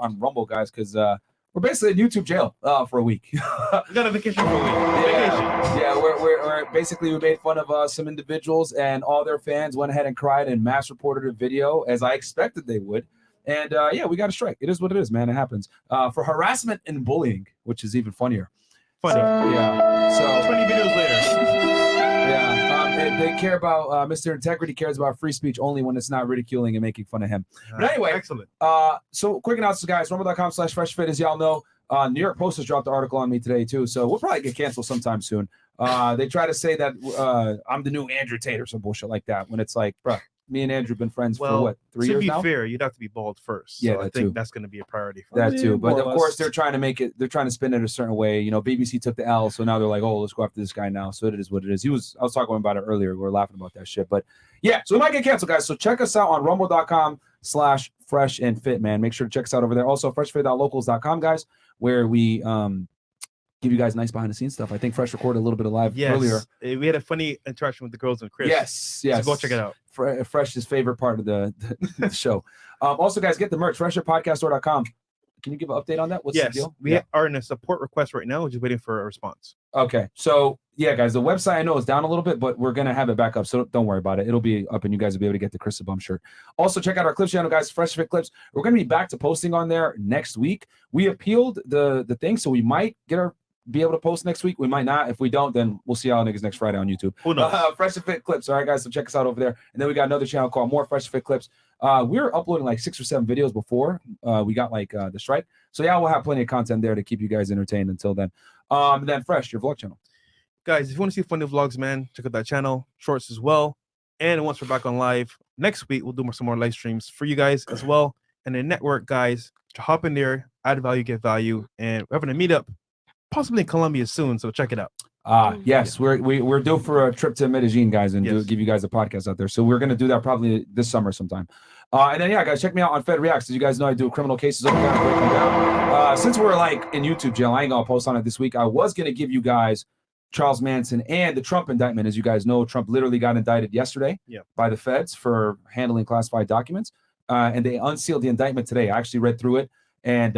on Rumble, guys, because we're basically in YouTube jail for a week. We got a vacation for a week. Yeah, we're basically, we made fun of some individuals, and all their fans went ahead and cried and mass reported a video, as I expected they would. And yeah, we got a strike. It is what it is, man. It happens. For harassment and bullying, which is even funnier. Funny. Yeah. So 20 videos later. Yeah. They care about Mr. Integrity cares about free speech only when it's not ridiculing and making fun of him. But anyway, excellent. So quick announcements, guys. Rumble.com/freshfit, as y'all know. New York Post has dropped the article on me today too, so we'll probably get canceled sometime soon. They try to say that I'm the new Andrew Tate or some bullshit like that, when it's like, bro, me and Andrew have been friends for what, 3 years now? To be fair, you'd have to be bald first. Yeah, so I think that's going to be a priority for that too. But of course, they're trying to spin it a certain way. You know, BBC took the L, so now they're like, oh, let's go after this guy now. So it is what it is. I was talking about it earlier. We were laughing about that shit. But yeah, so we might get canceled, guys. So check us out on rumble.com/fresh and fit, man. Make sure to check us out over there. Also, freshfit.locals.com, guys, where we give you guys nice behind the scenes stuff. I think Fresh recorded a little bit of live earlier. We had a funny interaction with the girls and Chris. Yes. So go check it out. Fresh's favorite part of the show. Also, guys, get the merch, fresherpodcaststore.com. Can you give an update on that? What's the deal? We are in a support request right now. We're just waiting for a response. Okay. So, yeah, guys, the website I know is down a little bit, but we're going to have it back up. So don't worry about it. It'll be up and you guys will be able to get the Chris the Bum shirt. Also, check out our Clips channel, guys, Fresh Fit Clips. We're going to be back to posting on there next week. We appealed the thing, so we might be able to post next week. We might not. If we don't, then we'll see y'all niggas next Friday on YouTube. Who knows? Fresh and Fit Clips. All right, guys. So check us out over there. And then we got another channel called More Fresh and Fit Clips. We were uploading like 6 or 7 videos before we got like the strike. So yeah, we'll have plenty of content there to keep you guys entertained until then. Then Fresh, your vlog channel. Guys, if you want to see funny vlogs, man, check out that channel. Shorts as well. And once we're back on live next week, we'll do some more live streams for you guys as well. And the network, guys, to hop in there, add value, get value. And we're having a meetup possibly in Colombia soon, so check it out. Yes, we're due for a trip to Medellin, guys, and give you guys a podcast out there. So we're gonna do that probably this summer sometime. And then yeah, guys, check me out on Fed Reacts. As you guys know, I do criminal cases over there, break them down. Since we're like in YouTube jail, I ain't gonna post on it this week. I was gonna give you guys Charles Manson and the Trump indictment. As you guys know, Trump literally got indicted yesterday by the feds for handling classified documents, and they unsealed the indictment today. I actually read through it, and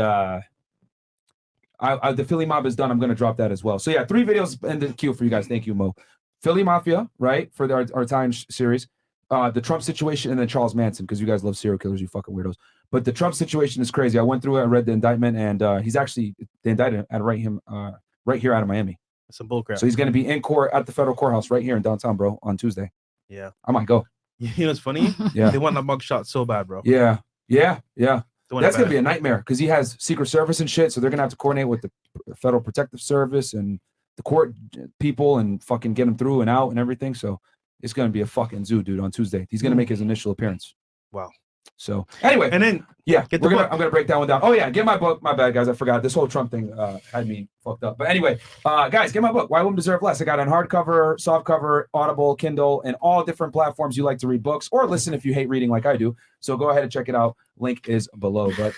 the Philly Mob is done. I'm going to drop that as well. So yeah, 3 videos in the queue for you guys. Thank you, Mo. Philly Mafia, right, for our Italian series. The Trump situation, and then Charles Manson, because you guys love serial killers, you fucking weirdos. But the Trump situation is crazy. I went through it. I read the indictment, and he's actually they indicted right here out of Miami. That's some bullcrap. So he's going to be in court at the federal courthouse right here in downtown, bro, on Tuesday. Yeah, I might go. You know what's funny? Yeah, they want that mugshot so bad, bro. Yeah. That's going to be a nightmare because he has Secret Service and shit. So they're going to have to coordinate with the Federal Protective Service and the court people and fucking get him through and out and everything. So it's going to be a fucking zoo, dude, on Tuesday. He's going to make his initial appearance. Wow. So anyway, and then I'm gonna break that one down. Oh yeah, get my book. My bad, guys. I forgot. This whole Trump thing had me fucked up. But anyway, guys, get my book. Why Women Deserve Less. I got it on hardcover, softcover, Audible, Kindle, and all different platforms you like to read books or listen if you hate reading like I do. So go ahead and check it out. Link is below. But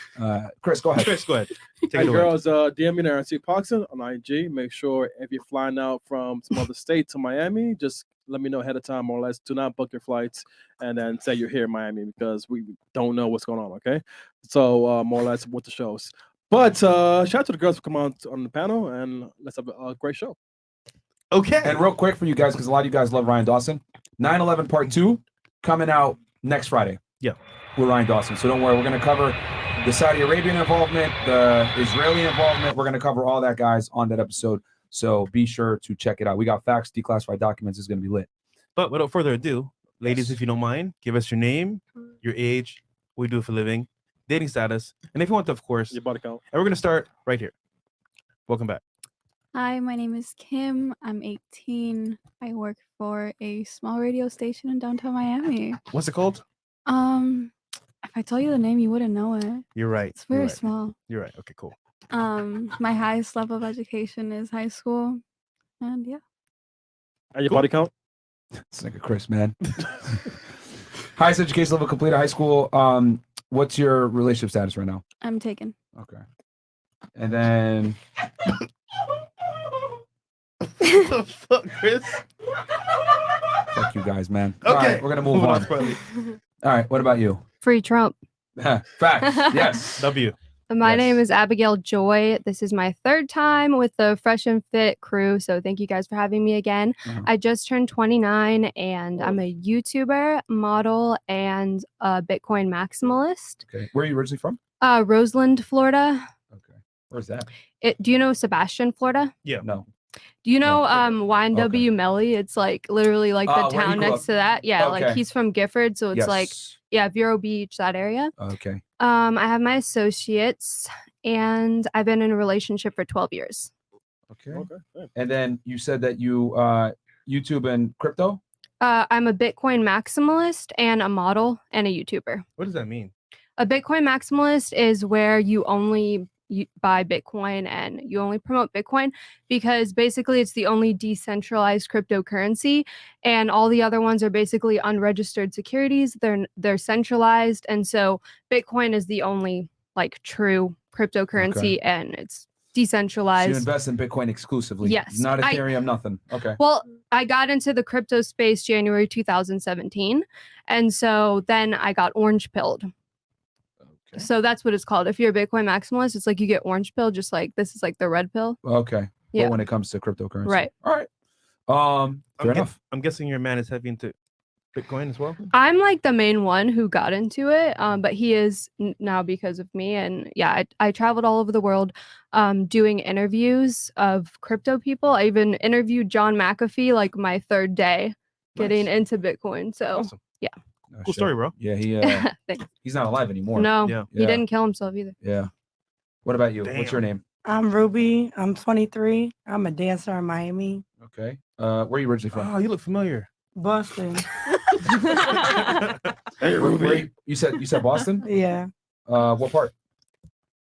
Chris, go ahead. Chris, go ahead. Hey girls, DM me there and see Parkson on IG. Make sure if you're flying out from some other state to Miami, just let me know ahead of time, more or less. Do not book your flights and then say you're here in Miami because we don't know what's going on, okay? So more or less with the shows. But shout out to the girls who come on the panel and let's have a great show. Okay. And real quick for you guys, because a lot of you guys love Ryan Dawson, 9/11 Part 2 coming out next Friday. Yeah. With Ryan Dawson. So don't worry, we're going to cover the Saudi Arabian involvement, the Israeli involvement. We're going to cover all that, guys, on that episode. So be sure to check it out. We got facts, declassified documents. Is going to be lit. But without further ado, ladies, if you don't mind, give us your name, your age, what you do for a living, dating status, and if you want to, of course, your body count. And we're going to start right here. Welcome back. Hi, my name is Kim. I'm 18. I work for a small radio station in downtown Miami. What's it called? If I tell you the name, you wouldn't know it. You're right. It's very small. You're right. Okay, cool. My highest level of education is high school, and yeah. And your body count? It's like a Chris, man. Highest education level completed high school. What's your relationship status right now? I'm taken. Okay. And then What the fuck, Chris? fuck you guys, man. Okay, all right, we're gonna move on. All right, what about you? Free Trump. Facts. Yes. W. My name Yes. is Abigail Joy. This is my 3rd time with the Fresh and Fit crew, so thank you guys for having me again. Uh-huh. I just turned 29, and I'm a YouTuber, model, and a Bitcoin maximalist. Okay. Where are you originally from? Roseland, Florida. Okay. Where's that? Do you know Sebastian, Florida? Yeah. No. Do you know No. YNW Melly? It's like literally like the where he town grew next up. to that. Yeah, like Okay. he's from Gifford, so it's like Yes. Vero Beach, that area. Okay. I have my associates, and I've been in a relationship for 12 years. Okay. Okay. And then you said that you YouTube and crypto? I'm a Bitcoin maximalist and a model and a YouTuber. What does that mean? A Bitcoin maximalist is where you only buy Bitcoin and you only promote Bitcoin because basically it's the only decentralized cryptocurrency, and all the other ones are basically unregistered securities. They're centralized, and so Bitcoin is the only like true cryptocurrency, and it's So you decentralized. invest in Bitcoin exclusively? Yes. Not Ethereum, nothing. Okay. Well, I got into the crypto space January 2017, and so then I got orange pilled. Okay. So that's what it's called. If you're a Bitcoin maximalist, it's like you get orange pill, just like this is like the red pill. Okay. Yeah. But when it comes to cryptocurrency. Right. All right. Fair enough. I'm guessing your man is heavy into Bitcoin as well. I'm like the main one who got into it, but he is now because of me. And yeah, I traveled all over the world doing interviews of crypto people. I even interviewed John McAfee like my 3rd day getting Nice. into Bitcoin. So Awesome. yeah. Oh, Cool shit. story, bro. Yeah, Thanks. he's not alive anymore. No, Yeah. he didn't kill himself either. Yeah. What about you? What's your name? I'm Ruby. I'm 23. I'm a dancer in Miami. Okay. Where are you originally from? Oh, you look familiar. Boston. Hey, You said Boston? Yeah. What part?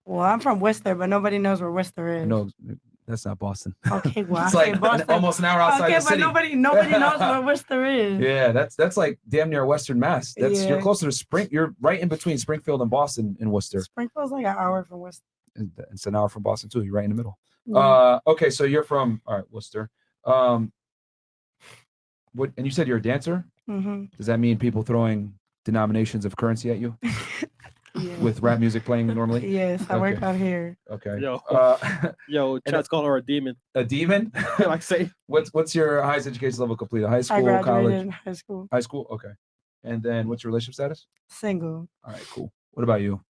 Well, I'm from Worcester, but nobody knows where Worcester is. No, that's not Boston. Okay, well, It's I say like Boston. almost an hour outside Okay, the but city. nobody knows where Worcester is. Yeah, that's like damn near Western Mass. You're Yeah. closer to You're right in between Springfield and Boston in Worcester. Springfield's like an hour from Worcester. It's an hour from Boston too. You're right in the middle. Yeah. Okay, so you're from Worcester. What? And you said you're a dancer. Mm-hmm. Does that mean people throwing denominations of currency at you Yeah. with rap music playing normally? Yes, I work Okay. out here. Okay. Yo, chat's calling her a demon. A demon? Like say. What's your highest education level completed? High I school, graduated college? in high school. High school. Okay. And then what's your relationship status? Single. All right, cool. What about you?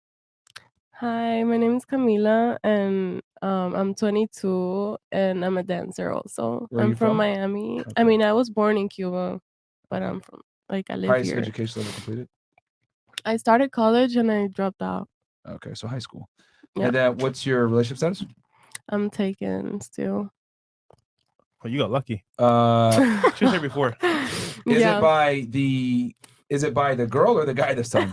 Hi, my name is Camila, and I'm 22, and I'm a dancer also. Where are I'm you from from? Miami. Okay. I mean, I was born in Cuba, but I'm from I live Highest here. education level completed? I started college and I dropped out. Okay, so high school. Yeah. And then what's your relationship status? I'm taken still. Oh, you got lucky. Uh, She was here before. is Yeah. it by the girl or the guy this time?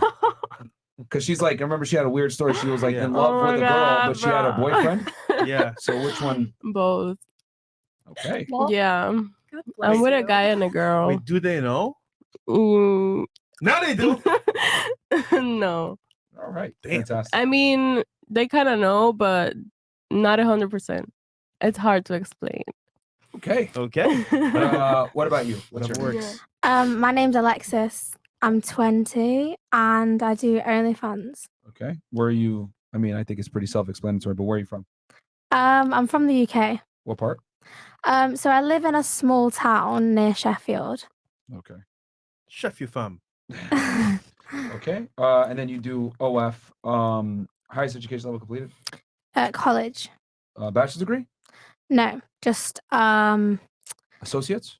Because she's like, I remember she had a weird story. She was like Yeah. in love Oh with my a girl, God, but she had a bro. boyfriend. Yeah. So which one? Both. Okay. Yeah. I'm with a guy and a girl. Wait, do they know? Mm, Now they do. no. All right. Damn. Fantastic. I mean, they kind of know, but not 100%. It's hard to explain. Okay. Okay. What about you? What's Whatever your works. My name's Alexis. I'm 20 and I do OnlyFans. Okay. Where are you? I mean, I think it's pretty self-explanatory, but where are you from? I'm from the UK. What part? So I live in a small town near Sheffield. Okay. Chef you fam. Okay. And then you do OF. Highest education level completed? At college. Bachelor's degree? No, just Associates?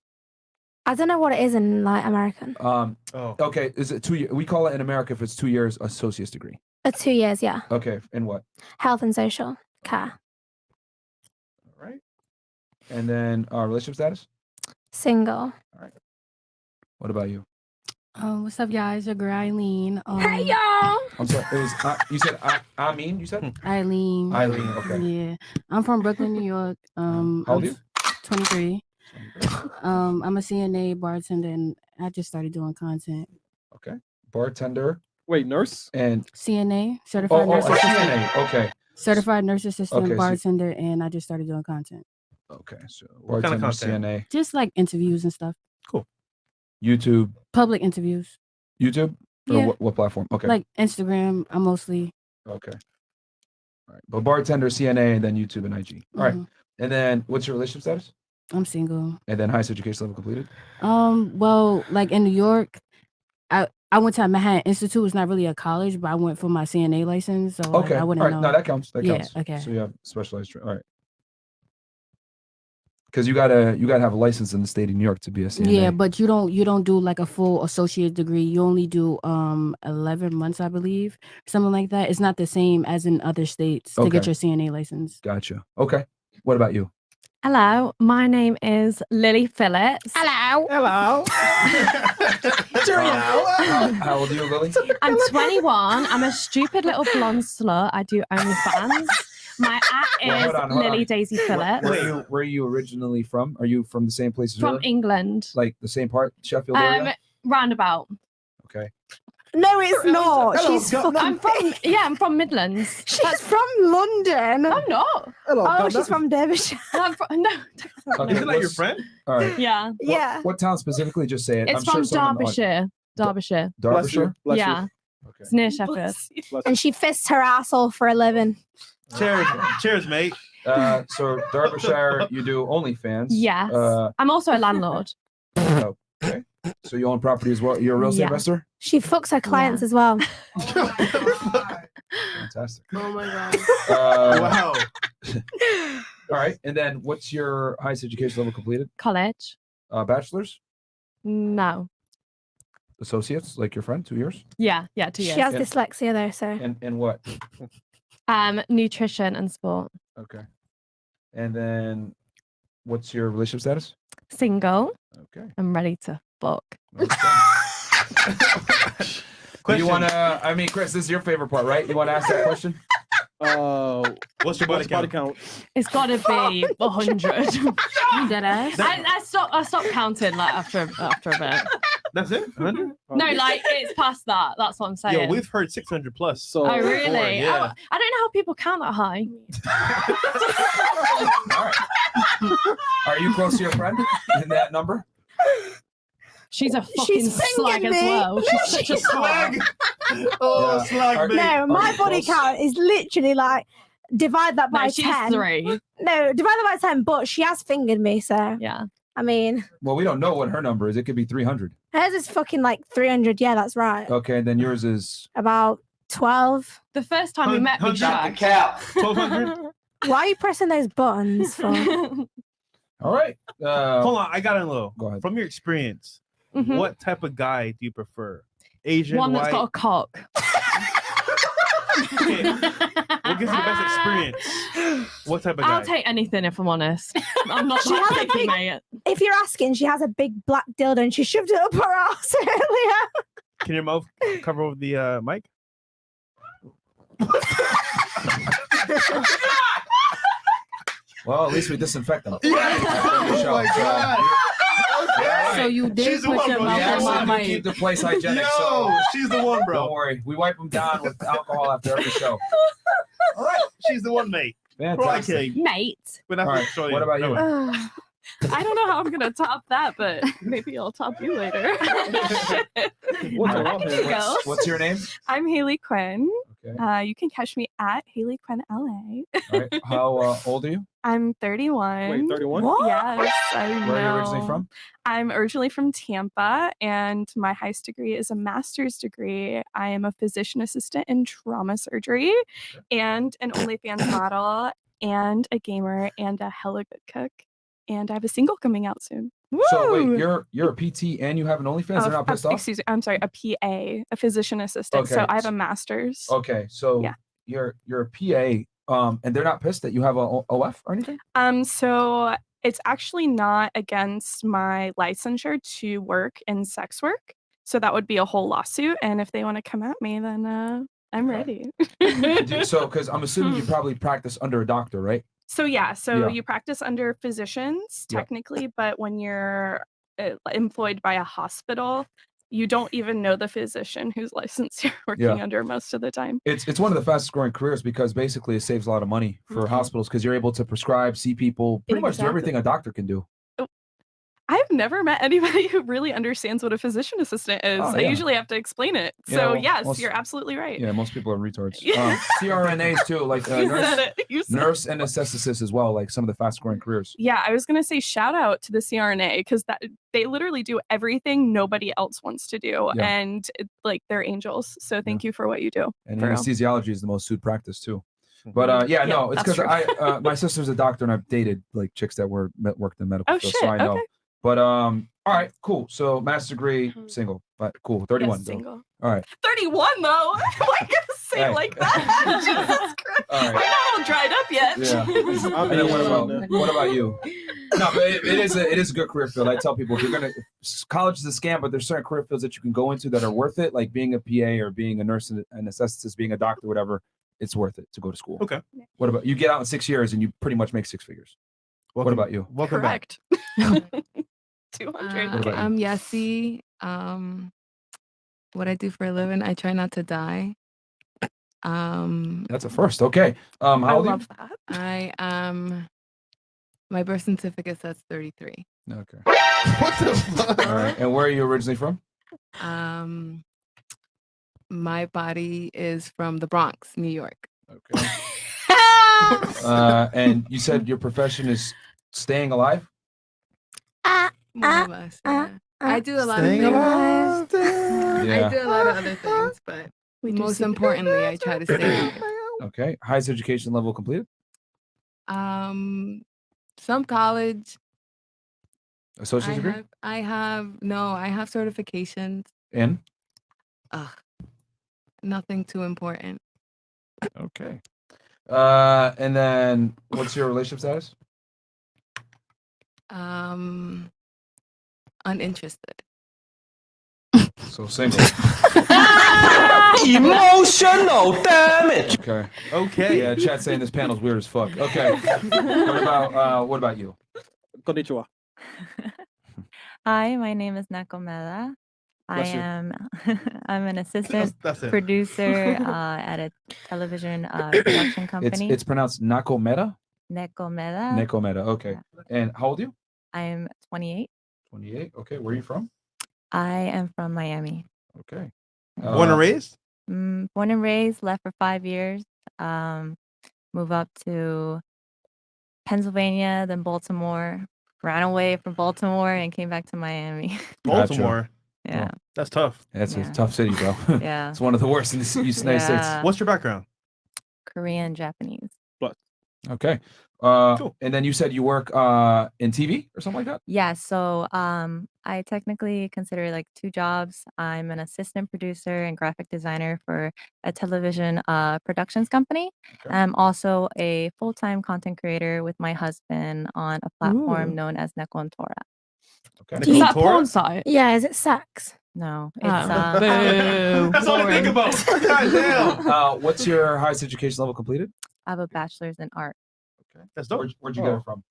I don't know what it is in like American. Oh. Okay. Is it 2 years? We call it in America if it's 2 years associate's degree. 2 years, yeah. Okay. In what? Health and social care. All right. And then relationship status? Single. What about you? What's up, guys? Your girl Eileen. Hey y'all! I'm sorry. It was you said I mean you said Eileen. Eileen. Okay. Yeah, I'm from Brooklyn, New York. How old are you? 23. I'm a CNA bartender, and I just started doing content. Okay. Bartender Wait, nurse? and CNA, oh, certified a nurse assistant. CNA. Okay. Certified nurse assistant, Okay, so- bartender, and I just started doing content. Okay. So What kind of bartender, content? CNA, Just like interviews and stuff. YouTube, Public interviews. YouTube, or Yeah. what platform? Okay. Like Instagram, I mostly. Okay. All right. But bartender, CNA, and then YouTube and IG. All right. Mhm. And then what's your relationship status? I'm single. And then highest education level completed? Well, like in New York, I went to Manhattan Institute. It's not really a college, but I went for my CNA license. So Okay. I All wouldn't right. know. No, that counts. That Yeah, counts. okay. So you have specialized training. All right. Because you gotta have a license in the state of New York to be a CNA. Yeah, but you don't do like a full associate degree. You only do 11 months, I believe, something like that. It's not the same as in other states to get Okay. your CNA license. Gotcha. Okay. What about you? Hello, my name is Lily Phillips. Hello. Hello. How old are you, Lily? I'm 21. I'm a stupid little blonde slut. I do OnlyFans. My Well, at hold is on. Lily Daisy Phillips. Where are you originally from? Are you from the same place as From her? England. Like the same part, Sheffield area? Roundabout. Okay. No, it's not. Hello, She's go- fucking. I'm from Midlands. She's from London. I'm not. Hello. Oh, Ghana. she's from Derbyshire. I'm from, no. Okay, Is it like your what's- friend? All right. Yeah. Yeah. What town specifically? Just say it. It's from Derbyshire. Derbyshire. Bless you. Derbyshire? Bless you. Yeah. Okay. It's near Sheffield. Bless And she fists her asshole for a living. Cheers, cheers, mate. So Derbyshire, you do OnlyFans. Yes. I'm also a landlord. Okay. So you own property as well. You're a real estate Yeah. investor? She fucks her clients as well. Fantastic. Oh my god. Wow. All right. And then what's your highest education level completed? College? Bachelor's? No. Associates, like your friend, 2 years? Yeah, 2 She years. has dyslexia though, so. And what? Nutrition and sport. Okay. And then what's your relationship status? Single. Okay. I'm ready to fuck. Do you want to, I mean, Chris, this is your favorite part, right? You want to ask that question? What's your body count? It's got to be 100. Dead ass. I stopped counting like after a bit. That's it? 100? No, like it's past that. That's what I'm saying. Yo, we've heard 600 plus. So Oh really? before, yeah. I don't know how people count that high. All right. Are you close to your friend in that number? She's a fucking She's slag fingering as me. well. She's such a slag. Oh, Yeah. slag, Are- mate. No, Are my you body close? count is literally like divide that by No, she's 10. 3. No, divide that by 10, but she has fingered me, so Yeah. I mean Well, we don't know what her number is. It could be 300. hers is fucking like 300. Yeah, that's right. Okay. And then yours is. About 12. The first time we met, we Hundred. shagged. 1200? Why are you pressing those buttons for? All right. Hold on, I got it low. Go ahead. From your experience, Mhm. what type of guy do you prefer? Asian, One that's white? got a cock. Okay. What gives you the best experience? What type of guy? I'll take anything if I'm honest. I'm not She that has a picky, big- mate. If you're asking, she has a big black dildo and she shoved it up her ass earlier. Can your mouth cover over the mic? Well, at least we disinfect them. Oh my God. So you did She's the put one, your bro. mouth We Yeah, on my actually do mic. keep the place hygienic, Yo, so she's the one, bro. don't worry. We wipe them down with alcohol after every show. All right, she's the one, mate. Fantastic. Crikey. Mate. But that's All right, show what about you? I don't know how I'm gonna top that, but maybe I'll top you later. What's All wrong right. here? Go. What's your name? I'm Haley Quinn. Okay. You can catch me at Haley Quinn LA. All right. How old are you? I'm 31. Wait, 31? Yes, I know. Where are you originally from? I'm originally from Tampa, and my highest degree is a master's degree. I am a physician assistant in trauma surgery, and an OnlyFans model, and a gamer, and a hella good cook. And I have a single coming out soon. So Woo! wait, you're a PT and you have an OnlyFans? They're not pissed off? Excuse me, I'm sorry, a PA, a physician assistant. Okay. So I have a master's. Okay, so Yeah. you're a PA, and they're not pissed that you have a OF or anything? So it's actually not against my licensure to work in sex work. So that would be a whole lawsuit. And if they want to come at me, then I'm ready. So, because I'm assuming you probably practice under a doctor, right? So yeah, so Yeah. you practice under physicians Yeah. technically, but when you're employed by a hospital, you don't even know the physician whose license you're working Yeah. under most of the time. It's one of the fastest growing careers because basically it saves a lot of money for Mhm. hospitals because you're able to prescribe, see people, pretty much do Exactly. everything a doctor can do. I've never met anybody who really understands what a physician assistant is. Oh, I yeah. usually have to explain it. Yeah, So well, yes, most- you're absolutely right. Yeah, most people are retards. Yeah. CRNAs too, like You said it. You said nurse and anesthetist as well, like some of the fast growing careers. Yeah, I was gonna say shout out to the CRNA because that they literally do everything nobody else wants to do, Yeah. and like they're angels. So thank you for what you do. And for real. anesthesiology is the most sued practice too. But Yeah, no, it's that's because true. I my sister's a doctor and I've dated like chicks that worked in medical Oh, field, shit, so I know. okay. But all right, cool. So master's degree, single, but cool, 31. Yes, though. single. All right. 31 though. Why you gonna say Hey. it like that? Jesus Christ. All right. I'm not all dried up yet. Yeah. And then what about you? No, but it is a good career field. I tell people if you're gonna college is a scam, but there's certain career fields that you can go into that are worth it, like being a PA or being a nurse and an anesthetist, being a doctor, whatever. It's worth it to go to school. Okay. What about you? Get out in 6 years and you pretty much make 6 figures. What about you? Welcome Correct. back. 200. What about you? I'm Yessie. What I do for a living, I try not to die. That's a first. Okay. How I old are you? love that. I am. My birth certificate says 33. Okay. What the fuck? All right. And where are you originally from? My body is from the Bronx, New York. Okay. And you said your profession is staying alive? More or less. Yeah. I do a lot of Staying things. alive. Yeah. I do a lot of other things, but most importantly, I try to stay alive. Okay. Highest education level completed? Some college. Associate's degree? I have certifications. In? Nothing too important. Okay. And then what's your relationship status? Uninterested. So single. Emotional damage. Okay. Okay. Yeah, chat saying this panel's weird as fuck. Okay. What about you? Konnichiwa. Hi, my name is Nakomeda. Bless you. I'm an assistant That's it. producer at a television production company. It's pronounced Nakomeda? Nekomeda. Nekomeda. Okay. And how old are you? I'm 28. 28. Okay. Where are you from? I am from Miami. Okay. Born and raised? Born and raised, left for 5 years. Move up to Pennsylvania, then Baltimore. Ran away from Baltimore and came back to Miami. Baltimore. Yeah. That's tough. That's Yeah. a tough city, bro. Yeah. It's one of the worst in the United States. Yeah. What's your background? Korean, Japanese. Okay. Cool. And then you said you work in TV or something like that? Yeah, so I technically consider like 2 jobs. I'm an assistant producer and graphic designer for a television productions company. Okay. I'm also a full-time content creator with my husband on a platform Ooh. known as Nekontora. Okay. Is that a Torah? porn site? Yeah, is it sex? No, it's Oh. Boo. That's all I think about. God damn. What's your highest education level completed? I have a bachelor's in art. Okay. That's dope. Where'd you get it from?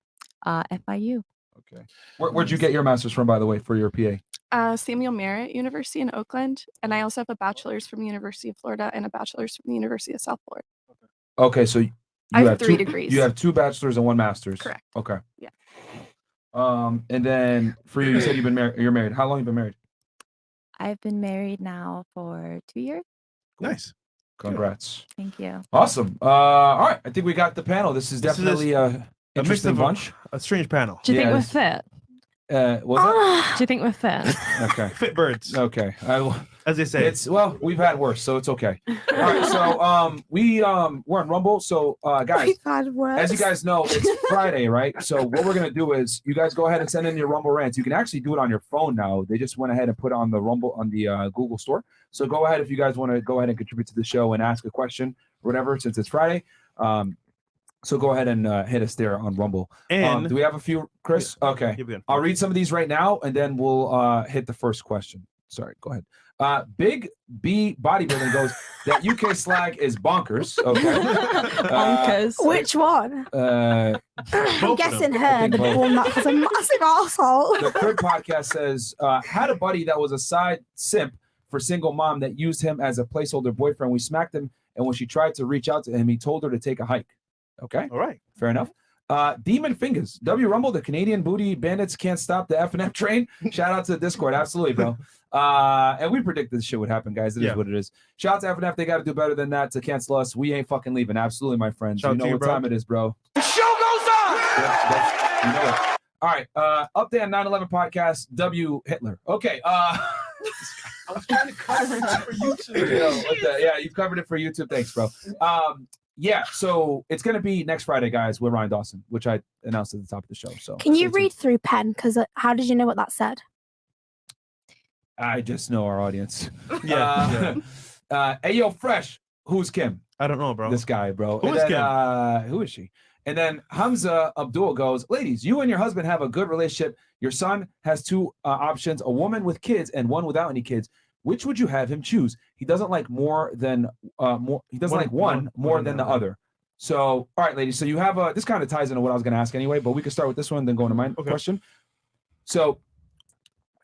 FIU. Okay. Where'd you get your master's from, by the way, for your PA? Samuel Merritt University in Oakland, and I also have a bachelor's from the University of Florida and a bachelor's from the University of South Florida. Okay, so you I have have 3 two degrees. You have 2 bachelors and 1 master's. Correct. Okay. Yeah. And then for you said you're married. How long have you been married? I've been married now for 2 years. Nice. Congrats. Thank you. Awesome. All right. I think we got the panel. This is This is definitely a mix interesting of bunch. a strange panel. Do you think Yeah, we're it's- fit? Was that? Do you think we're fit? Okay. Fit birds, Okay. as they say. It's we've had worse, so it's okay. All right. So we're on Rumble. So guys, We've had worse. as you guys know, it's Friday, right? So what we're gonna do is you guys go ahead and send in your Rumble rants. You can actually do it on your phone now. They just went ahead and put it on the Rumble on the Google store. So go ahead if you guys want to go ahead and contribute to the show and ask a question or whatever, since it's Friday. So go ahead and hit us there on Rumble. And do we have a few, Chris? Okay. Yeah, we got- I'll read some of these right now, and then we'll hit the first question. Sorry, go ahead. Big B Bodybuilding goes, that UK slag is bonkers. Okay. Bonkers. Which one? Uh, I'm guessing her, think the both. one that has a massive asshole. the Crib podcast says, had a buddy that was a side simp for single mom that used him as a placeholder boyfriend. We smacked him, and when she tried to reach out to him, he told her to take a hike. Okay. All right. Fair enough. Demon Fingers, W Rumble, the Canadian booty bandits can't stop the F&F train. Shout out to the Discord. Absolutely, bro. And we predicted this shit would happen, guys. It is what it is. Shout out to F&F. They got to do better than that to cancel us. We ain't fucking leaving. Absolutely, my friends. Shout You know to you, what bro. time it is, bro. The show goes on! You know it. All right. Update on 9/11 podcast. W Hitler. Okay. I was trying to cover it for YouTube. Yeah, you covered it for YouTube. Thanks, bro. Yeah, so it's gonna be next Friday, guys, with Ryan Dawson, which I announced at the top of the show. So Can you stay tuned. read through pen? Because how did you know what that said? I just know our audience. Yeah. Hey, yo, Fresh. Who's Kim? I don't know, bro. This guy, bro. Who And is then, Kim? Who is she? And then Hamza Abdul goes, ladies, you and your husband have a good relationship. Your son has two options, a woman with kids and one without any kids. Which would you have him choose? He doesn't like more than he doesn't like one more than the other. So, all right, ladies. So you have this kind of ties into what I was going to ask anyway, but we can start with this one, then go into my question. So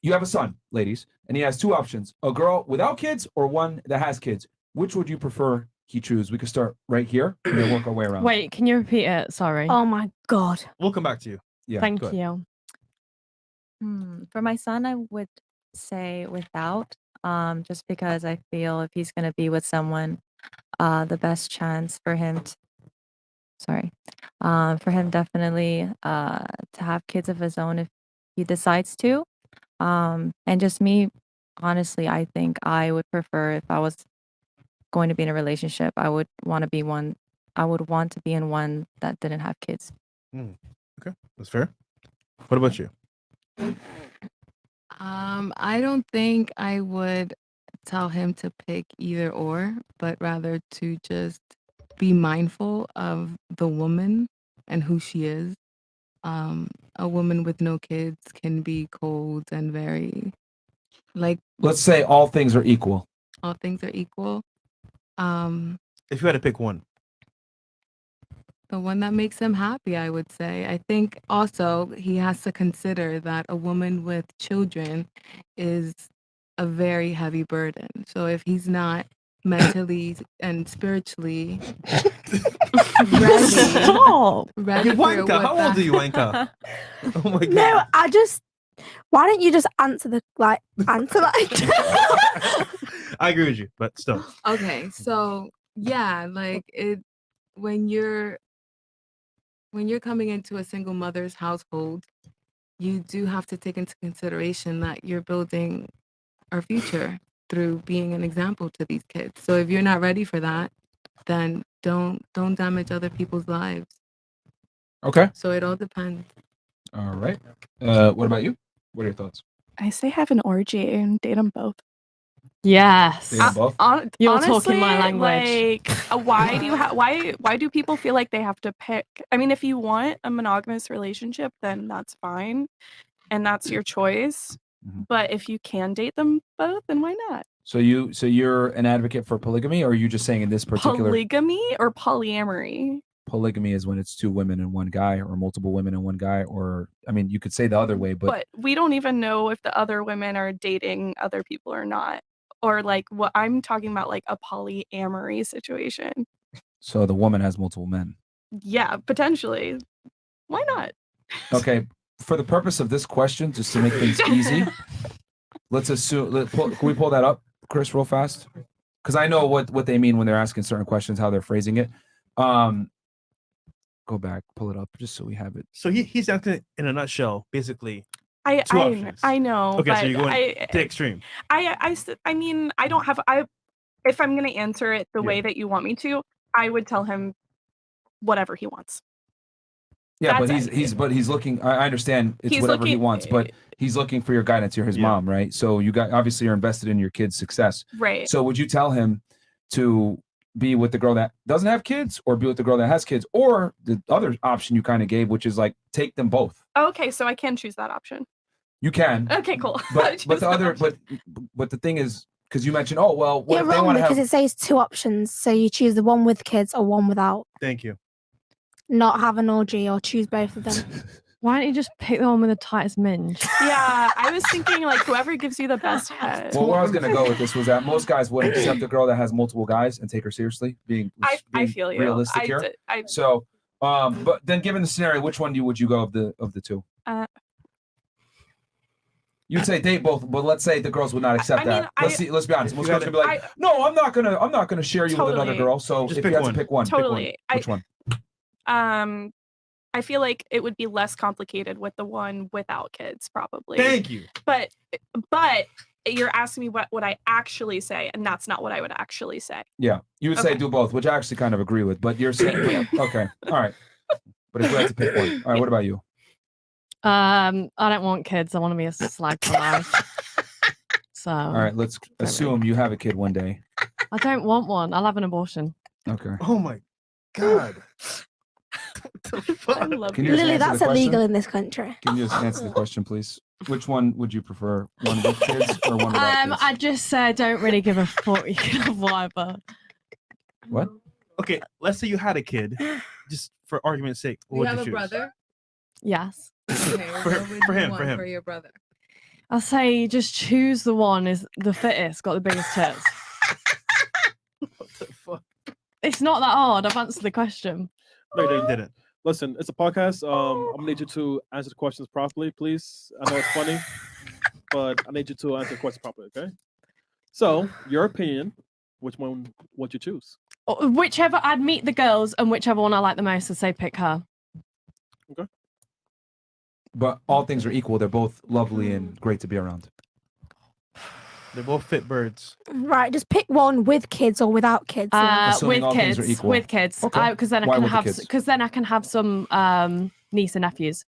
you have a son, ladies, and he has two options: a girl without kids or one that has kids. Which would you prefer he choose? We could start right here and then work our way around. Wait, can you repeat it? Sorry. Oh my God. We'll come back to you. Yeah. Thank go ahead. you. For my son, I would say without, just because I feel if he's going to be with someone, the best chance for him definitely to have kids of his own if he decides to. And just me, honestly, I think I would prefer if I was going to be in a relationship, I would want to be in one that didn't have kids. Okay, that's fair. What about you? I don't think I would tell him to pick either or, but rather to just be mindful of the woman and who she is. A woman with no kids can be cold and very, like, Let's say all things are equal. all things are equal. If you had to pick one. The one that makes him happy, I would say. I think also he has to consider that a woman with children is a very heavy burden. So if he's not mentally and spiritually ready, Stop. ready You for wanker. what How old that- are you, wanker? Oh my god. No, why don't you just answer that? I agree with you, but still. Okay, so yeah, like when you're coming into a single mother's household, you do have to take into consideration that you're building our future through being an example to these kids. So if you're not ready for that, then don't damage other people's lives. Okay. So it all depends. All right. What about you? What are your thoughts? I say have an orgy and date them both. Yes. Date 'em both? You're talking my language. Like, why do people feel like they have to pick? I mean, if you want a monogamous relationship, then that's fine, and that's your choice. But if you can date them both, then why not? So you're an advocate for polygamy, or are you just saying in this particular Polygamy or polyamory? polygamy is when it's two women and one guy, or multiple women and one guy, or I mean, you could say the other way, But we don't even know if the other women are dating other people or not. Or like what I'm talking about, like a polyamory situation. so the woman has multiple men. Yeah, potentially. Why not? Okay, for the purpose of this question, just to make things easy, let's assume. Can we pull that up, Chris, real fast? Because I know what they mean when they're asking certain questions, how they're phrasing it. Go back, pull it up, just so we have it. So he's asking in a nutshell, basically. I know. Okay, so but you're going to the extreme. I mean, I don't have. If I'm going to answer it the way that you want me to, I would tell him whatever he wants. Yeah, That's but he's looking. I understand it's He's whatever he looking- wants, but he's looking for your guidance. You're his mom, right? So you got obviously you're invested in your kid's success, Right. So would you tell him to be with the girl that doesn't have kids, or be with the girl that has kids, or the other option you kind of gave, which is like take them both? Okay, so I can choose that option. You can. Okay, cool. But the other, but the thing is, because you mentioned, oh well, what You're if they wrong want to because have? it says two options. So you choose the one with kids or one without. Thank you. Not have an orgy or choose both of them. Why don't you just pick the one with the tightest minge? Yeah, I was thinking like whoever gives you the best head. Well, where I was gonna go with this was that most guys would accept a girl that has multiple guys and take her seriously, being I feel you. realistic I here. d- I- So But then, given the scenario, which one would you go of the two? You'd say date both, but let's say the girls would not accept that. Let's be honest. Most girls gonna be like, no, I'm not gonna share you with another girl. So Just if you had to pick one, Totally. which one? I feel like it would be less complicated with the one without kids, probably. Thank you. But you're asking me what would I actually say, and that's not what I would actually say. Yeah, you would say do both, which I actually kind of agree with. But you're saying, okay, all right. But if you had to pick one, all right. What about you? I don't want kids. I want to be a slag for life. So. All right, let's assume you have a kid one day. I don't want one. I'll have an abortion. Okay. Oh my God. Can you Lily, answer that's the question? illegal in this country. Can you just answer the question, please? Which one would you prefer? One with kids or one without kids? I just say I don't really give a fuck. You can have whatever. What? Okay, let's say you had a kid, just for argument's sake. What You would have you a choose? brother? Yes. Okay, For what would you him, want for him. for your brother? I'll say just choose the one is the fittest, got the biggest tits. What the fuck? It's not that hard. I've answered the question. No, you didn't. Listen, it's a podcast. I'm gonna need you to answer the questions properly, please. I know it's funny, but I need you to answer the question properly, okay? So, your opinion, which one would you choose? Whichever, I'd meet the girls, and whichever one I like the most, I'd say pick her. Okay. But all things are equal. They're both lovely and great to be around. They're both fit birds. Right, just pick one with kids or without kids. Assuming With all things are kids, equal. with kids, Okay. because then I Why can with the have, kids? because then I can have some niece and nephews.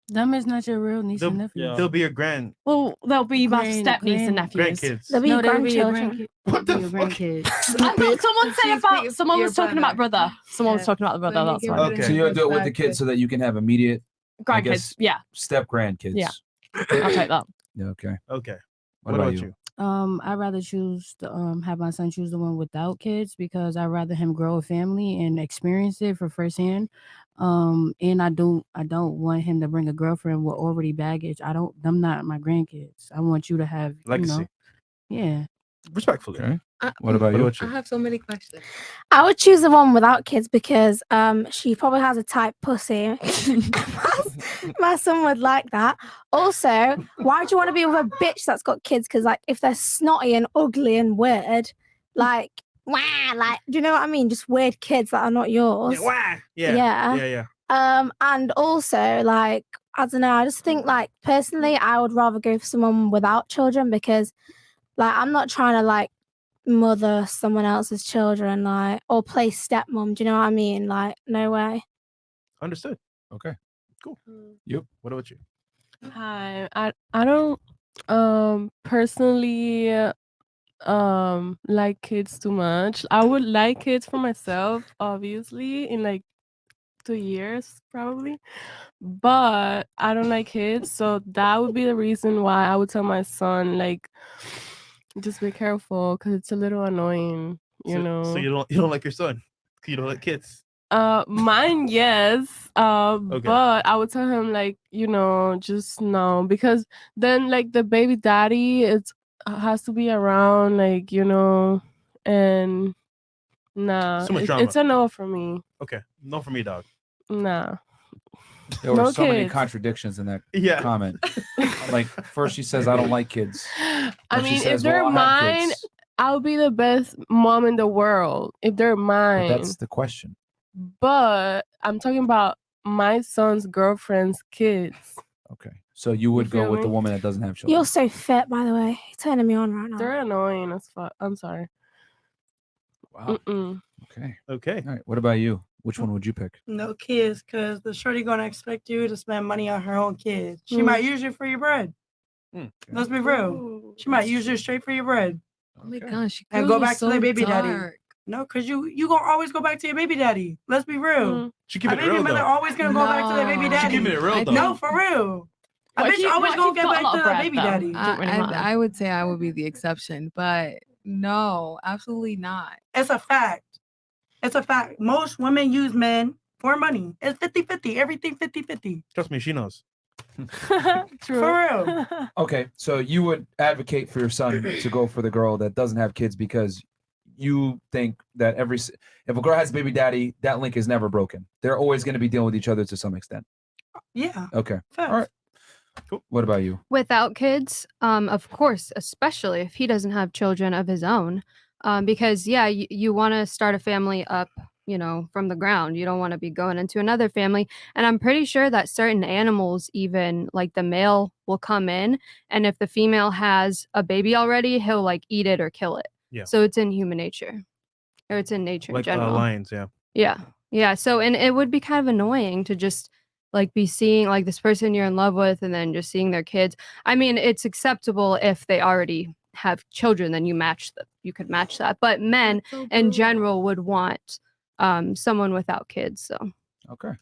Them is not your real niece and nephew. They'll be your grand. Well, they'll be my step niece and nephews. Grandkids. They'll be No, they'll be your grandchildren. What the grandkids. I thought someone said about someone your was talking about brother. Someone was talking about the brother. Let me That's give why. it So you'll do it with the kids so that you can have immediate I guess, Grandkids. Yeah. step grandkids. Yeah. I'll take that. Yeah. Okay. Okay. What about you? I'd rather choose to have my son choose the one without kids because I'd rather him grow a family and experience it for firsthand. And I don't want him to bring a girlfriend with already baggage. I'm not my grandkids. I want you to have Legacy. Yeah. Respectfully. Okay. What about you? I have so many questions. I would choose the one without kids because she probably has a tight pussy. My son would like that. Also, why do you want to be with a bitch that's got kids? Because like if they're snotty and ugly and weird, like do you know what I mean? Just weird kids that are not yours. Yeah. And also like I don't know. I just think like personally, I would rather go for someone without children because like I'm not trying to like mother someone else's children like or play stepmom. Do you know what I mean? Like no way. Understood. Okay. Cool. You? What about you? Hi. I don't personally like kids too much. I would like kids for myself, obviously, in like 2 years probably. But I don't like kids, so that would be the reason why I would tell my son like just be careful because it's a little annoying, you know. So you don't like your son? You don't like kids? Mine, yes. But I would tell him like, just no, because then like the baby daddy has to be around, like, and nah, So much drama. it's a no for me. Okay. No for me, dog. Nah. There were No so many kids. contradictions in that Yeah. comment. Like first she says I don't like kids. I Then she mean, says, if they're "Well, I'll have mine, kids." I'll be the best mom in the world. If they're But mine. that's the question. But I'm talking about my son's girlfriend's kids. Okay. So you would go feel with the me? woman that doesn't have children. You're so fit, by the way. You're turning me on right now. They're annoying as fuck. I'm sorry. Wow. Mm-mm. Okay. Okay. All right. What about you? Which one would you pick? No kids, because the shorty gonna expect you to spend money on her own kids. She Mm. might use you for your bread. Hmm. Let's be real. She might use you straight for your bread. Oh my gosh, And girls go are back so to their baby dark. daddy. No, because you gonna always go back to your baby daddy. Let's be real. Mm. She keep A it baby real mother though. always gonna go back to their baby No. daddy. She keeping it real I though. No, for real. A What if bitch you- always what if gonna you've get got a back lot to of the bread, baby though? daddy. Don't really matter. I would say I would be the exception, but no, absolutely not. It's a fact. It's a fact. Most women use men for money. It's 50-50. Everything 50-50. Trust me, she knows. True. For real. Okay. So you would advocate for your son to go for the girl that doesn't have kids because you think that if a girl has a baby daddy, that link is never broken. They're always going to be dealing with each other to some extent. Yeah. Okay. Facts. All right. Cool. What about you? Without kids, of course, especially if he doesn't have children of his own, because yeah, you want to start a family up, from the ground. You don't want to be going into another family. And I'm pretty sure that certain animals, even like the male, will come in, and if the female has a baby already, he'll like eat it or kill it. Yeah. So it's in human nature, or it's in nature in Like general. lions, yeah. Yeah. Yeah. So, and it would be kind of annoying to just like be seeing like this person you're in love with and then just seeing their kids. I mean, it's acceptable if they already have children, then you could match that. But men in general would want someone without kids. So, okay.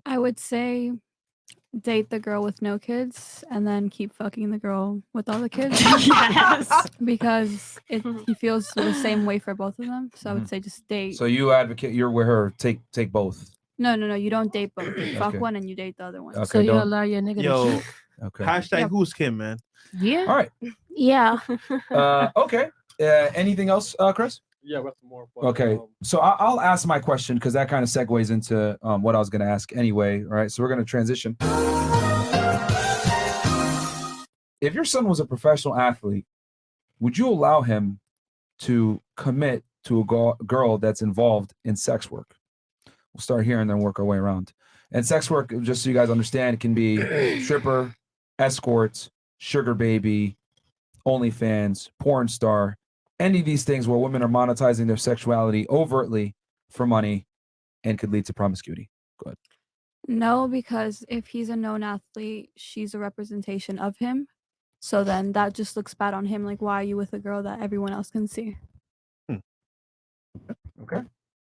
I would say date the girl with no kids and then keep fucking the girl with all the kids. Yes. Because he feels the same way for both of them. So I would say just date. So you advocate, you're with her, take both. No, you don't date both. You fuck Okay. one and you date the other one. Okay, So you don't- allow your nigga to Yo, cheat? Okay. hashtag who's Kim, man. Yeah. All right. Yeah. Okay. Anything else, Chris? Yeah, we have some more. But, Okay, so I'll ask my question because that kind of segues into what I was going to ask anyway. All right, so we're going to transition. If your son was a professional athlete, would you allow him to commit to a girl that's involved in sex work? We'll start here and then work our way around. And sex work, just so you guys understand, it can be stripper, escorts, sugar baby, OnlyFans, porn star, any of these things where women are monetizing their sexuality overtly for money and could lead to promiscuity. Go ahead. No, because if he's a known athlete, she's a representation of him. So then that just looks bad on him. Like, why are you with a girl that everyone else can see? Okay.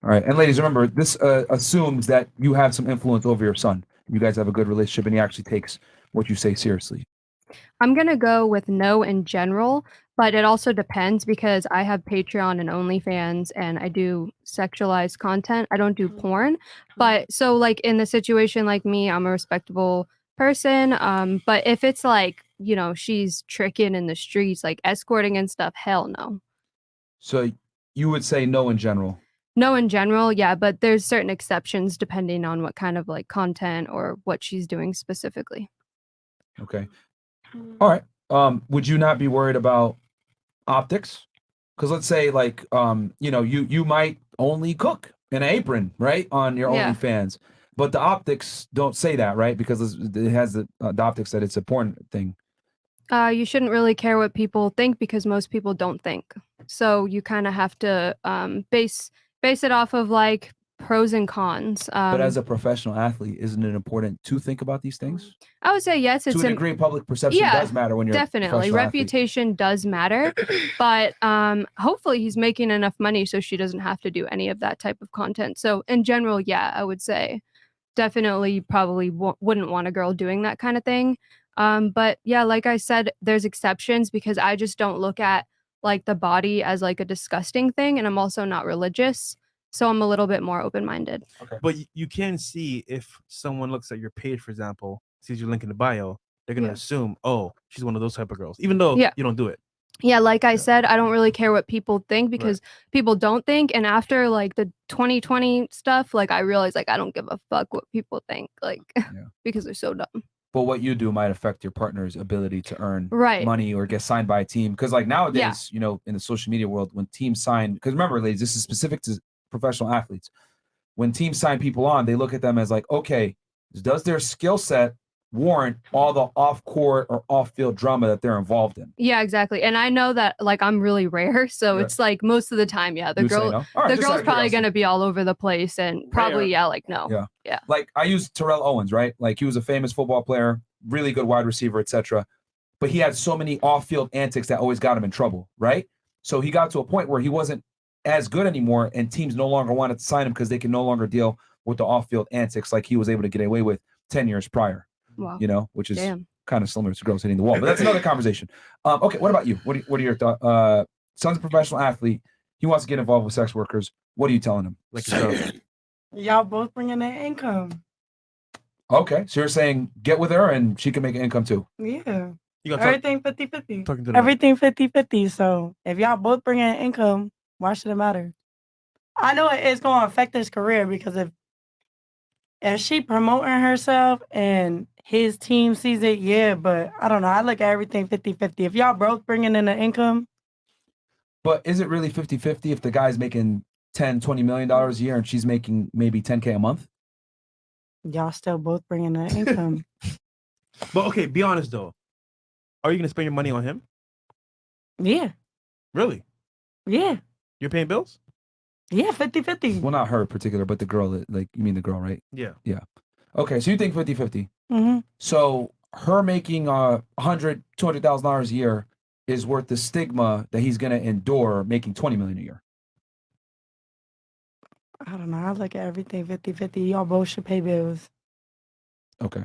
All right. And ladies, remember, this assumes that you have some influence over your son. You guys have a good relationship and he actually takes what you say seriously. I'm going to go with no in general, but it also depends because I have Patreon and OnlyFans and I do sexualized content. I don't do porn. But so like in the situation like me, I'm a respectable person. But if it's like, she's tricking in the streets, like escorting and stuff, hell no. So you would say no in general. No in general, yeah, but there's certain exceptions depending on what kind of like content or what she's doing specifically. Okay. All right. Would you not be worried about optics? Because let's say like you might only cook in an apron, right, on your Yeah. OnlyFans, but the optics don't say that, right? Because it has the optics that it's a porn thing. You shouldn't really care what people think because most people don't think. So you kind of have to base it off of like pros and cons. But as a professional athlete, isn't it important to think about these things? I would say yes. It's To a degree, public perception does matter when you're definitely a professional athlete. reputation does matter, but hopefully he's making enough money so she doesn't have to do any of that type of content. So in general, yeah, I would say definitely probably wouldn't want a girl doing that kind of thing. But yeah, like I said, there's exceptions because I just don't look at like the body as like a disgusting thing, and I'm also not religious. So I'm a little bit more open-minded. Okay. But you can see if someone looks at your page, for example, sees your link in the bio, they're gonna assume, oh, she's one of those type of girls, even though you don't do it. Yeah, like I said, I don't really care what people think because people don't think. And after like the 2020 stuff, like I realized like I don't give a fuck what people think, like because they're so dumb. But what you do might affect your partner's ability to earn Right. money or get signed by a team. Because like nowadays, in the social media world, when teams sign, because remember, ladies, this is specific to professional athletes. When teams sign people on, they look at them as like, okay, does their skill set warrant all the off-court or off-field drama that they're involved in? Yeah, exactly. And I know that like I'm really rare, so it's like most of the time, the You would say girl, no? All right, the just out girl's of probably curiosity. gonna be all over the place, and probably no. Yeah. Like I use Terrell Owens, right? Like he was a famous football player, really good wide receiver, etc. But he had so many off-field antics that always got him in trouble, right? So he got to a point where he wasn't as good anymore, and teams no longer wanted to sign him because they can no longer deal with the off-field antics like he was able to get away with 10 years prior. Wow. Which is Damn. kind of similar to girls hitting the wall, but that's another conversation. Okay, what about you? What are your thoughts? Son's a professional athlete. He wants to get involved with sex workers. What are you telling him? Like yourself. Y'all both bringing in income. Okay, so you're saying get with her and she can make an income too. Yeah. You gonna Everything 50-50. talking to the Everything 50-50. So if y'all both bring in income, why should it matter? I know it's gonna affect his career because if she promoting herself and his team sees it, yeah, but I don't know. I look at everything 50-50. If y'all both bringing in the income, But is it really 50-50 if the guy's making $10-20 million a year and she's making maybe $10K a month? y'all still both bringing in income. But okay, be honest though. Are you gonna spend your money on him? Yeah. Really? Yeah. You're paying bills? Yeah, 50-50. Well, not her in particular, but the girl. Like, you mean the girl, right? Yeah. Yeah. Okay, so you think 50-50. Mm-hmm. So her making $100,000-$200,000 a year is worth the stigma that he's gonna endure making $20 million a year. I don't know. I look at everything 50-50. Y'all both should pay bills. Okay.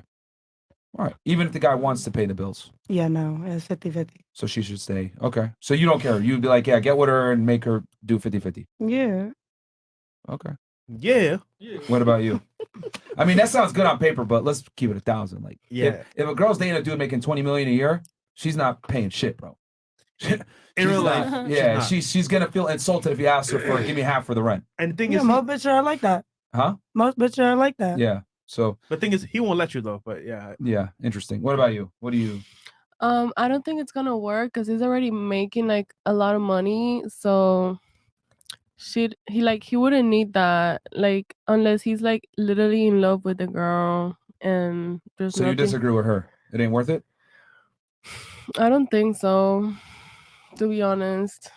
All right. Even if the guy wants to pay the bills. Yeah, no, it's 50-50. So she should stay. Okay. So you don't care. You'd be like, yeah, get with her and make her do 50-50. Yeah. Okay. Yeah. What about you? I mean, that sounds good on paper, but let's keep it 1,000. Like, Yeah. if a girl's dating a dude making $20 million a year, she's not paying shit, bro. In real life, yeah, she's she's gonna feel insulted if you ask her for give me half for the rent. And the thing Yeah, is, most bitches are like that. Huh? Most bitches are like that. Yeah. So the thing is, he won't let you though. But yeah. Yeah, interesting. What about you? What do you? I don't think it's gonna work because he's already making like a lot of money. So he wouldn't need that, like, unless he's like literally in love with the girl and there's So you nothing. disagree with her? It ain't worth it? I don't think so, to be honest.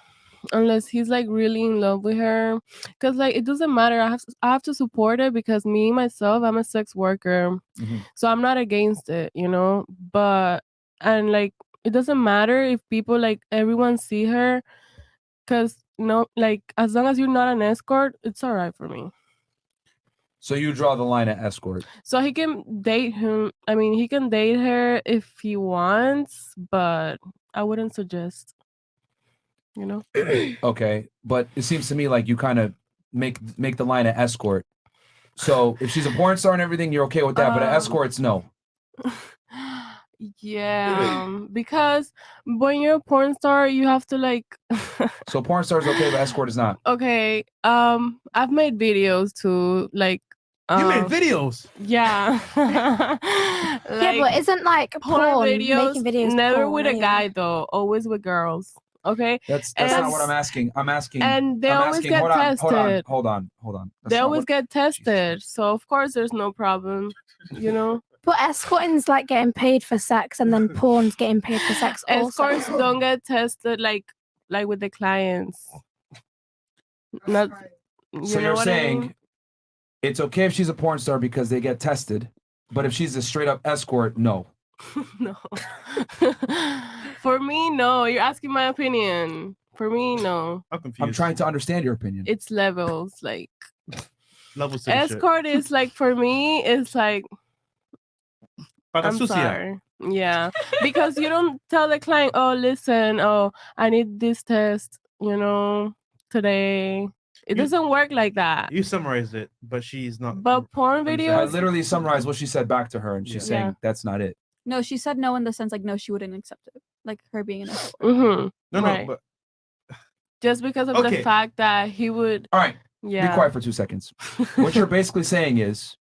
Unless he's like really in love with her, because like it doesn't matter. I have to support it because me myself, I'm a sex worker, so I'm not against it, you know. But and like it doesn't matter if people like everyone see her, because no, like as long as you're not an escort, it's all right for me. So you draw the line at escort. So he can date him. I mean, he can date her if he wants, but I wouldn't suggest. You know. Okay, but it seems to me like you kind of make the line at escort. So if she's a porn star and everything, you're okay with that, but at escorts, no. Yeah, because when you're a porn star, you have to like. So porn star is okay, but escort is not. Okay, I've made videos too, like. You made videos? Yeah. Yeah, but isn't like porn making videos never porn with a anyway? guy though, always with girls. Okay. That's not what I'm asking. I'm asking. And they I'm always asking, get hold on, tested. Hold on. That's They not always what- get tested, so of course there's no problem. You know. But escorting's like getting paid for sex, and then porn's getting paid for sex also. Escorts don't get tested like with the clients. Not. So You know you're what I saying mean? it's okay if she's a porn star because they get tested, but if she's a straight up escort, no. No. For me, no. You're asking my opinion. For me, no. I'm trying to understand your opinion. It's levels. Like Levels to the shit. escort is like for me. It's like Para I'm sucia. sorry. Yeah, because you don't tell the client, oh, listen, oh, I need this test, you know, today. It doesn't work like that. You summarized it, but she's not. But porn I videos. literally summarized what she said back to her, and she's saying Yeah. that's not it. No, she said no in the sense like no, she wouldn't accept it. Like her being an escort. Mm-hmm. No, right. but Just because of Okay. the fact that he would. All right. Yeah. Be quiet for 2 seconds. What you're basically saying is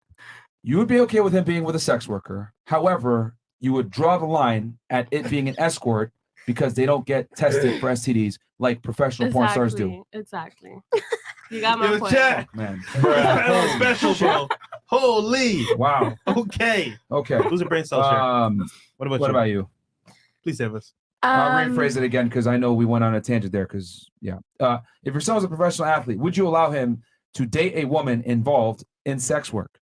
you would be okay with him being with a sex worker. However, you would draw the line at it being an escort because they don't get tested for STDs like professional porn stars do. Exactly. You got my Yo, point. Jack. Man. That was special, bro. Holy. Wow. Okay. Okay. Lose a brain cell share. What about you? you? Please save us. I'll rephrase it again because I know we went on a tangent there. Because if your son was a professional athlete, would you allow him to date a woman involved in sex work?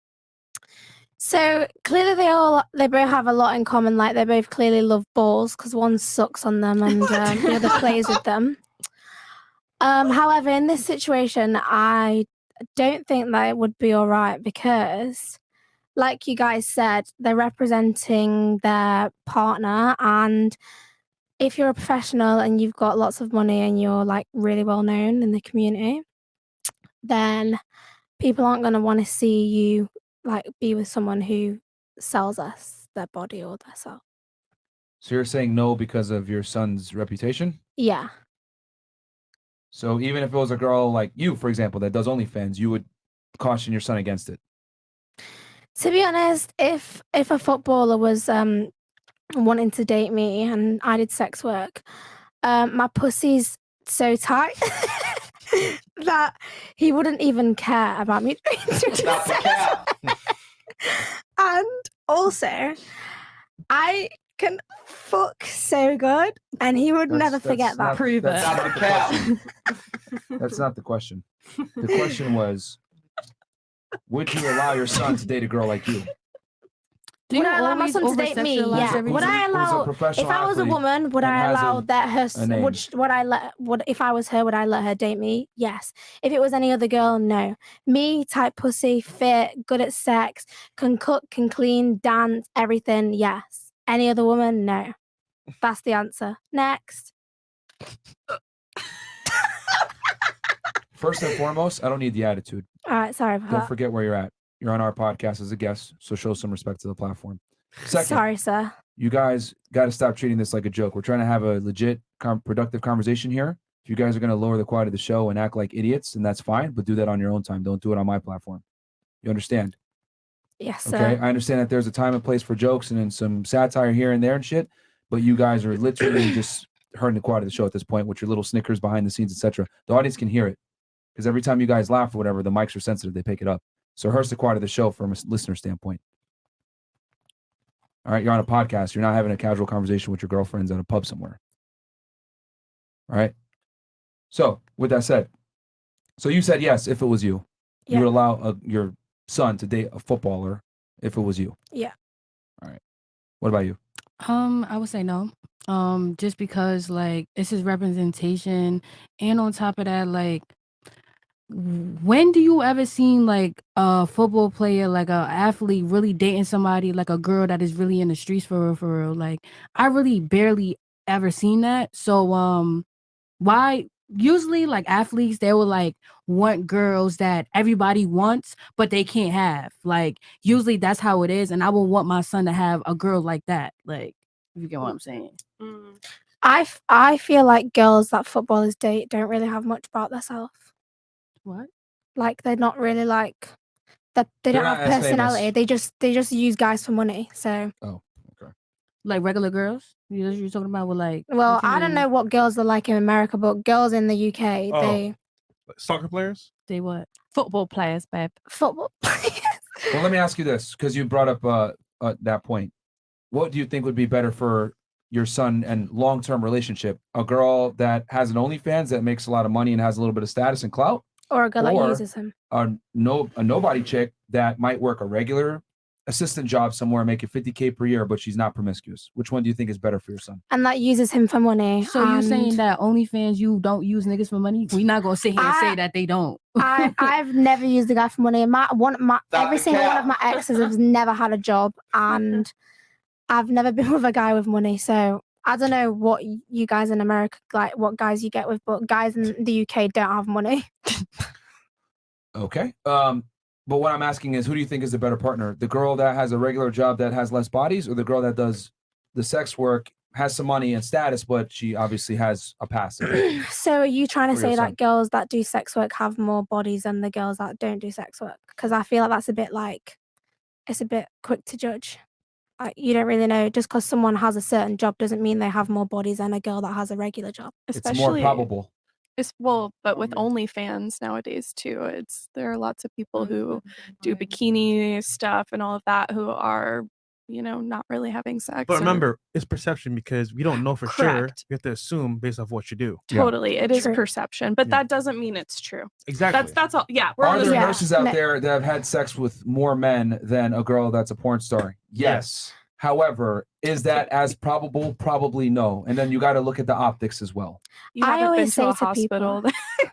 So clearly they both have a lot in common. Like they both clearly love balls because one sucks on them and the other plays with them. However, in this situation, I don't think that it would be all right because, like you guys said, they're representing their partner, and if you're a professional and you've got lots of money and you're like really well known in the community, then people aren't going to want to see you like be with someone who sells us their body or their soul. So you're saying no because of your son's reputation? Yeah. So even if it was a girl like you, for example, that does OnlyFans, you would caution your son against it. To be honest, if a footballer was wanting to date me and I did sex work, my pussy's so tight that he wouldn't even care about me doing sex work. And also, I can fuck so good, and he would never forget that. That's not the question. The question was, would you allow your son to date a girl like you? Do Would you I allow my always son to date me? oversexualize Yeah. everything? Would I allow? If professional I was a athlete woman, would and I has allow that her? a name. Would I let? Would if I was her? Would I let her date me? Yes. If it was any other girl, no. Me, type pussy, fit, good at sex, can cook, can clean, dance, everything. Yes. Any other woman, no. That's the answer. Next. First and foremost, I don't need the attitude. All right. Sorry for Don't that. forget where you're at. You're on our podcast as a guest, so show some respect to the platform. Second, Sorry, sir. you guys got to stop treating this like a joke. We're trying to have a legit, productive conversation here. If you guys are going to lower the quality of the show and act like idiots, then that's fine, but do that on your own time. Don't do it on my platform. You understand? Yes, sir. Okay, I understand that there's a time and place for jokes and then some satire here and there and shit, but you guys are literally just hurting the quality of the show at this point with your little snickers behind the scenes, etc. The audience can hear it because every time you guys laugh or whatever, the mics are sensitive. They pick it up. So it hurts the quality of the show from a listener standpoint. All right, you're on a podcast. You're not having a casual conversation with your girlfriends at a pub somewhere. All right. So with that said, so you said yes if it was you. You would allow your son to date a footballer if it was you. Yeah. All right. What about you? I would say no. Just because like it's his representation, and on top of that, like when do you ever seen like a football player, like a athlete, really dating somebody like a girl that is really in the streets for real, for real? Like I really barely ever seen that. So why usually like athletes they will like want girls that everybody wants but they can't have. Like usually that's how it is, and I would want my son to have a girl like that. Like if you get what I'm saying. I feel like girls that footballers date don't really have much about themselves. What? Like they're not really like that. They They're don't not have as personality. famous. They just use guys for money. So Oh, okay. Like regular girls? You're talking about with like well, what you I don't mean? know what girls are like in America, but girls in the UK, Oh. they Soccer players? They what? Football players, babe. Football. Well, let me ask you this, because you brought up that point. What do you think would be better for your son and long-term relationship? A girl that has an OnlyFans that makes a lot of money and has a little bit of status and clout, Or a girl that uses him. A nobody chick that might work a regular assistant job somewhere, making $50K per year, but she's not promiscuous. Which one do you think is better for your son? And that uses him for money. So you saying that OnlyFans you don't use niggas for money? We're not gonna sit here and say that they don't. I've never used a guy for money. Every single one of my exes has never had a job, and I've never been with a guy with money. So I don't know what you guys in America like, what guys you get with, but guys in the UK don't have money. Okay. But what I'm asking is, who do you think is the better partner? The girl that has a regular job that has less bodies, or the girl that does the sex work, has some money and status, but she obviously has a past? So are you trying to For your say son. that girls that do sex work have more bodies than the girls that don't do sex work? Because I feel like that's a bit like, it's a bit quick to judge. You don't really know. Just because someone has a certain job doesn't mean they have more bodies than a girl that has a regular job. It's more probable. But with OnlyFans nowadays too, there are lots of people who do bikini stuff and all of that who are, not really having sex. But or- remember, it's perception because we don't know for sure. Correct. You have to assume based off what you do. Totally, it is True. perception, but Yeah. that doesn't mean it's true. Exactly. That's all. Yeah, we're on Are the there same- nurses out there that have had sex with more men than a girl that's a porn star? Yes. However, is that as probable? Probably no. And then you got to look at the optics as well. You I haven't always been say to a to people- hospital.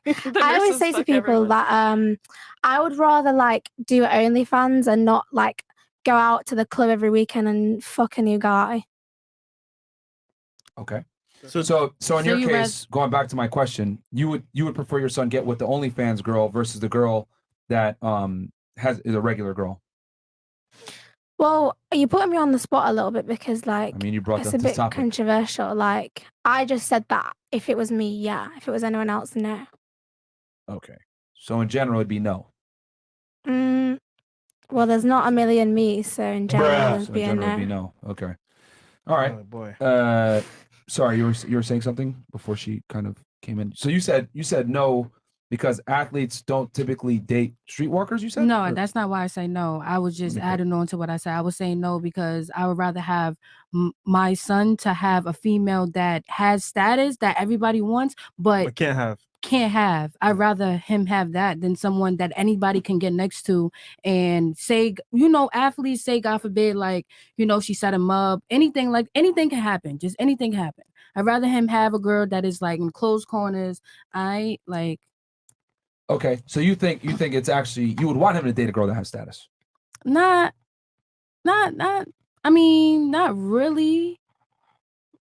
The I always nurses say to fuck people everyone. that I would rather like do OnlyFans and not like go out to the club every weekend and fuck a new guy. Okay. So So in your you case, going back to my question, you would prefer your son get with the OnlyFans girl versus the girl that is a regular girl. Well, you're putting me on the spot a little bit because, like, I mean, you brought it's up a this bit topic. controversial. Like, I just said that if it was me, yeah. If it was anyone else, no. Okay. So in general, it'd be no. Well, there's not a million me, so in general, it'd So be in a general, it'd be no. no. Okay. All right. Oh boy. Sorry, you were saying something before she kind of came in. So you said no because athletes don't typically date streetwalkers. You said No, Or- that's not why I say no. I was just Okay. adding on to what I said. I was saying no because I would rather have my son to have a female that has status that everybody wants, but can't have. I'd rather him have that than someone that anybody can get next to and say, athletes say, God forbid, like, she set him up. Anything can happen. Just anything can happen. I'd rather him have a girl that is like in closed corners. Okay. So you think it's actually you would want him to date a girl that has status? Not I mean, not really.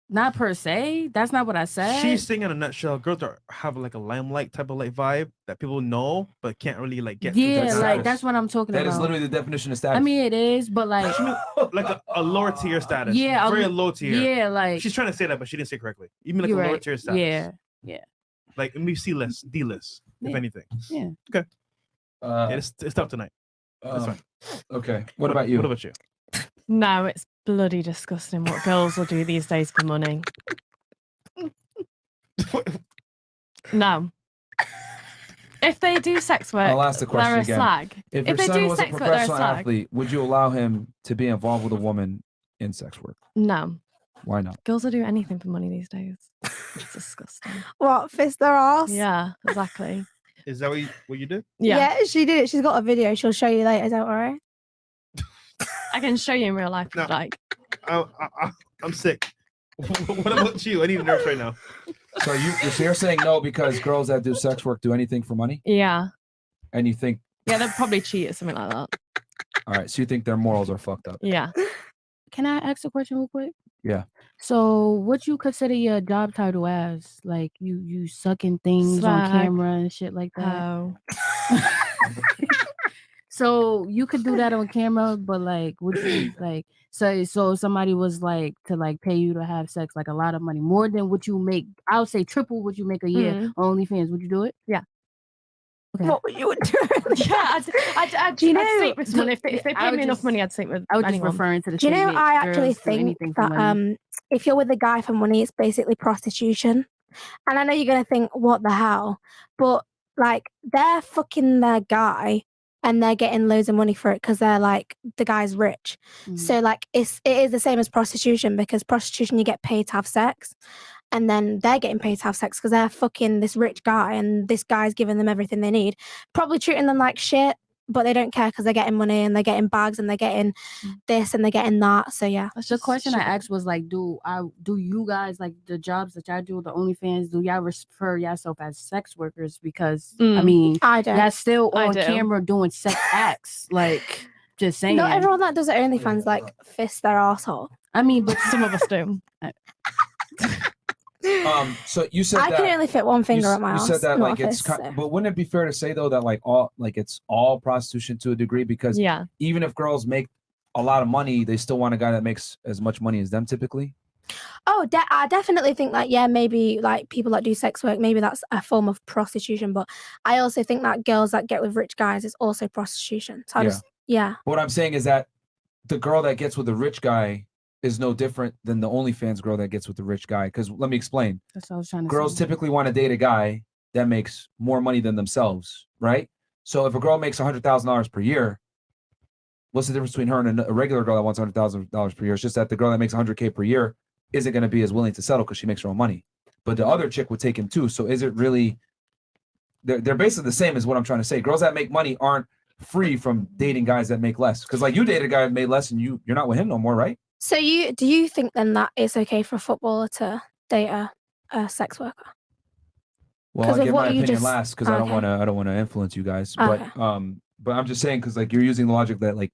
Not per se. That's not what I said. She's saying in a nutshell, girls that have like a limelight type of like vibe that people know but can't really like get. Yeah, like that's what I'm talking about. That is literally the definition of status. I mean, it is, but like, like a lower tier status. Yeah, very low tier. Yeah, like she's trying to say that, but she didn't say it correctly. Even like a you're lower right. tier status. Yeah. Like maybe C list, D list, if Yeah. anything. Yeah. Okay. Yeah, it's tough tonight. That's fine. Okay. What about you? What about you? No, it's bloody disgusting what girls will do these days for money. No. If they do sex work, I'll ask the question they're a again. slag. If your they son do was a sex work, they're a professional slag. athlete, would you allow him to be involved with a woman in sex work? No. Why not? Girls will do anything for money these days. It's disgusting. What, fist their ass? Yeah, exactly. Is that what you did? Yeah, she did it. She's got a video. She'll show you later. Don't worry. I can show you in real life if you like. I'm sick. What about you? I need a nurse right now. So you're saying no because girls that do sex work do anything for money? Yeah. And you think? Yeah, they'll probably cheat or something like that. All right. So you think their morals are fucked up? Yeah. Can I ask a question real quick? Yeah. So, what you consider your job title as? Like you sucking things on Slag. camera and shit like that? Oh. So you could do that on camera, but like, would you like so if somebody was like to like pay you to have sex, like a lot of money, more than what you make? I would say triple what you make a year on OnlyFans. Would you do it? Yeah. Okay. What would you do? Yeah, I'd sleep with someone. If they paid me enough money, I'd sleep with I was just anyone. referring to the Do you know, statement, I actually girls do think anything for that money. if you're with a guy for money, it's basically prostitution. And I know you're going to think, what the hell? But, like, they're fucking their guy and they're getting loads of money for it because they're, like, the guy's rich. So, like, it is the same as prostitution because prostitution, you get paid to have sex. And then they're getting paid to have sex because they're fucking this rich guy and this guy's giving them everything they need. Probably treating them like shit, but they don't care because they're getting money and they're getting bags and they're getting this and they're getting that. So yeah. The question I asked was like, do you guys, like the jobs that y'all do, the OnlyFans, do y'all refer yourself as sex workers? Because I mean, I don't. y'all still I on do. camera doing sex acts. Like, just saying. Not everyone that does it OnlyFans like fist their asshole. I mean, but some of us do. So you said I that can only fit one finger you, up my you ass. said that not like a it's fist, so. but wouldn't it be fair to say though that it's all prostitution to a degree? Because Yeah. even if girls make a lot of money, they still want a guy that makes as much money as them typically. Oh, I definitely think that, yeah, maybe like people that do sex work, maybe that's a form of prostitution. But I also think that girls that get with rich guys is also prostitution. So But what I'm saying is that the girl that gets with the rich guy is no different than the OnlyFans girl that gets with the rich guy. Because let me explain. That's what I was trying to Girls say. typically want to date a guy that makes more money than themselves, right? So if a girl makes $100,000 per year, what's the difference between her and a regular girl that wants $100,000 per year? It's just that the girl that makes $100K per year isn't going to be as willing to settle because she makes her own money. But the other chick would take him too. So is it really? They're basically the same, is what I'm trying to say. Girls that make money aren't free from dating guys that make less. Because like you dated a guy that made less, and you're not with him no more, right? So do you think then that it's okay for a footballer to date a sex worker? Well, I'll of give what my you opinion just- last because I don't want to influence you guys. But I'm just saying because like you're using the logic that like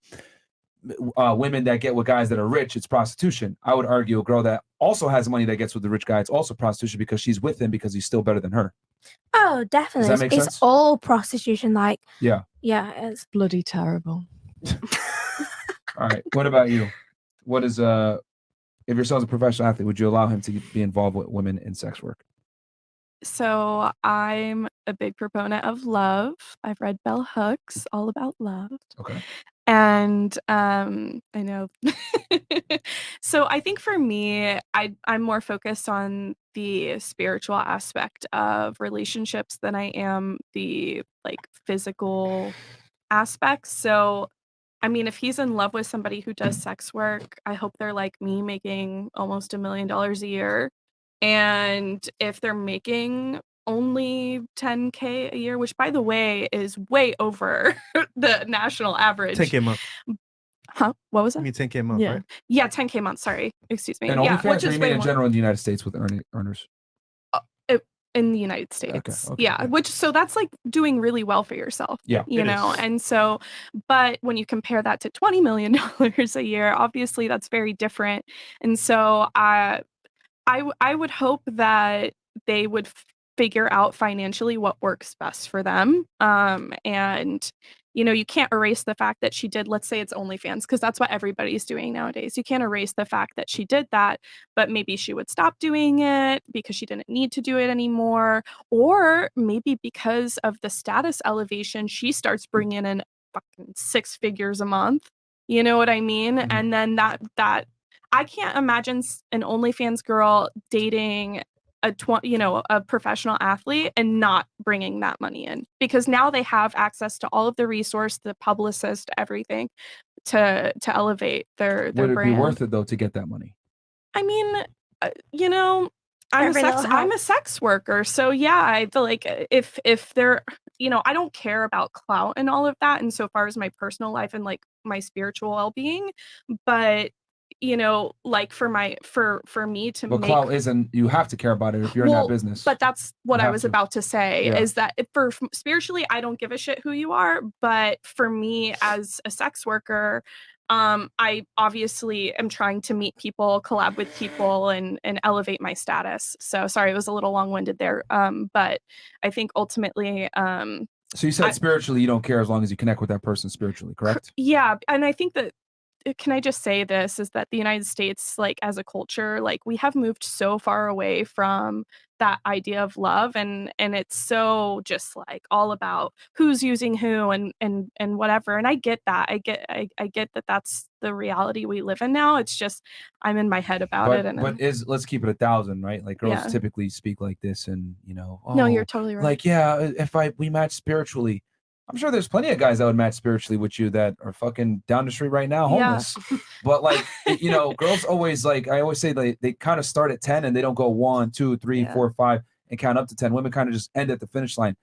women that get with guys that are rich, it's prostitution. I would argue a girl that also has money that gets with the rich guy, it's also prostitution because she's with him because he's still better than her. Oh, definitely. Does that make It's sense? all prostitution. Like, Yeah. yeah, it's bloody terrible. All right. What about you? What is if your son's a professional athlete, would you allow him to be involved with women in sex work? So I'm a big proponent of love. I've read Bell Hooks, all about love. Okay. And I know. So I think for me, I'm more focused on the spiritual aspect of relationships than I am the like physical aspects. So I mean, if he's in love with somebody who does sex work, I hope they're like me, making almost $1 million a year. And if they're making only 10K a year, which by the way is way over the national average. 10K a month. Huh? What was I it? mean 10K a month, Yeah. right? Yeah, 10K a month. Sorry. Excuse me. And Yeah, OnlyFans, which or is you way mean in more. general in the United States with earners? In the United States. okay, Yeah, which so that's like doing really well for yourself. Yeah, You it know, is. and so, but when you compare that to $20 million a year, obviously that's very different. And so I would hope that they would figure out financially what works best for them. And you know, you can't erase the fact that she did, let's say it's OnlyFans, because that's what everybody's doing nowadays. You can't erase the fact that she did that, but maybe she would stop doing it because she didn't need to do it anymore. Or maybe because of the status elevation, she starts bringing in fucking 6 figures a month. You know what I mean? And then that I can't imagine an OnlyFans girl dating a professional athlete and not bringing that money in, because now they have access to all of the resource, the publicist, everything to elevate their Would it brand. be worth it though to get that money? I mean, you know, I'm Every little a helps. sex worker, so yeah, I feel like if they're, you know, I don't care about clout and all of that insofar as my personal life and like my spiritual well-being, but you know, like for me to But make clout isn't. You have to care about it if you're in that business. but that's what You I have was to. about to say, Yeah. is that spiritually, I don't give a shit who you are. But for me as a sex worker, I obviously am trying to meet people, collab with people, and elevate my status. So sorry, it was a little long-winded there. But I think ultimately, So you said spiritually you don't care as long as you connect with that person spiritually, correct? yeah, and I think that, can I just say this, is that the United States, like as a culture, like we have moved so far away from that idea of love, and it's so just like all about who's using who and whatever. And I get that. I get that that's the reality we live in now. It's just I'm in my head about it. And Let's keep it 1,000, right? Like girls Yeah. typically speak like this, and you know, No, you're "Oh, totally right. like yeah, if we match spiritually, I'm sure there's plenty of guys that would match spiritually with you that are fucking down the street right now, Yeah. homeless. But like, you know, girls always like, I always say they kind of start at 10 and they don't go 1, 2, 3, 4, 5 and count up to 10. Women kind of just end at the finish line.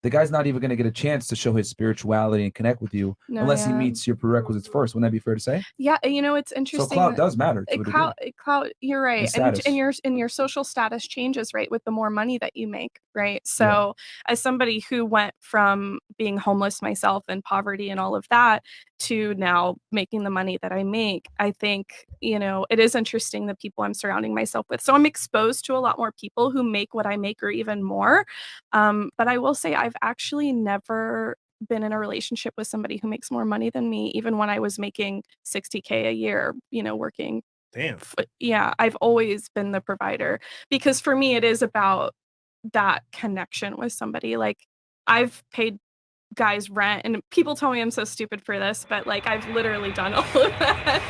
The guy's not even going to get a chance to show his spirituality and connect with you No, unless he yeah. meets your prerequisites first. Wouldn't that be fair to say? Yeah, you know, it's So interesting. clout that- does matter to a degree. Clout, you're right. And And status. your social status changes, right, with the more money that you make, right? So as somebody who went from being homeless myself and poverty and all of that to now making the money that I make, I think, you know, it is interesting the people I'm surrounding myself with. So I'm exposed to a lot more people who make what I make or even more. But I will say I've actually never been in a relationship with somebody who makes more money than me, even when I was making 60K a year, you know, working. Damn. Yeah, I've always been the provider, because for me, it is about that connection with somebody. Like I've paid guys rent, and people tell me I'm so stupid for this, but like I've literally done all of that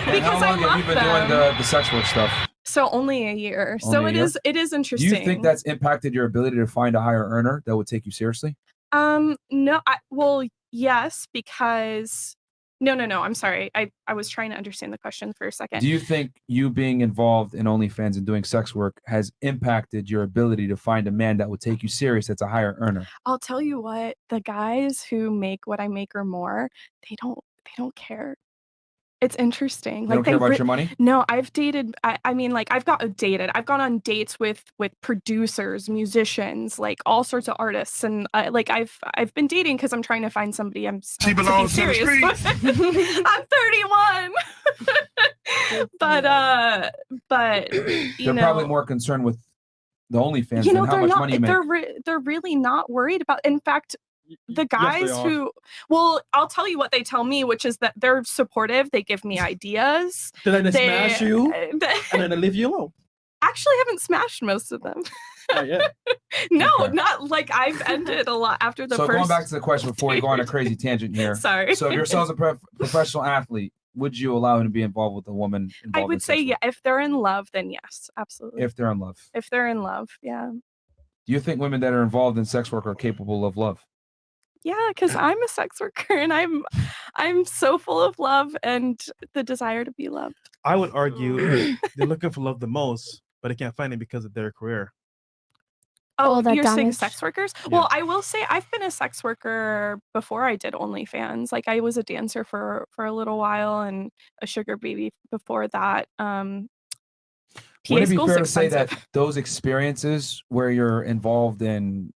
And because how I long love have you been them. doing the sex work stuff? So only a year. Only So a year? it is Do interesting. you think that's impacted your ability to find a higher earner that would take you seriously? No, well, yes, because no, I'm sorry. I was trying to understand the question for a second. Do you think you being involved in OnlyFans and doing sex work has impacted your ability to find a man that would take you serious that's a higher earner? I'll tell you what, the guys who make what I make or more, they don't care. It's interesting. They don't care about your money? No, I've dated. I mean, like I've gone on dates with producers, musicians, like all sorts of artists, and like I've been dating because I'm trying to find somebody to be serious with. I'm 31, but you They're know, probably more concerned with the OnlyFans you know, than how they're much not. money you make. They're really not worried about. In fact, the Yes, guys they are. who, well, I'll tell you what they tell me, which is that they're supportive. They give me ideas. Then they smash you, and then they leave you alone. Actually, I haven't smashed most of them. Not yet. No, Okay. not like I've ended a lot after the So first. going back to the question before we go on a crazy tangent here. Sorry. So if yourself as a professional athlete, would you allow him to be involved with a woman? I Involved would in say, sex work? yeah, if they're in love, then yes, absolutely. If they're in love. If they're in love, yeah. Do you think women that are involved in sex work are capable of love? Yeah, because I'm a sex worker and I'm so full of love and the desire to be loved. I would argue they're looking for love the most, but they can't find it because of their career. Oh, that you're saying damage. sex workers? Yeah. Well, I will say I've been a sex worker before I did OnlyFans. Like I was a dancer for a little while and a sugar baby before that. Would it be school's fair to say that expensive. those experiences where you're involved in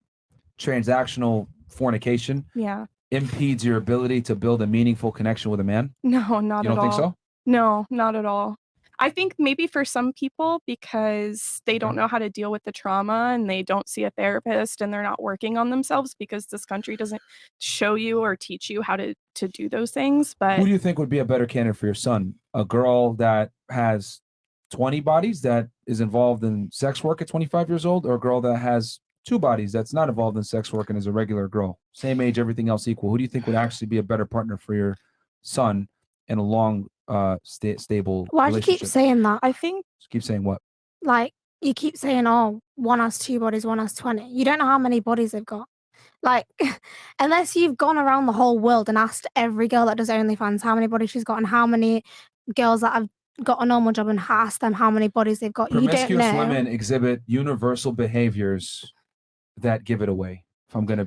transactional fornication Yeah. impedes your ability to build a meaningful connection with a man? No, not You at don't all. think so? No, not at all. I think maybe for some people because they don't know how to deal with the trauma and they don't see a therapist and they're not working on themselves because this country doesn't show you or teach you how to do those things. But Who do you think would be a better candidate for your son? A girl that has 20 bodies that is involved in sex work at 25 years old, or a girl that has 2 bodies that's not involved in sex work and is a regular girl? Same age, everything else equal. Who do you think would actually be a better partner for your son in a long, stable Why do you relationship? keep saying that? I think Just keep saying what? like you keep saying, oh, one has 2 bodies, one has 20. You don't know how many bodies they've got. Like, unless you've gone around the whole world and asked every girl that does OnlyFans how many bodies she's got and how many girls that have got a normal job and asked them how many bodies they've got, you don't Promiscuous know. women exhibit universal behaviors that give it away. If I'm gonna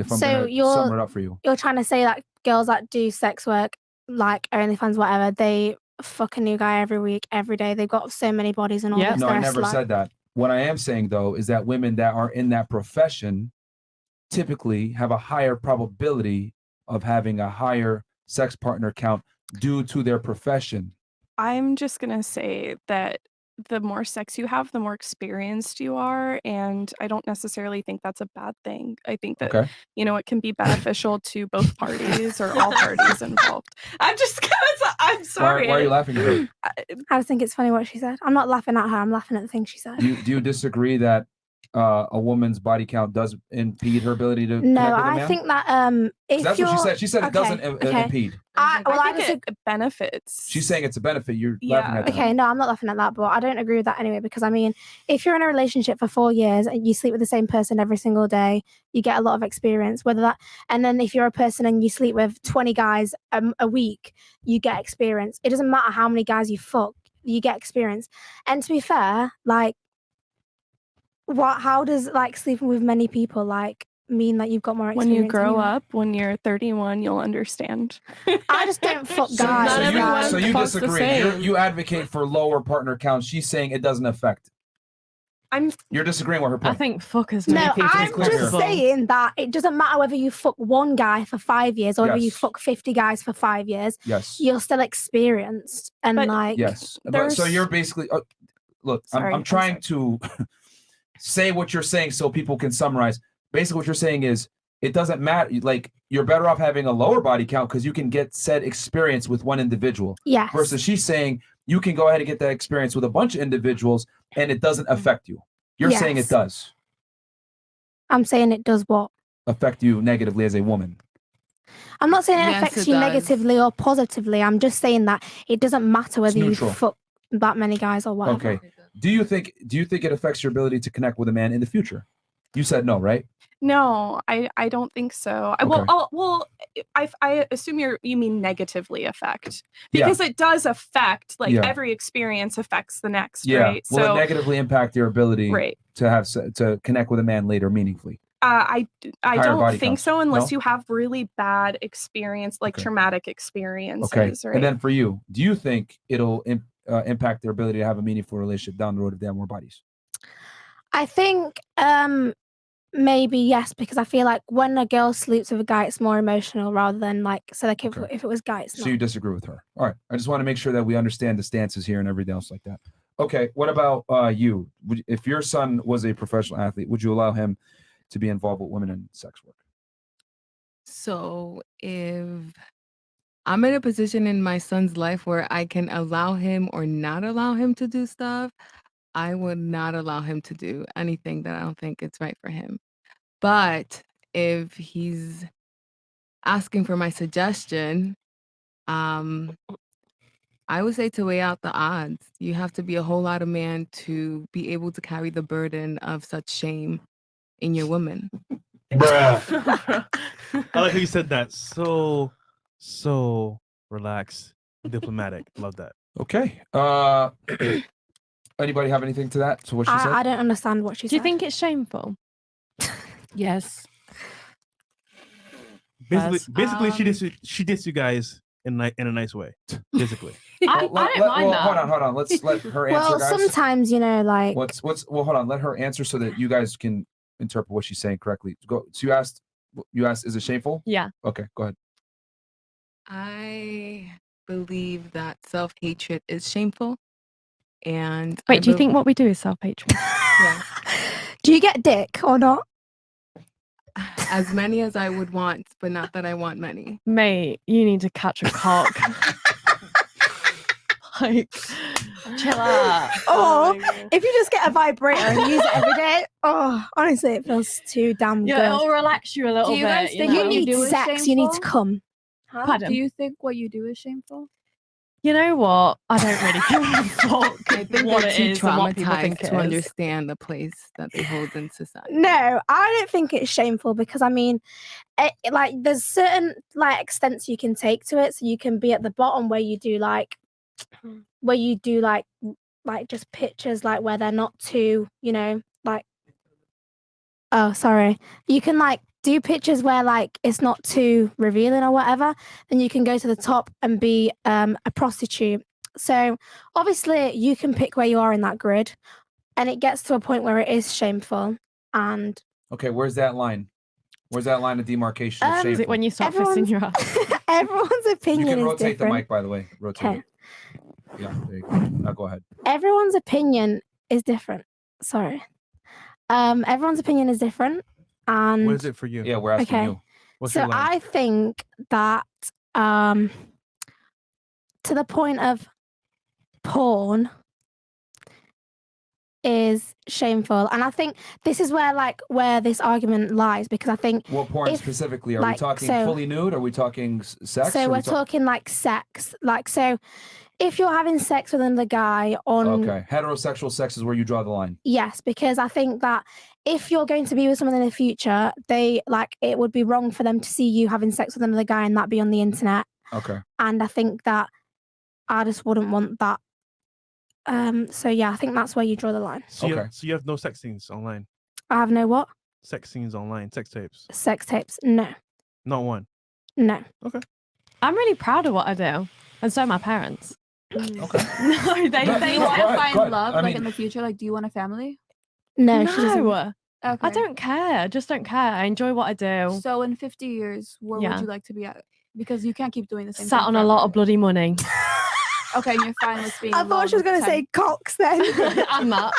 So sum it up for you. You're trying to say that girls that do sex work, like OnlyFans, whatever, they fuck a new guy every week, every day. They've got so many bodies and all this. No, they're I a never slut. said that. What I am saying though is that women that are in that profession typically have a higher probability of having a higher sex partner count due to their profession. I'm just gonna say that the more sex you have, the more experienced you are, and I don't necessarily think that's a bad thing. I think that Okay. it can be beneficial to both parties or all parties involved. I'm just gonna. I'm sorry. Why are you laughing at her? I just think it's funny what she said. I'm not laughing at her. I'm laughing at the thing she said. Do you disagree that a woman's body count does impede her ability to No, connect with a I man? think that if That's you're, what she said. She said it okay, doesn't okay. impede. I I think disagree. it benefits. She's saying it's a benefit. You're laughing at that. Okay, no, I'm not laughing at that, but I don't agree with that anyway, because I mean, if you're in a relationship for 4 years and you sleep with the same person every single day, you get a lot of experience, and then if you're a person and you sleep with 20 guys a week, you get experience. It doesn't matter how many guys you fuck, you get experience. And to be fair, like, how does like sleeping with many people like mean that you've got more experience? When you grow anyway? up, when you're 31, you'll understand. I just don't fuck guys. So you disagree. You advocate for lower partner counts. She's saying it doesn't affect. You're disagreeing with her point. I think fuck as No, many people I'm as clear just here. saying that it doesn't matter whether you fuck one guy for 5 years or whether you Yes. fuck 50 guys for 5 years. Yes. You're still experienced. And like, Yes. But, so you're basically look. Sorry, I'm I'm trying to say what you're saying so people can summarize. Basically, what you're saying is it doesn't matter. Like you're better off having a lower body count because you can get said experience with one individual. Yes. Versus she's saying you can go ahead and get that experience with a bunch of individuals and it doesn't affect you. You're saying it Yes. does I'm saying it does what? affect you negatively as a woman. I'm not saying it Yes, affects it you does. negatively or positively. I'm just saying that it doesn't matter whether you neutral. fuck that many guys or whatever. Okay. Do you think it affects your ability to connect with a man in the future? You said no, right? No, I don't think so. I assume you mean negatively affect Yeah. because it does affect Yeah. every experience affects the next, Yeah. right? Will it negatively impact your ability Right. to connect with a man later meaningfully? I Higher don't body think counts. so unless No? you have really bad experience, like traumatic experiences, Okay. right? And then for you, do you think it'll impact their ability to have a meaningful relationship down the road if they have more bodies? I think maybe yes, because I feel like when a girl sleeps with a guy, it's more emotional rather than like if it was guy, it's So not. you disagree with her. All right. I just want to make sure that we understand the stances here and everything else like that. Okay. What about you? If your son was a professional athlete, would you allow him to be involved with women in sex work? So if I'm in a position in my son's life where I can allow him or not allow him to do stuff, I would not allow him to do anything that I don't think it's right for him. But if he's asking for my suggestion, I would say to weigh out the odds. You have to be a whole lot of man to be able to carry the burden of such shame in your woman. Bruh. I like how you said that. So relaxed, diplomatic. Love that. Okay. Anybody have anything to that? To what she said? I don't understand what she Do said. you think it's shameful? Yes. Basically, she dissed you guys in a nice way. Basically. I don't mind that. Hold on. Let's let her answer, Well, guys. sometimes, you know, like Well, hold on. Let her answer so that you guys can interpret what she's saying correctly. Go. So you asked, is it shameful? Yeah. Okay, go ahead. I believe that self-hatred is shameful. And Wait, do you think what we do is self-hatred? Yeah. do you get dick or not? As many as I would want, but not that I want many. Mate, you need to catch a cock. Like, chill out. Or if you just get a vibrator and use it every day, honestly, it feels too damn Yeah, good. it'll relax you a little Do you guys bit. think You what need do is sex, you need to shameful? come. Pardon? Do you think what you do is shameful? You know what? I don't really give a fuck I think what they're it too is and what people think traumatized it to is. understand the place that they hold in society. No, I don't think it's shameful because I mean, like there's certain like extents you can take to it. So you can be at the bottom where you do like just pictures like where they're not too, you know, like. Oh, sorry. You can like do pictures where like it's not too revealing or whatever. Then you can go to the top and be a prostitute. So obviously you can pick where you are in that grid, and it gets to a point where it is shameful. And Okay, where's that line? Where's that line of demarcation of shameful? Is it when you start fisting your ass? everyone's You opinion can is rotate the different. mic, by the way. Rotate Okay. it. Yeah, there you go. Now go ahead. Everyone's opinion is different. Sorry. Everyone's opinion is different. And What is it for you? Yeah, we're asking okay. you. What's So your line? I think that to the point of porn is shameful, and I think this is where this argument lies, because I think What porn if, specifically? Are we like, talking so- fully nude? Are we talking sex? so Are we we're talking like sex, like so if you're having sex with another guy on Okay, heterosexual sex is where you draw the line. yes, because I think that if you're going to be with someone in the future, it would be wrong for them to see you having sex with another guy and that be on the internet. Okay. And I think that I just wouldn't want that. So yeah, I think that's where you draw the line. So you have no sex scenes online. I have no what? Sex scenes online. Sex tapes. Sex tapes? No. Not one. No. Okay. I'm really proud of what I do, and so are my parents. Okay. No, they Do you think want to ahead, find go ahead. love I like mean- in the future? Like, do you want a family? No, she doesn't. No, Okay. I don't care. I just don't care. I enjoy what I do. So in 50 years, where Yeah. would you like to be at? Because you can't keep doing the same Sat thing on a lot of forever. bloody money. Okay, and you're fine with being I in thought love she was with going to 10 say cocks then. I'm not.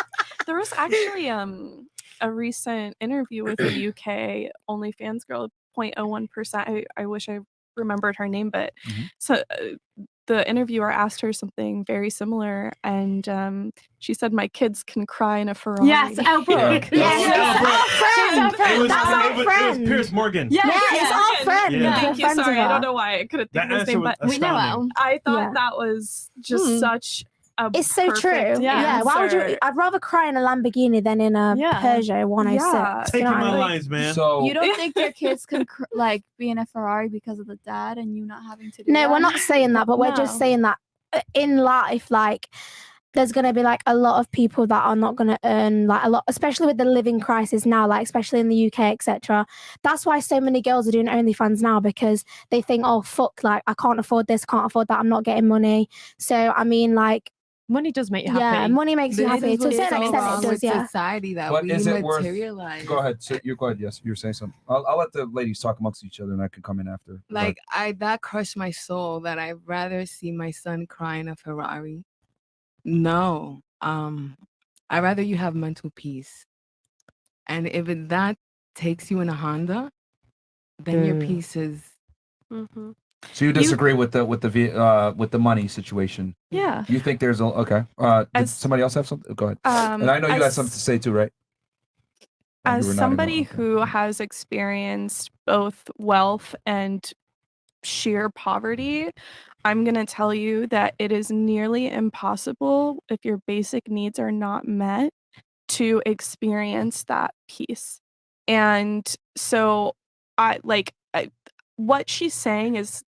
There was actually a recent interview with a UK OnlyFans girl, 0.01%. I wish I remembered her name, but so the interviewer asked her something very similar, and she said, "My kids can cry in a Ferrari." Yes, Elle Brooke. It was Piers Morgan. Yeah, it's our friend. Yeah. Thank you. Friends with Sorry, I her. don't know why I couldn't think That of his answer name, was but We know astounding. Elle. I thought Yeah. that was just such a It's so true. perfect Yeah. Why would you? answer. I'd rather cry in a Lamborghini than in a Yeah. Peugeot 106. Yeah. You Taking know what I my mean? lines, man. So You don't think your kids can be in a Ferrari because of the dad and you not having to do No, that? we're not saying that, but we're just No. saying that in life, like, there's going to be like a lot of people that are not going to earn like a lot, especially with the living crisis now, like especially in the UK, etc. That's why so many girls are doing OnlyFans now, because they think, oh fuck, like I can't afford this, can't afford that, I'm not getting money. So I mean, like, Money does make you happy. yeah, money makes you This happy is to a what's certain so extent. wrong It with does, yeah. society that But we is it worth- materialize. go ahead. So you go ahead. Yes, you're saying something. I'll let the ladies talk amongst each other, and I can come in after. Go ahead. Like that crushed my soul that I'd rather see my son cry in a Ferrari. No. I'd rather you have mental peace. And if that takes you in a Honda, then your piece is. Mm-hmm. So you disagree with the money situation? Yeah. You think there's a okay? Did somebody else have something? Go ahead. And I know you had something to say too, right? Oh, you As were nodding. somebody Okay. who has experienced both wealth and sheer poverty, I'm going to tell you that it is nearly impossible if your basic needs are not met to experience that peace. And so what she's saying is,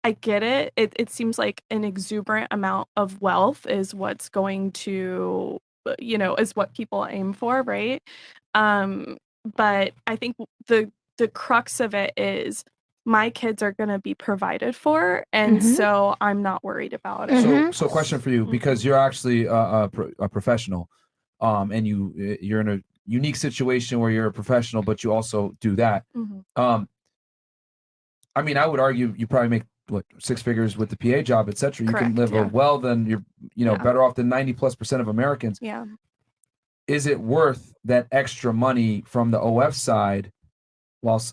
I get it. It seems like an exuberant amount of wealth is what's going to, is what people aim for, right? But I think the crux of it is my kids are going to be provided for, and so I'm not worried about it. So question for you, because you're actually a professional, and you're in a unique situation where you're a professional, but you also do that. I mean, I would argue you probably make what 6 figures with the PA job, etc. You can Correct, live well, then you're better off than 90+% of Americans. Yeah. Is it worth that extra money from the OF side,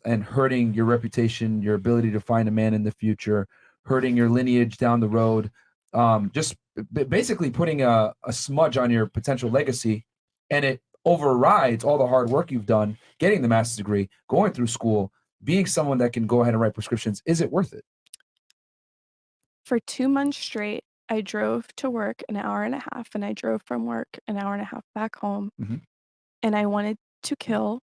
and hurting your reputation, your ability to find a man in the future, hurting your lineage down the road, just basically putting a smudge on your potential legacy, and it overrides all the hard work you've done, getting the master's degree, going through school, being someone that can go ahead and write prescriptions? Is it worth it? For 2 months straight, I drove to work an hour and a half, and I drove from work an hour and a half back home. And I wanted to kill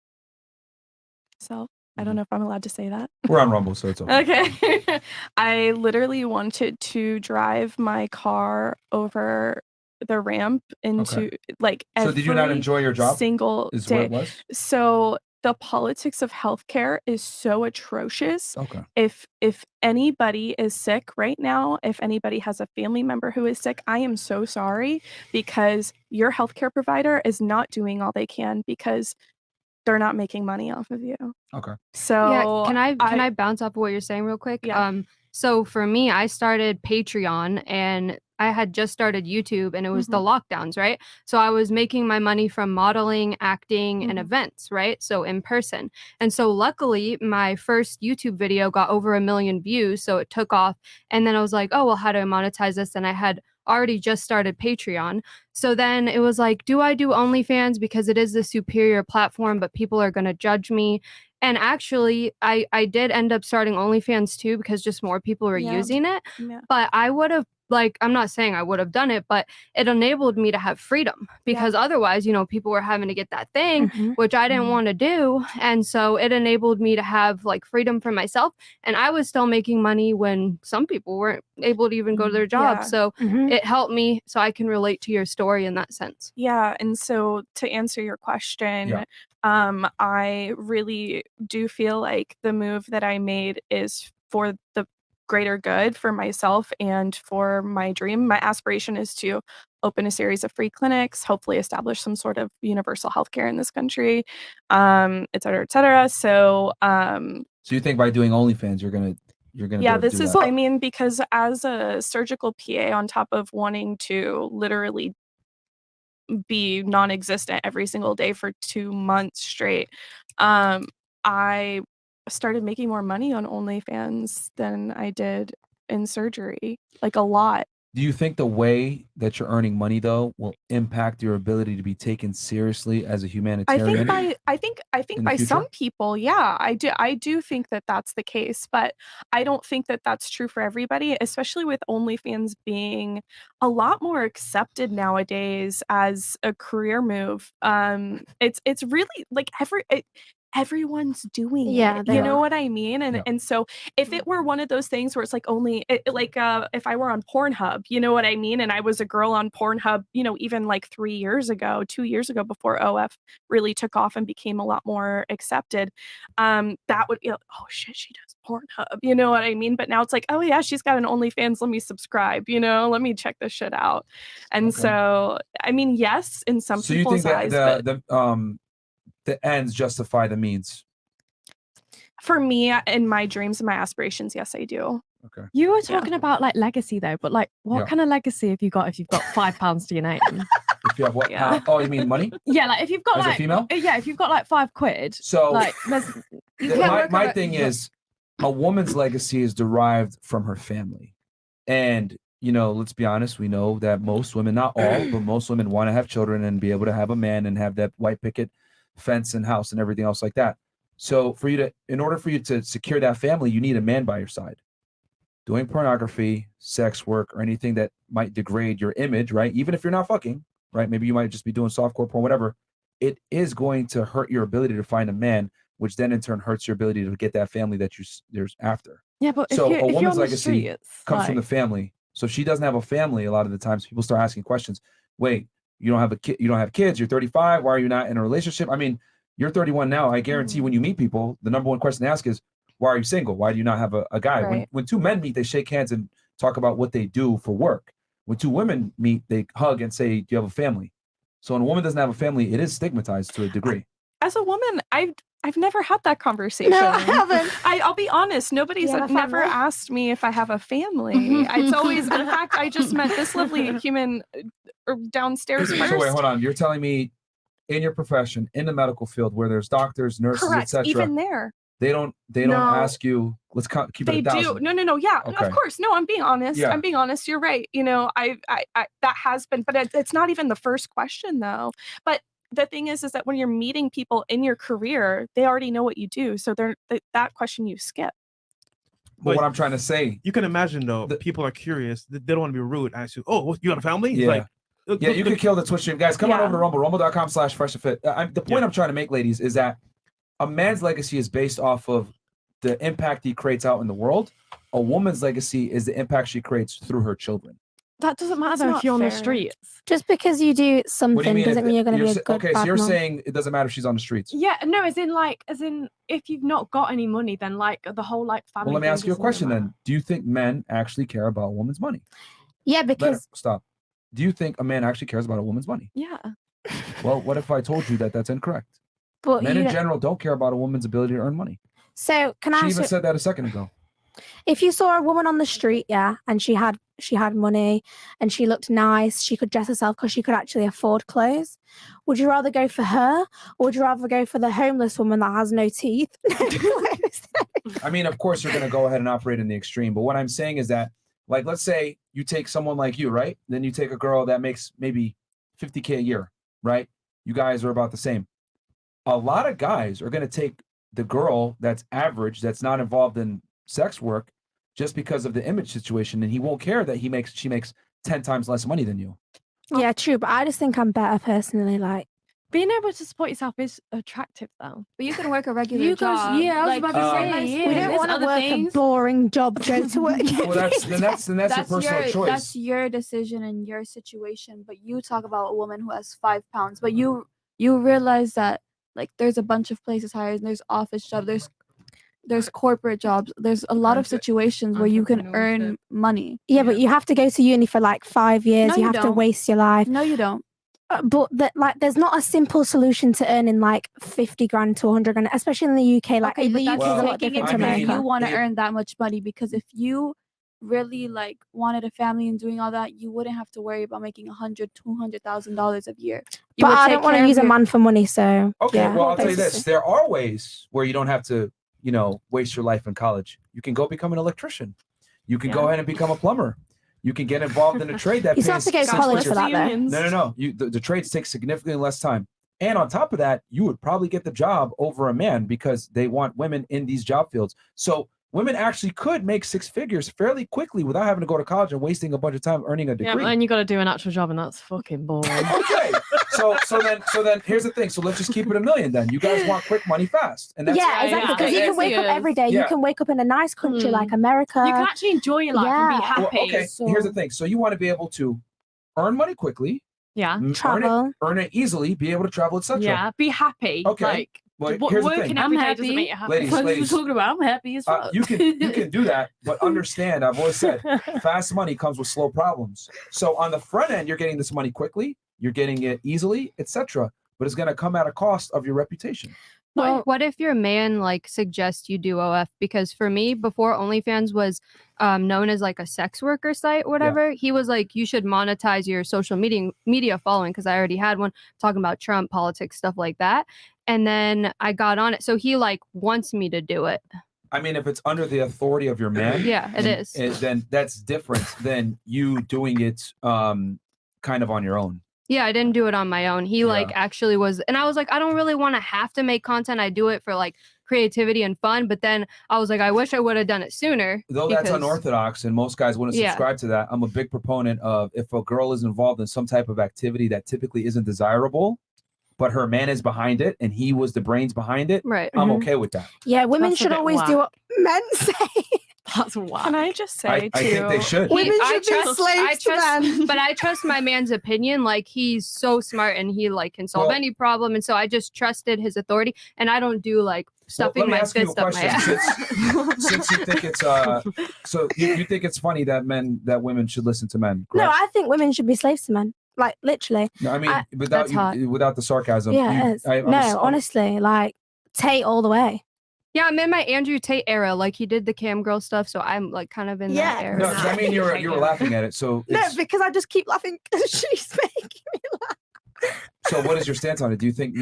myself. I don't know if I'm allowed to say that. We're on Rumble, so it's okay. Okay. I literally wanted to drive my car over the ramp into So did you not enjoy your job? Single Is day. what it was? So the politics of healthcare is so atrocious. Okay. If anybody is sick right now, if anybody has a family member who is sick, I am so sorry, because your healthcare provider is not doing all they can because they're not making money off of you. Okay. So yeah, can I bounce off of what you're saying real quick? Yeah. So for me, I started Patreon, and I had just started YouTube, and it was the lockdowns, right? So I was making my money from modeling, acting, and events, right? So in person. And so luckily, my first YouTube video got over 1 million views, so it took off. And then I was like, oh, well, how do I monetize this? And I had already just started Patreon. So then it was like, do I do OnlyFans because it is the superior platform, but people are going to judge me? And actually, I did end up starting OnlyFans too, because just more people were using it. Yeah. But I would have, I'm not saying I would have done it, but it enabled me to have freedom, because otherwise, people were having to get that thing, which I didn't want to do. And so it enabled me to have freedom for myself. And I was still making money when some people weren't able to even go to their jobs. Yeah. So it helped me, so I can relate to your story in that sense. Yeah. And so to answer your question, I really do feel like the move that I made is for the greater good, for myself and for my dream. My aspiration is to open a series of free clinics, hopefully establish some sort of universal healthcare in this country, et cetera, et cetera. So you think by doing OnlyFans, you're gonna yeah, be able to this do is, that? I mean, because as a surgical PA, on top of wanting to literally be non-existent every single day for 2 months straight, I started making more money on OnlyFans than I did in surgery, a lot. Do you think the way that you're earning money though will impact your ability to be taken seriously as a humanitarian? I think by some people, yeah, I do think that that's the case, but I don't think that that's true for everybody, especially with OnlyFans being a lot more accepted nowadays as a career move. It's really everyone's doing it. You know what I mean? And so if it were one of those things where it's if I were on Pornhub, you know what I mean? And I was a girl on Pornhub, even 2 years ago before OF really took off and became a lot more accepted, that would, oh shit, she does Pornhub, you know what I mean? But now it's oh yeah, she's got an OnlyFans, let me subscribe, let me check this shit out. And so, I mean, yes, in some people's eyes, the ends justify the means? For me, in my dreams and my aspirations, yes, I do. Okay. You were talking about legacy though, but what kind of legacy have you got if you've got £5 to your name? If you have what? Oh, you mean money? Yeah, if you've got as a female? yeah, if you've got £5, So there's my thing is, a woman's legacy is derived from her family. And, you know, let's be honest, we know that most women, not all, but most women want to have children and be able to have a man and have that white picket fence and house and everything else like that. So for you to, in order for you to secure that family, you need a man by your side. Doing pornography, sex work, or anything that might degrade your image, right? Even if you're not fucking, right? Maybe you might just be doing softcore porn, whatever. It is going to hurt your ability to find a man, which then in turn hurts your ability to get that family that there's after. Yeah, but so if a you're woman's on the legacy streets, comes from the family. So if she doesn't have a family, a lot of the times people start asking questions. Wait, you don't have a kid, you don't have kids, you're 35, why are you not in a relationship? I mean, you're 31 now. I guarantee when you meet people, the number one question to ask is, why are you single? Why do you not have a guy? Right. When two men meet, they shake hands and talk about what they do for work. When two women meet, they hug and say, do you have a family? So when a woman doesn't have a family, it is stigmatized to a degree. As a woman, I've never had that conversation. No, I haven't. I'll be honest. Nobody's You have a never family? asked me if I have a family. It's always, in fact, I just met this lovely human downstairs first. So wait, hold on. You're telling me in your profession, in the medical field, where there's doctors, nurses, Correct. etc., Even there. they don't No. ask you. Let's keep it They 1,000. do. No. Yeah, Okay. of course. No, I'm being honest. Yeah. I'm being honest. You're right. You know, I that has been, but it's not even the first question though. But the thing is that when you're meeting people in your career, they already know what you do. So that question you skip. But what I'm trying to say, you can imagine though, people are curious. They don't want to be rude. Ask you, oh, what, you got a family? Yeah. Like, Yeah, you could kill the Twitch stream. Guys, come on over to Rumble, rumble.com/freshandfit. The point I'm trying to make, ladies, is that a man's legacy is based off of the impact he creates out in the world. A woman's legacy is the impact she creates through her children. That doesn't matter not if you're on the fair. streets. Just because you do What do you something mean? doesn't mean you're going to be a good Okay, so bad you're mom. saying it doesn't matter if she's on the streets. Yeah, no, as in if you've not got any money, then like the whole like family. Well, let me thing ask you a doesn't question matter. then. Do you think men actually care about a woman's money? Yeah, because Stop. Do you think a man actually cares about a woman's money? Yeah. Well, what if I told you that that's incorrect? but Men you in don't- general don't care about a woman's ability to earn money. So can I She ask even you, said that a second ago. if you saw a woman on the street, and she had money and she looked nice, she could dress herself because she could actually afford clothes, would you rather go for her or would you rather go for the homeless woman that has no teeth? I mean, of course, you're going to go ahead and operate in the extreme. But what I'm saying is that, like, let's say you take someone like you, right? Then you take a girl that makes maybe $50K a year, right? You guys are about the same. A lot of guys are going to take the girl that's average, that's not involved in sex work, just because of the image situation, and he won't care that she makes 10 times less money than you. Yeah, true, but I just think I'm better personally. Like, being able to support yourself is attractive though. But you can work a regular You guys- job. yeah, I was about to say, nice yeah. we things. don't there's want to other work things. a boring job, go to work. Well, that's your personal choice. That's your decision and your situation. But you talk about a woman who has 5 pounds, but you realize that like there's a bunch of places hired, there's office jobs, there's corporate jobs, there's a lot of situations where you can earn money. Yeah, but you have to go to uni for like 5 years. No, you you have to don't. waste your life. No, you don't. But there's not a simple solution to earning like 50 grand to 100 grand, especially in the UK. Like Okay, in but the UK, that's is a lot taking different into to account America. you want to earn that much money, because if you really like wanted a family and doing all that, you wouldn't have to worry about making $100,000-$200,000 a year. You But would I take don't want care to of use a your- man for money, so Okay, yeah, well, I'll tell you basically. this. There are ways where you don't have to, waste your life in college. You can go become an electrician. You can go ahead and become a plumber. You can get involved in a trade that You pays still have to go to six college figures. for that, though. No. The trades take significantly less time. And on top of that, you would probably get the job over a man because they want women in these job fields. So women actually could make 6 figures fairly quickly without having to go to college and wasting a bunch of time earning a Yeah, degree. but then you got to do an actual job, and that's fucking boring. Okay. So then here's the thing. So let's just keep it $1 million then. You guys want quick money fast. And that's Yeah, exactly. Because you can wake up every day. You Yeah. can wake up in a nice country like America. You can actually enjoy your life and be Yeah. happy. Well, okay, here's the thing. So you want to be able to earn money quickly, Yeah. earn it easily, be able to travel, etc. Yeah. Be happy. Okay. Like, Well, what here's the working thing. every day doesn't make you happy. Ladies, talking about? I'm happy as fuck. you can do that, but understand, I've always said, fast money comes with slow problems. So on the front end, you're getting this money quickly, you're getting it easily, etc. But it's going to come at a cost of your reputation. What if your man like suggests you do OF? Because for me, before OnlyFans was known as like a sex worker site, whatever, he was like, you should monetize your social media following, because I already had one talking about Trump, politics, stuff like that. and then I got on it. So he like wants me to do it. I mean, if it's under the authority of your man, Yeah, it is. then that's different than you doing it kind of on your own. Yeah, I didn't do it on my own. He like actually was, and I was like, I don't really want to have to make content. I do it for like creativity and fun. But then I was like, I wish I would have done it sooner. Though that's unorthodox, and most guys wouldn't subscribe to that. I'm a big proponent of if a girl is involved in some type of activity that typically isn't desirable, but her man is behind it and he was the brains behind it, right? I'm okay with that. Yeah, women should always do what men say. That's why. Can I just say I think they should. Women should be slaves to men. But I trust my man's opinion. Like he's so smart and he like can solve any problem. And so I just trusted his authority. And I don't do like stuffing my fist up my ass. Since you think it's so you think it's funny that women should listen to men, correct? No, I think women should be slaves to men. Like literally. No, I mean without the sarcasm. Yeah, it is. Honestly, like Tate all the way. Yeah, I'm in my Andrew Tate era. Like he did the cam girl stuff, so I'm like kind of in that era. No, I mean you were laughing at it. So no, because I just keep laughing because she's making me laugh. So what is your stance on it? Do you think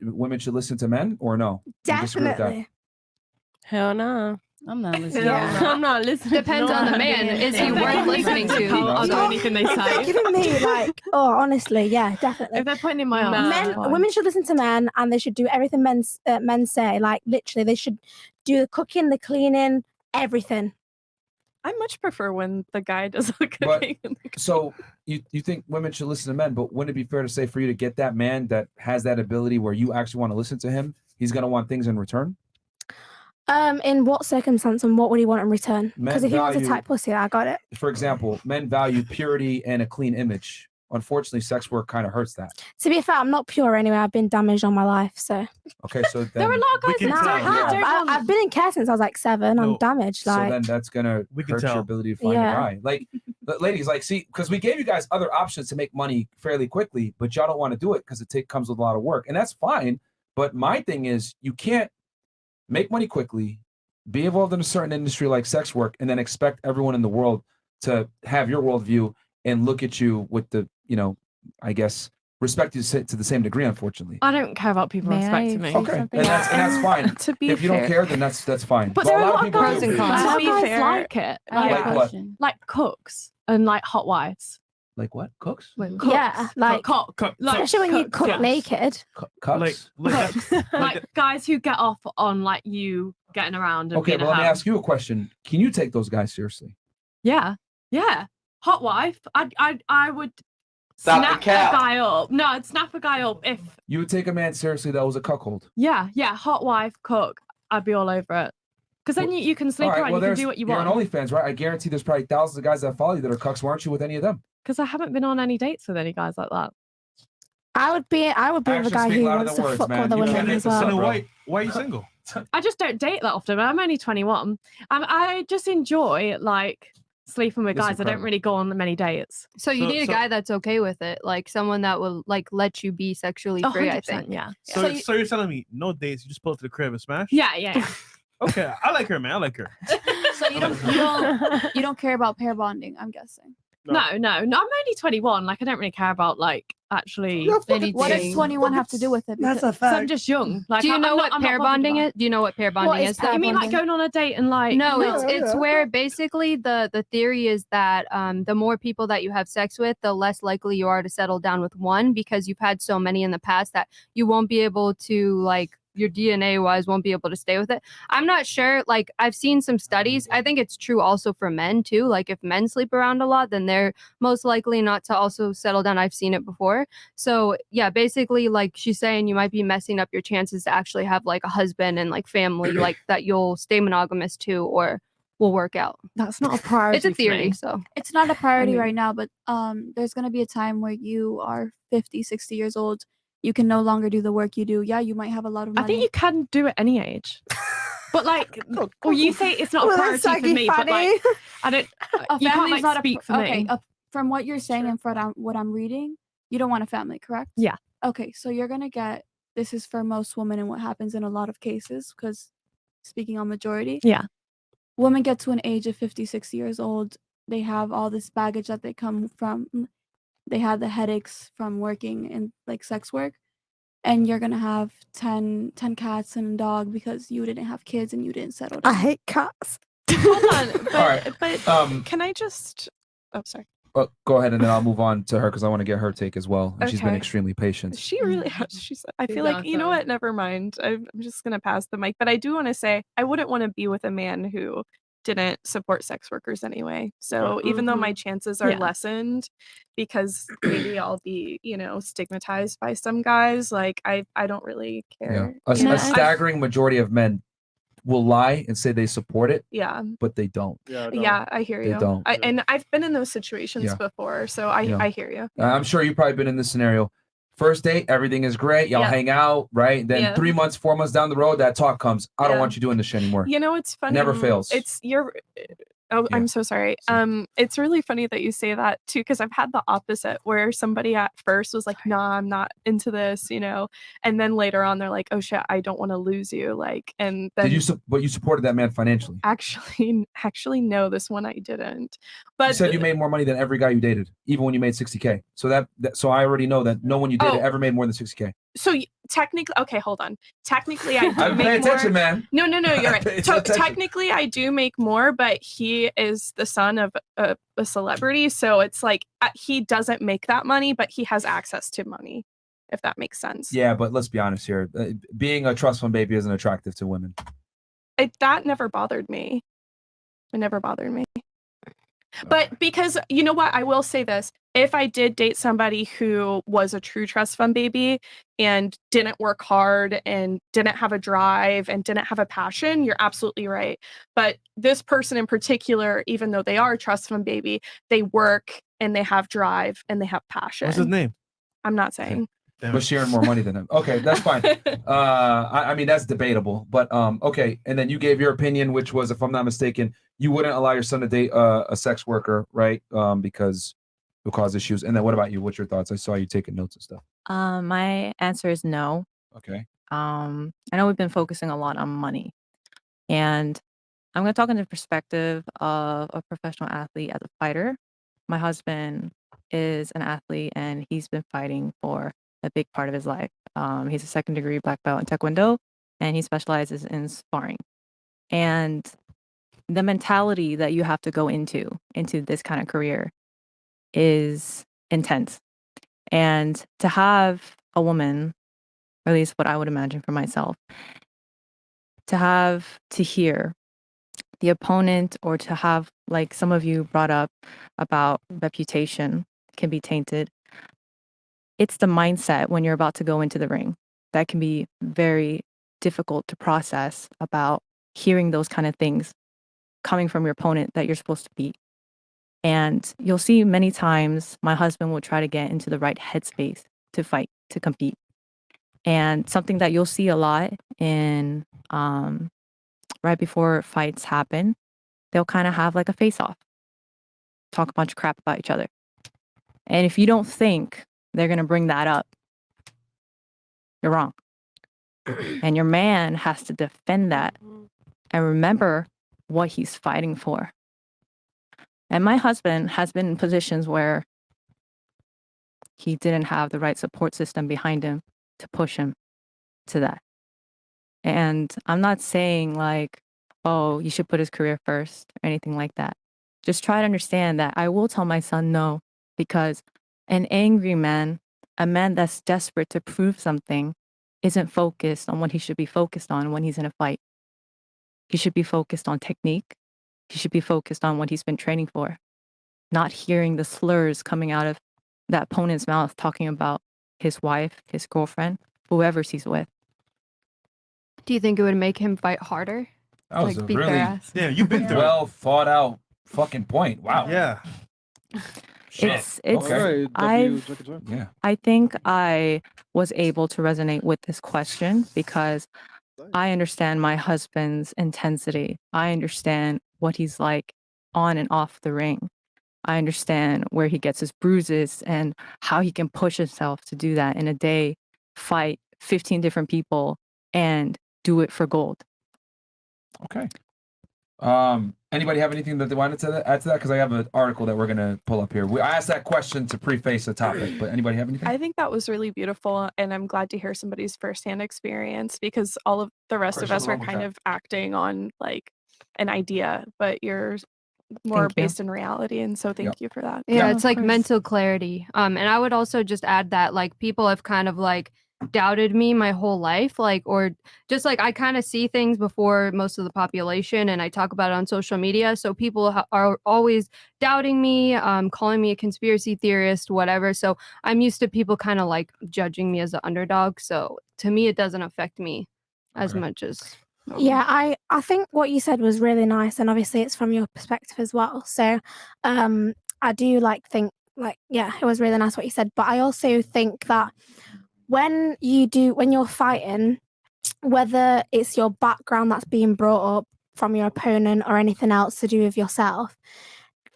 women should listen to men or no? Definitely. Hell no. I'm not listening. I'm not listening. Depends on the man. Is he worth listening to? I'll do anything they If say. they're giving me like, oh, honestly, yeah, definitely. If they're pointing in my arms, women should listen to men, and they should do everything men say. Like literally, they should do the cooking, the cleaning, everything. I much prefer when the guy does the cooking. So you think women should listen to men, but wouldn't it be fair to say for you to get that man that has that ability where you actually want to listen to him, he's going to want things in return? In what circumstance and what would he want in return? Because if he wants a tight pussy, I got it. For example, men value purity and a clean image. Unfortunately, sex work kind of hurts that. To be fair, I'm not pure anyway. I've been damaged all my life, so. Okay, so then, there are a lot of guys that I've been in care since I was like 7. I'm damaged. So Like, then that's gonna hurt your ability to find a guy. Like, ladies, like, see, because we gave you guys other options to make money fairly quickly, but y'all don't want to do it because it comes with a lot of work, and that's fine. But my thing is, you can't make money quickly, be involved in a certain industry like sex work, and then expect everyone in the world to have your worldview and look at you with the, I guess, respect you to the same degree, unfortunately. I don't care about people respecting me. Okay, and that's fine. To be if you don't care, then that's fine. But there are a lot of people guys do. to be fair, like it. Like what? Like cooks and like hot wives. Like what? Cooks? yeah, like, especially when you cook naked. Cooks? Like guys who get off on like you getting around and Okay, being but let me ask you a question. Can you take those guys seriously? Yeah. Hot wife. I would Stop snap the cap. a guy up. No, I'd snap a guy up if You would take a man seriously that was a cuckold? yeah, hot wife, cook. I'd be all over it. Because then you can sleep around, you can do what you you're want. on OnlyFans, right? I guarantee there's probably thousands of guys that follow you that are cucks. Weren't you with any of them? Because I haven't been on any dates with any guys like that. I would be with a Actions guy speak who louder wants than to words, fuck man. other You women can't as make the well. sun Why are you single? I just don't date that often. I'm only 21. I just enjoy like sleeping with That's guys. I don't incredible. really go on many dates. So you need a guy that's okay with it, like someone that will like let you be sexually free. I 100%, think. yeah. So you're telling me no dates? You just pull up to the crib and smash? Yeah. Okay, I like her, man. I like her. So you don't care about pair bonding, I'm guessing. No. I'm only 21. Like I don't really care about like actually anything. What does 21 have to do with it? That's a Because- fact. So I'm just young. Like, Do you know what I'm pair not bothered bonding by is? Do you know what pair bonding is? You mean like going on a date and like? No, it's where basically the theory is that the more people that you have sex with, the less likely you are to settle down with one because you've had so many in the past that you won't be able to like your DNA wise won't be able to stay with it. I'm not sure. Like I've seen some studies. I think it's true also for men too. Like if men sleep around a lot, then they're most likely not to also settle down. I've seen it before. So yeah, basically like she's saying you might be messing up your chances to actually have like a husband and like family like that you'll stay monogamous to or will work out. That's not a priority. It's a for theory. me. So it's not a priority I mean- right now, but there's going to be a time where you are 50, 60 years old. You can no longer do the work you do. Yeah, you might have a lot of money. I think you can do it any age. But like, well, you say it's not a Well, priority that's for me, but funny. like, I don't. A You can't family's like not speak a for okay. me. From what you're saying and from what I'm reading, you don't want a family, correct? Yeah. Okay, so you're gonna get. This is for most women and what happens in a lot of cases, because speaking on majority, Yeah. women get to an age of 50, 60 years old. They have all this baggage that they come from. They have the headaches from working in like sex work. and you're gonna have 10 cats and a dog because you didn't have kids and you didn't settle down. I hate cats. Hold on, but All right. can I just? Oh, sorry. Go ahead, and then I'll move on to her because I want to get her take as well. And she's been Okay. extremely patient. She really has. She's. I She's feel like you know awesome. what? Never mind. I'm just gonna pass the mic. But I do want to say I wouldn't want to be with a man who didn't support sex workers anyway. So even though my chances are Yeah. lessened because maybe I'll be, stigmatized by some guys, like I don't really Yeah. care. A, you know? a staggering majority of men will lie and say they support it, Yeah. but they don't. Yeah, I hear They you. don't. And I've been in those situations Yeah. before, so I Yeah. I hear you. I'm sure you've probably been in this scenario. First date, everything is great. Y'all Yeah. hang out, right? Then Yeah. 3 months, 4 months down the road, that talk comes. I don't Yeah. want you doing this shit anymore. You know, it's funny. Never fails. Oh, I'm so sorry. It's really funny that you say that too, because I've had the opposite where somebody at first was like, "Nah, I'm not into this," and then later on they're like, "Oh shit, I don't want to lose you." Like, and then But you supported that man financially. actually, no, this one I didn't. You But said you made more money than every guy you dated, even when you made 60K. So so I already know that no one you dated Oh. ever made more than 60K. So technically, okay, hold on. Technically, I do I'm make paying more. attention, man. No, you're Pay right. So attention. technically, I do make more, but he is the son of a celebrity, so it's like he doesn't make that money, but he has access to money, if that makes sense. Yeah, but let's be honest here. Being a trust fund baby isn't attractive to women. That never bothered me. It never bothered me. But because you know what, I will say this. If I did date somebody who was a true trust fund baby and didn't work hard and didn't have a drive and didn't have a passion, you're absolutely right. But this person in particular, even though they are a trust fund baby, they work and they have drive and they have passion. What's his name? I'm not saying. But she earned more money than him. Okay, that's fine. I mean, that's debatable. But okay. And then you gave your opinion, which was, if I'm not mistaken, you wouldn't allow your son to date a sex worker, right? Because it'll cause issues. And then what about you? What's your thoughts? I saw you taking notes and stuff. My answer is no. Okay. I know we've been focusing a lot on money, and I'm going to talk in the perspective of a professional athlete as a fighter. My husband is an athlete, and he's been fighting for a big part of his life. He's a second-degree black belt in Taekwondo, and he specializes in sparring. And the mentality that you have to go into this kind of career is intense. And to have a woman, or at least what I would imagine for myself, to hear the opponent, or to have, like some of you brought up about reputation can be tainted. It's the mindset when you're about to go into the ring that can be very difficult to process, about hearing those kind of things coming from your opponent that you're supposed to beat. And you'll see many times my husband will try to get into the right headspace to fight, to compete. And something that you'll see a lot in right before fights happen, they'll kind of have like a face-off, talk a bunch of crap about each other. And if you don't think they're going to bring that up, you're wrong. And your man has to defend that and remember what he's fighting for. And my husband has been in positions where he didn't have the right support system behind him to push him to that. And I'm not saying like, oh, you should put his career first or anything like that. Just try to understand that I will tell my son no, because an angry man, a man that's desperate to prove something, isn't focused on what he should be focused on when he's in a fight. He should be focused on technique. He should be focused on what he's been training for, not hearing the slurs coming out of that opponent's mouth talking about his wife, his girlfriend, whoever he's with. Do you think it would make him fight harder? That was a beat their really ass? you've been through well thought out fucking point. Wow. Yeah. It's Okay. I think I was able to resonate with this question because I understand my husband's intensity. I understand what he's like on and off the ring. I understand where he gets his bruises and how he can push himself to do that in a day, fight 15 different people and do it for gold. Okay. Anybody have anything that they wanted to add to that? Because I have an article that we're gonna pull up here. I asked that question to preface the topic, but anybody have anything? I think that was really beautiful, and I'm glad to hear somebody's firsthand experience because all of the rest of us are kind of acting on like an idea, but you're more Thank you. based in reality, and so thank you for that. Yeah, Yeah, it's of like course. mental clarity. And I would also just add that like people have kind of like doubted me my whole life, like, or just like I kind of see things before most of the population, and I talk about it on social media. So people are always doubting me, calling me a conspiracy theorist, whatever. So I'm used to people kind of like judging me as an underdog. So to me, it doesn't affect me as much as. Yeah, I think what you said was really nice, and obviously it's from your perspective as well. So, I do think yeah, it was really nice what you said. But I also think that when you're fighting, whether it's your background that's being brought up from your opponent or anything else to do with yourself,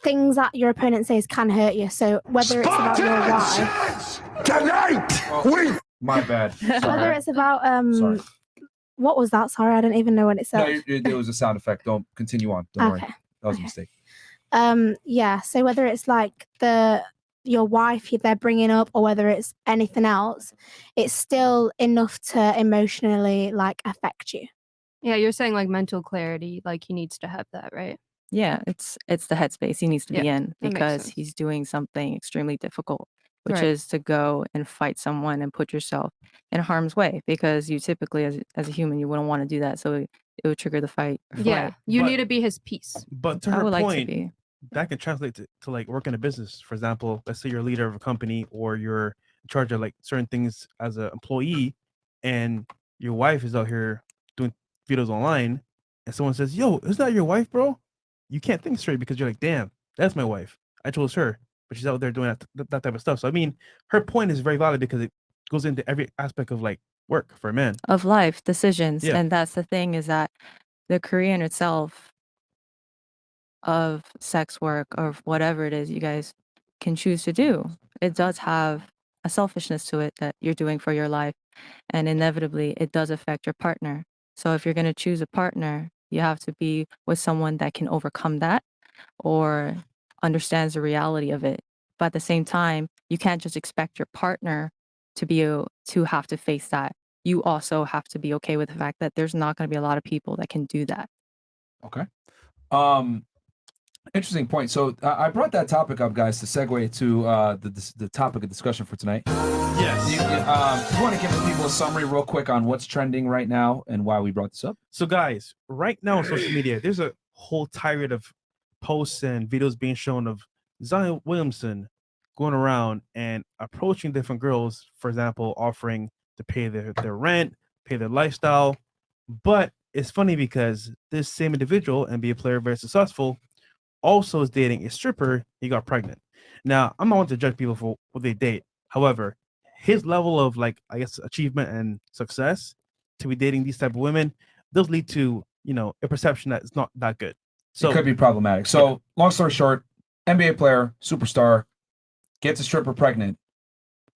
things that your opponent says can hurt you. So whether it's about your wife, Tonight, my bad. whether Sorry. it's about Sorry. what was that? Sorry, I don't even know what it No, said. there was a sound effect. Don't continue on. Don't worry. Okay. That was a mistake. Yeah. So whether it's like your wife they're bringing up, or whether it's anything else, it's still enough to emotionally like affect you. Yeah, you're saying like mental clarity, like he needs to have that, right? Yeah, it's the headspace he needs to be Yeah, in that makes because sense. he's doing something extremely difficult, which Right. is to go and fight someone and put yourself in harm's way because you typically as a human you wouldn't want to do that, so it would trigger the fight or flight. Yeah, you But- need to be his peace. But to I her would like to point, be. that can translate to like work in a business. For example, let's say you're a leader of a company or you're in charge of like certain things as an employee, and your wife is out here doing videos online, and someone says, "Yo, is that your wife, bro?" You can't think straight because you're like, "Damn, that's my wife. I chose her, but she's out there doing that type of stuff." So I mean, her point is very valid because it goes into every aspect of like work for a man. Of life decisions, Yeah. and that's the thing is that the career in itself of sex work or whatever it is you guys can choose to do, it does have a selfishness to it that you're doing for your life, and inevitably it does affect your partner. So if you're going to choose a partner, you have to be with someone that can overcome that or understands the reality of it. But at the same time, you can't just expect your partner to have to face that. You also have to be okay with the fact that there's not going to be a lot of people that can do that. Okay. Interesting point. So I brought that topic up, guys, to segue to the topic of discussion for tonight. Yes. You want to give the people a summary real quick on what's trending right now and why we brought this up? So guys, right now on social media, there's a whole tirade of posts and videos being shown of Zion Williamson going around and approaching different girls, for example, offering to pay their rent, pay their lifestyle. But it's funny because this same individual, NBA player, very successful, also is dating a stripper. He got pregnant. Now, I'm not one to judge people for what they date. However, his level of like, I guess, achievement and success to be dating these type of women does lead to, a perception that it's not that good. So It could be problematic. So, long story short, NBA player, superstar, gets a stripper pregnant.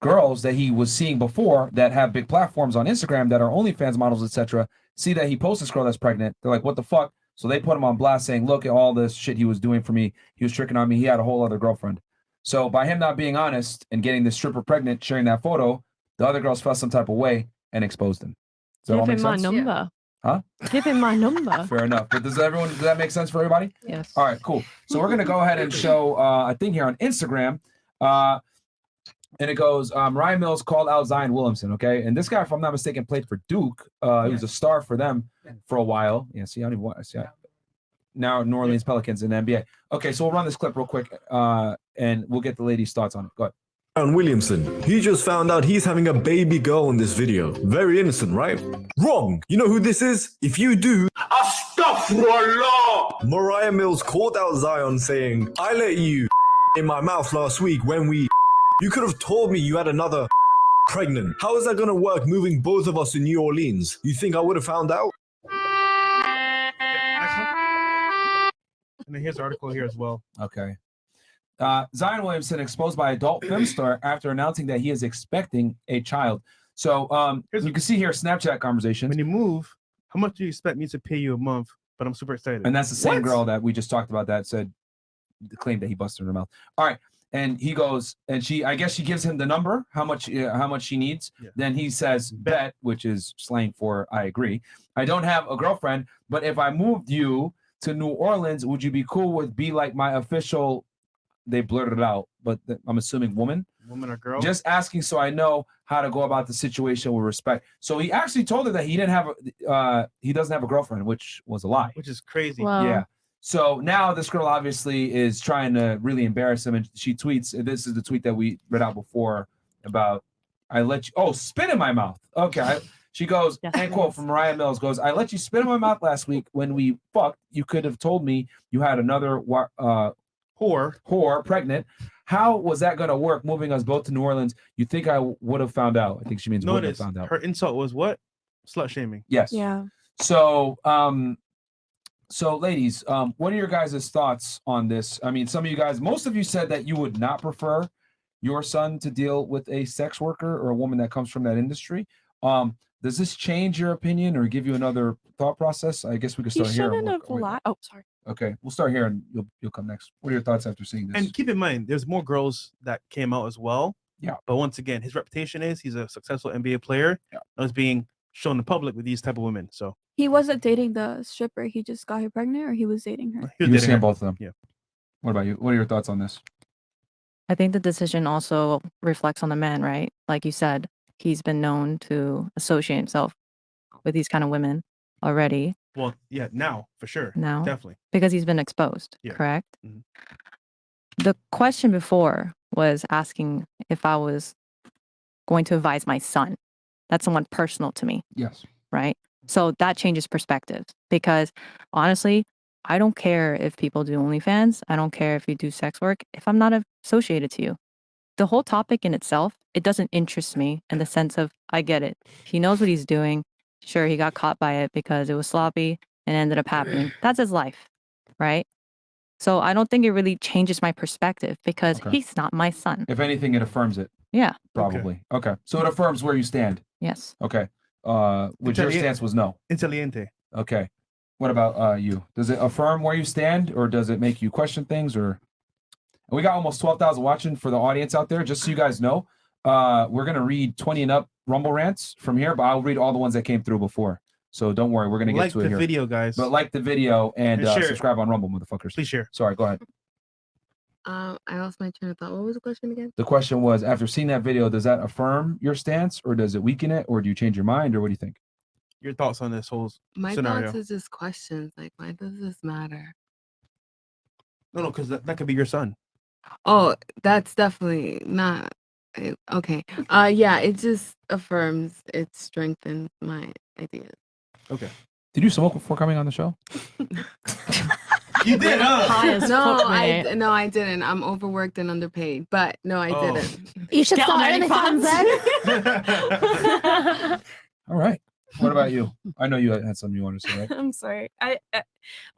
Girls that he was seeing before that have big platforms on Instagram that are OnlyFans models, etc., see that he posts this girl that's pregnant. They're like, what the fuck? So they put him on blast saying, look at all this shit he was doing for me. He was tricking on me. He had a whole other girlfriend. So by him not being honest and getting the stripper pregnant, sharing that photo, the other girls felt some type of way and exposed him. Does that all Give make him my sense? number. Huh? Give him my number. Fair enough. But does that make sense for everybody? Yes. All right, cool. So we're going to go ahead and show a thing here on Instagram. And it goes, Ryan Mills called out Zion Williamson, okay? And this guy, if I'm not mistaken, played for Duke. He was a star for them for a while. Yeah, see, I don't even want to see. Now New Orleans Pelicans in the NBA. Okay, so we'll run this clip real quick, and we'll get the ladies' thoughts on it. Go ahead. Zion Williamson, he just found out he's having a baby girl in this video. Very innocent, right? Wrong. You know who this is? If you do, Astaghfirullah! Mariah Mills called out Zion saying, I let you in my mouth last week when we you could have told me you had another pregnant. How is that going to work moving both of us to New Orleans? You think I would have found out? And then here's the article here as well. Okay. Zion Williamson exposed by adult film star after announcing that he is expecting a child. So you can see here Snapchat conversations. When you move, how much do you expect me to pay you a month but I'm super excited. And that's the same What? girl that we just talked about that claimed that he busted her mouth. All right. And he goes, and I guess she gives him the number, how much she needs. Yeah. Then he says, bet, which is slang for I agree. I don't have a girlfriend, but if I moved you to New Orleans, would you be cool with be like my official, they blurted it out, but I'm assuming woman or girl? Just asking so I know how to go about the situation with respect. So he actually told her that he doesn't have a girlfriend, which was a lie. Which is crazy. Wow. Yeah. So now this girl obviously is trying to really embarrass him, and she tweets, and this is the tweet that we read out before about, I let you, spit in my mouth. Okay. She goes, end quote from Mariah Mills goes, I let you spit in my mouth last week when we fucked. You could have told me you had another whore pregnant. How was that going to work moving us both to New Orleans? You think I would have found out? I think she means would have found out. Her insult was what? Slut shaming. Yes. Yeah. So, so ladies, what are your guys' thoughts on this? I mean, some of you guys, most of you said that you would not prefer your son to deal with a sex worker or a woman that comes from that industry. Does this change your opinion or give you another thought process? I guess we could He start here. shouldn't have lied. Oh, sorry. Okay, we'll start here and you'll come next. What are your thoughts after seeing this? And keep in mind, there's more girls that came out as well. Yeah. But once again, his reputation is he's a successful NBA player. Yeah. And is being shown in public with these type of women. So He wasn't dating the stripper. He just got her pregnant, or he was dating her. He was seeing both of them. Yeah. What about you? What are your thoughts on this? I think the decision also reflects on the man, right? Like you said, he's been known to associate himself with these kind of women already. Well, yeah, now for sure. Now, Definitely. because he's been exposed, Yeah. correct? Mhm. The question before was asking if I was going to advise my son. That's someone personal to me. Yes. Right? So that changes perspectives because honestly, I don't care if people do OnlyFans. I don't care if you do sex work if I'm not associated to you. The whole topic in itself, it doesn't interest me in the sense of I get it. He knows what he's doing. Sure, he got caught by it because it was sloppy and ended up happening. That's his life, right? So I don't think it really changes my perspective because he's not my son. If anything, it affirms it. Yeah. Probably. Okay. So it affirms where you stand. Yes. Okay. Which your stance was no. Intelligente. Okay. What about you? Does it affirm where you stand, or does it make you question things? Or and we got almost 12,000 watching for the audience out there. Just so you guys know, we're gonna read 20 and up Rumble rants from here, but I'll read all the ones that came through before. So don't worry, we're gonna get to it here. Like the video, guys. But like the video and share it. subscribe on Rumble, motherfuckers. Please share. Sorry, go ahead. I lost my train of thought. What was the question again? The question was, after seeing that video, does that affirm your stance, or does it weaken it, or do you change your mind, or what do you think? Your thoughts on this whole My scenario? thoughts is just questions. Like, why does this matter? No, because that could be your son. Oh, that's definitely not okay. Yeah, it just affirms, it strengthens my ideas. Okay. Did you smoke before coming on the show? You did, High as No, fuck, mate. no, I didn't. I'm overworked and underpaid. But no, I Oh. didn't. You should Get on start OnlyFans then. All right. What about you? I know you had something you wanted to say, right? I'm sorry.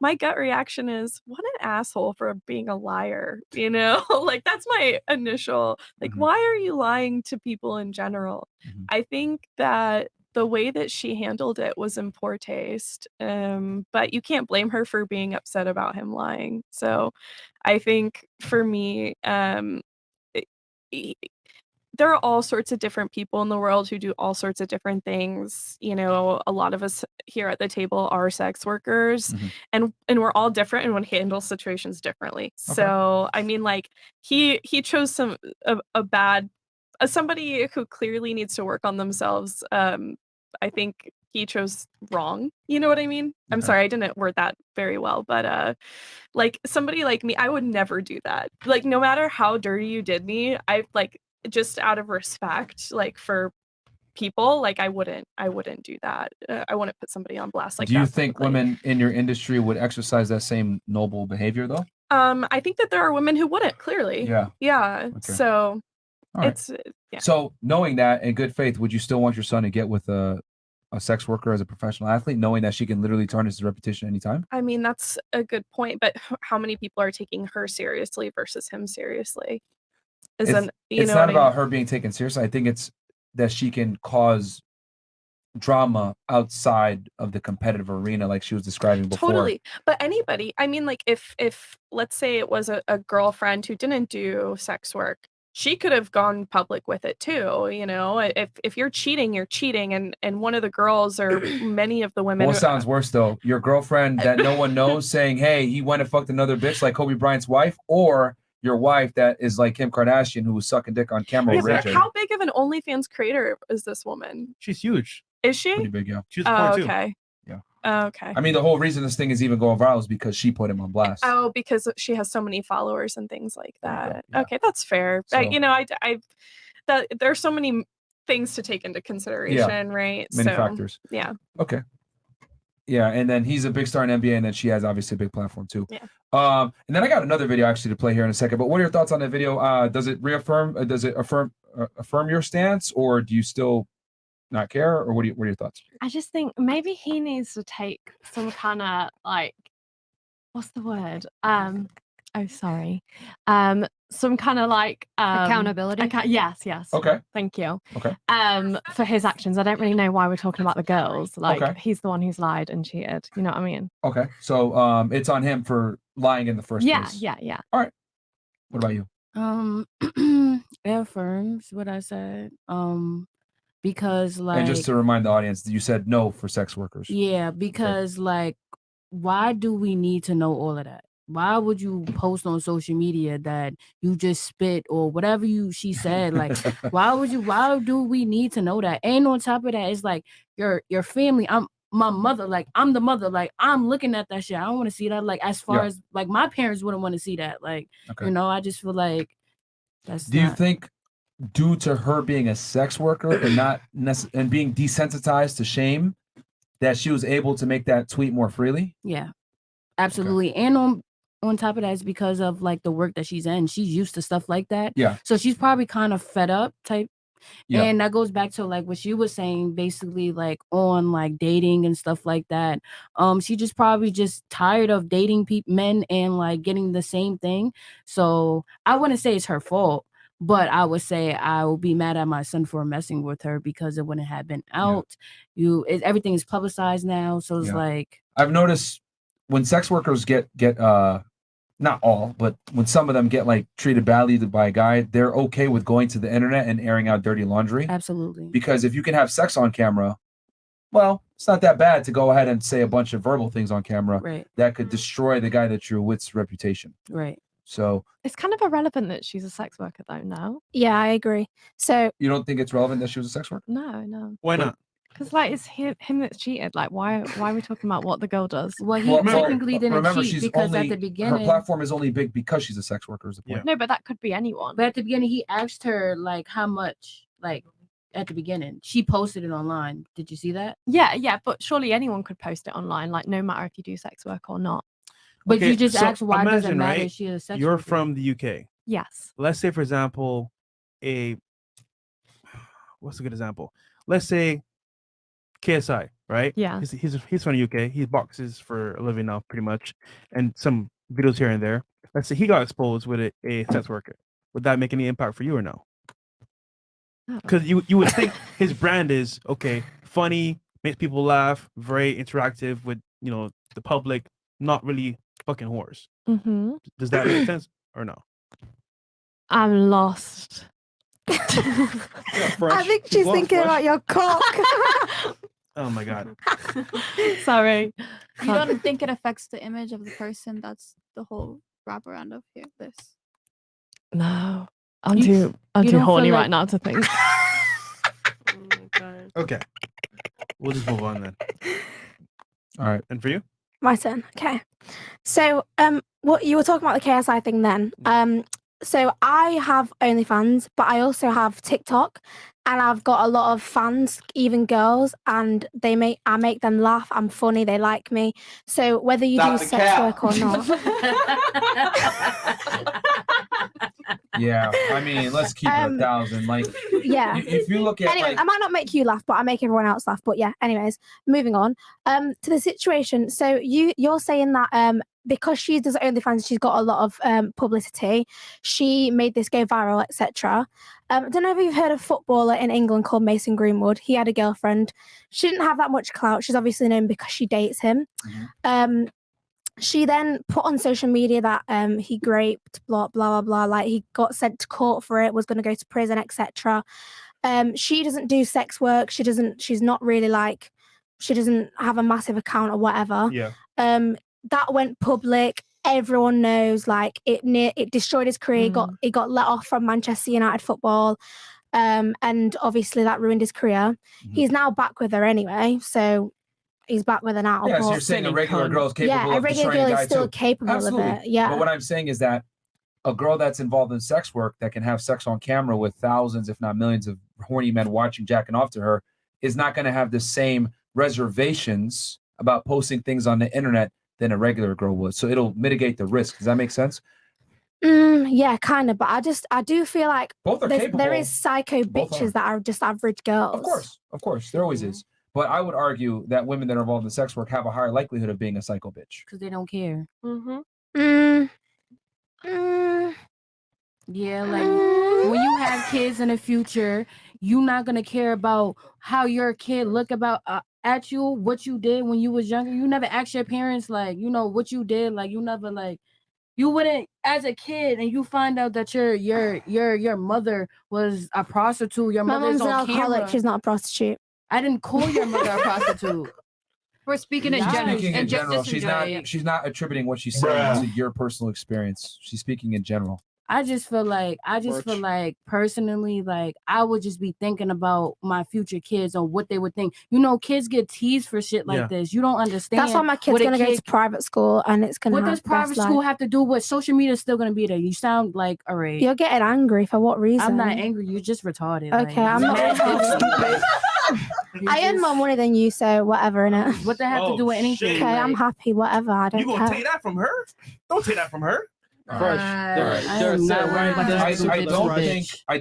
My gut reaction is what an asshole for being a liar. You know, like that's my initial like. Why are you lying to people in general? I think that the way that she handled it was in poor taste. But you can't blame her for being upset about him lying. So, I think for me, there are all sorts of different people in the world who do all sorts of different things. You know, a lot of us here at the table are sex workers, and we're all different and would handle situations differently. So, I mean, like he chose a bad somebody who clearly needs to work on themselves. I think he chose wrong. You know what I mean? I'm sorry, I didn't word that very well, but like somebody like me, I would never do that. Like no matter how dirty you did me, I like just out of respect, like for people, like I wouldn't do that. I wouldn't put somebody on blast like that. Do you think women in your industry would exercise that same noble behavior, though? I think that there are women who wouldn't, clearly. Yeah. Yeah. Okay. So All right. it's yeah. So knowing that in good faith, would you still want your son to get with a sex worker as a professional athlete, knowing that she can literally tarnish his reputation anytime? I mean, that's a good point, but how many people are taking her seriously versus him seriously? It's not about her being taken seriously. I think it's that she can cause drama outside of the competitive arena, like she was describing before. Totally. But anybody, I mean, like if let's say it was a girlfriend who didn't do sex work, she could have gone public with it too. You know, if you're cheating, you're cheating, and one of the girls or many of the women. What sounds worse though? Your girlfriend that no one knows saying, "Hey, he went and fucked another bitch like Kobe Bryant's wife," or your wife that is like Kim Kardashian who was sucking dick on camera. Yeah, but how big of an OnlyFans creator is this woman? She's huge. Is she? Pretty big, yeah. She's okay. Yeah. Okay. I mean, the whole reason this thing is even going viral is because she put him on blast. Oh, because she has so many followers and things like that. Yeah. Okay, that's fair. So- You know, there's so many things to take into consideration, right? Many factors. Yeah. Okay. Yeah, and then he's a big star in NBA, and then she has obviously a big platform too. Yeah. And then I got another video actually to play here in a second. But what are your thoughts on that video? Does it reaffirm? Does it affirm your stance, or do you still not care, or what are your thoughts? I just think maybe he needs to take some kind of like, what's the word? Oh, sorry. Some kind of like Accountability? Yes. Okay. Thank you. Okay. For his actions. I don't really know why we're talking about the girls. Like Okay. he's the one who's lied and cheated. You know what I mean? Okay. So it's on him for lying in the first place. Yeah. All right. What about you? It affirms what I said. Because like, And just to remind the audience, you said no for sex workers. yeah, because like, why do we need to know all of that? Why would you post on social media that you just spit or whatever she said? Like, why do we need to know that? And on top of that, it's like your family. I'm my mother, like I'm the mother, like I'm looking at that shit. I don't want to see that. Like as far as like my parents wouldn't want to see that. Like, you know, I just feel like that's Do you think due to her being a sex worker and not and being desensitized to shame that she was able to make that tweet more freely? Yeah, absolutely. And on top of that, it's because of like the work that she's in. She's used to stuff like that. Yeah. So she's probably kind of fed up type. Yeah. And that goes back to like what she was saying, basically like on like dating and stuff like that. She just probably just tired of dating men and like getting the same thing. So I wouldn't say it's her fault, but I would say I will be mad at my son for messing with her because it wouldn't have been out. Everything is publicized now. So it's like, I've noticed when sex workers get not all, but when some of them get like treated badly by a guy, they're okay with going to the internet and airing out dirty laundry. Absolutely. Because if you can have sex on camera, well, it's not that bad to go ahead and say a bunch of verbal things on camera that could destroy the guy that you're with's reputation. Right. So it's kind of irrelevant that she's a sex worker though now. Yeah, I agree. So you don't think it's relevant that she was a sex worker? No. Why not? Because like it's him that's cheated. Like why are we talking about what the girl does? Well, he technically didn't remember, cheat she's because only, at the beginning her platform is only big because she's a sex worker. Is the point? No, but that could be anyone. But at the beginning, he asked her like how much, like at the beginning, she posted it online. Did you see that? Yeah, but surely anyone could post it online, like no matter if you do sex work or not. But you just so asked why does it imagine, matter right, if she is a sex You're worker? from the UK. Yes. Let's say, for example, what's a good example? Let's say KSI, right? Yeah. He's from the UK. He boxes for a living now, pretty much, and some videos here and there. Let's say he got exposed with a sex worker. Would that make any impact for you or no? Because you would think his brand is okay, funny, makes people laugh, very interactive with the public, not really fucking whores. Mm-hmm. Does that make sense or no? I'm lost. I think she's thinking about your cock. Oh my god. Sorry. You don't think it affects the image of the person? That's the whole wraparound of this. No. I'm too horny right now to think. Okay. We'll just move on then. All right. And for you? My turn. Okay. So, what you were talking about the KSI thing then. So I have OnlyFans, but I also have TikTok, and I've got a lot of fans, even girls, and I make them laugh. I'm funny. They like me. So whether you do sex work or not. Yeah, I mean, let's keep it 1,000. Like, yeah. If you look at anyway, I might not make you laugh, but I make everyone else laugh. But yeah, anyways, moving on. To the situation. So you're saying that because she does OnlyFans, she's got a lot of publicity. She made this go viral, etc. I don't know if you've heard of a footballer in England called Mason Greenwood. He had a girlfriend. She didn't have that much clout. She's obviously known because she dates him. She then put on social media that he raped, blah, blah, blah, blah. Like, he got sent to court for it, was going to go to prison, etc. She doesn't do sex work. She's not really like, she doesn't have a massive account or whatever. Yeah. That went public. Everyone knows, like, it destroyed his career. He got let off from Manchester United football. And obviously that ruined his career. He's now back with her anyway. So he's back with her now. Yeah, so you're saying a regular girl is capable of destroying a guy still too. capable Absolutely. of it. Yeah. But what I'm saying is that a girl that's involved in sex work that can have sex on camera with thousands, if not millions, of horny men watching, jacking off to her, is not going to have the same reservations about posting things on the internet than a regular girl would. So it'll mitigate the risk. Does that make sense? Yeah, kind of. But I do feel like both are capable. There is psycho bitches that are just average girls. Of course, there always is. But I would argue that women that are involved in sex work have a higher likelihood of being a psycho bitch. Because they don't care. Yeah, like when you have kids in the future, you're not gonna care about how your kid look about at you, what you did when you was younger. You never ask your parents, like, you know, what you did. Like, you never, like, you wouldn't, as a kid, and you find out that your mother was a prostitute. Your My mother's mom's an on alcoholic. camera. She's not a prostitute. I didn't call your mother a prostitute. We're speaking in general. She's not attributing what she's saying to your personal experience. She's speaking in general. I just feel like personally, like, I would just be thinking about my future kids on what they would think. You know, kids get teased for shit like this. You don't understand. That's why my kid's gonna go to private school, and it's gonna. What does private school have to do with social media? Is still gonna be there. You sound like, all right. You're getting angry for what reason? I'm not angry. You're just retarded. Okay, I'm not. I earn more money than you, so whatever, innit? What they have to do with anything? Okay, I'm happy. Whatever. I don't You care. gonna take that from her? Don't take that from her. I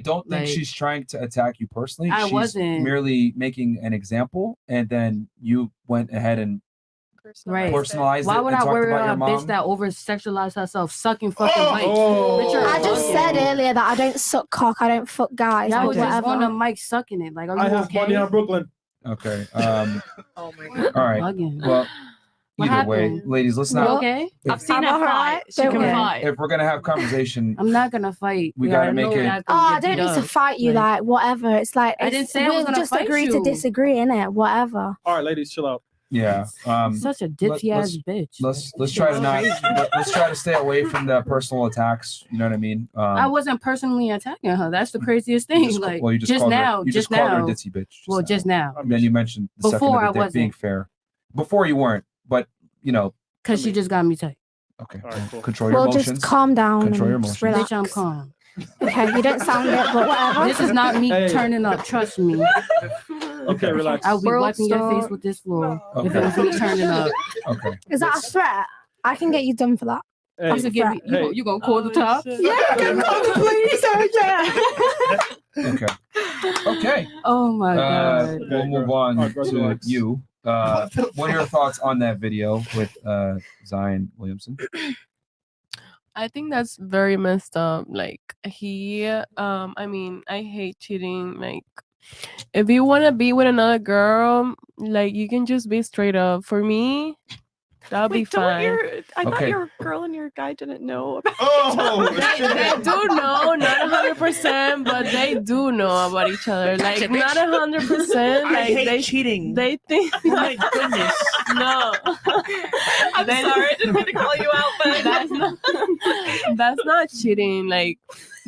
don't think she's trying to attack you personally. I She's wasn't. merely making an example, and then you went ahead and personalized Why it would and I talked worry about your about a bitch mom. that over sexualized herself, sucking fucking mics? I just said earlier that I don't suck cock. I don't fuck guys. I Like, was just whatever. on the mic sucking it. Like, are you I have okay? money on Brooklyn. Okay. Oh my God. All right. Bugging. Well, What either way, happened? ladies, let's You not. okay? If, I've seen her fight. She can fight. if we're gonna have conversation, I'm not gonna fight. We Yeah, gotta I make know it- that Oh, gonna I get don't beat need to up. fight you. Like, whatever. It's like I didn't say I was we'll gonna just fight agree to you. disagree, innit? Whatever. All right, ladies, chill out. yeah. Such a ditzy ass bitch. Let's try to not. Let's try to stay away from the personal attacks. You know what I mean? I wasn't personally attacking her. That's the craziest thing. just- like, well, you just called her- now, you just just called her now. a ditzy bitch just Well, just now. And then you mentioned the second Before of the I dick being wasn't. fair. Before you weren't, but you know. Because she just got me tight. Okay. All right, cool. Control your Well, emotions. just calm down. Control your and emotions. just relax. Bitch, I'm calm. Okay, you don't sound it, but whatever. This is not me Hey. turning up. Trust me. Okay, relax. I'll be World wiping your star. face with this floor if Okay. it was me turning up. Okay. Is that a threat? I can get you done for that. Hey, I'm gonna give you. hey. You gonna call the top? Yeah, I can call the police. Yeah. Okay. Okay. Oh my god. We'll move on All right, go to relax. you. What are your thoughts on that video with Zion Williamson? I think that's very messed up. Like, I mean, I hate cheating. Like, if you want to be with another girl, like, you can just be straight up. For me, that'll be fine. I thought Okay. your girl and your guy didn't know about They do know, not 100%, but they do know about each other. Like, not 100%. I Like, hate they cheating. They think. Oh my goodness. No. I'm sorry, I didn't mean to call you out, but That's not cheating. Like,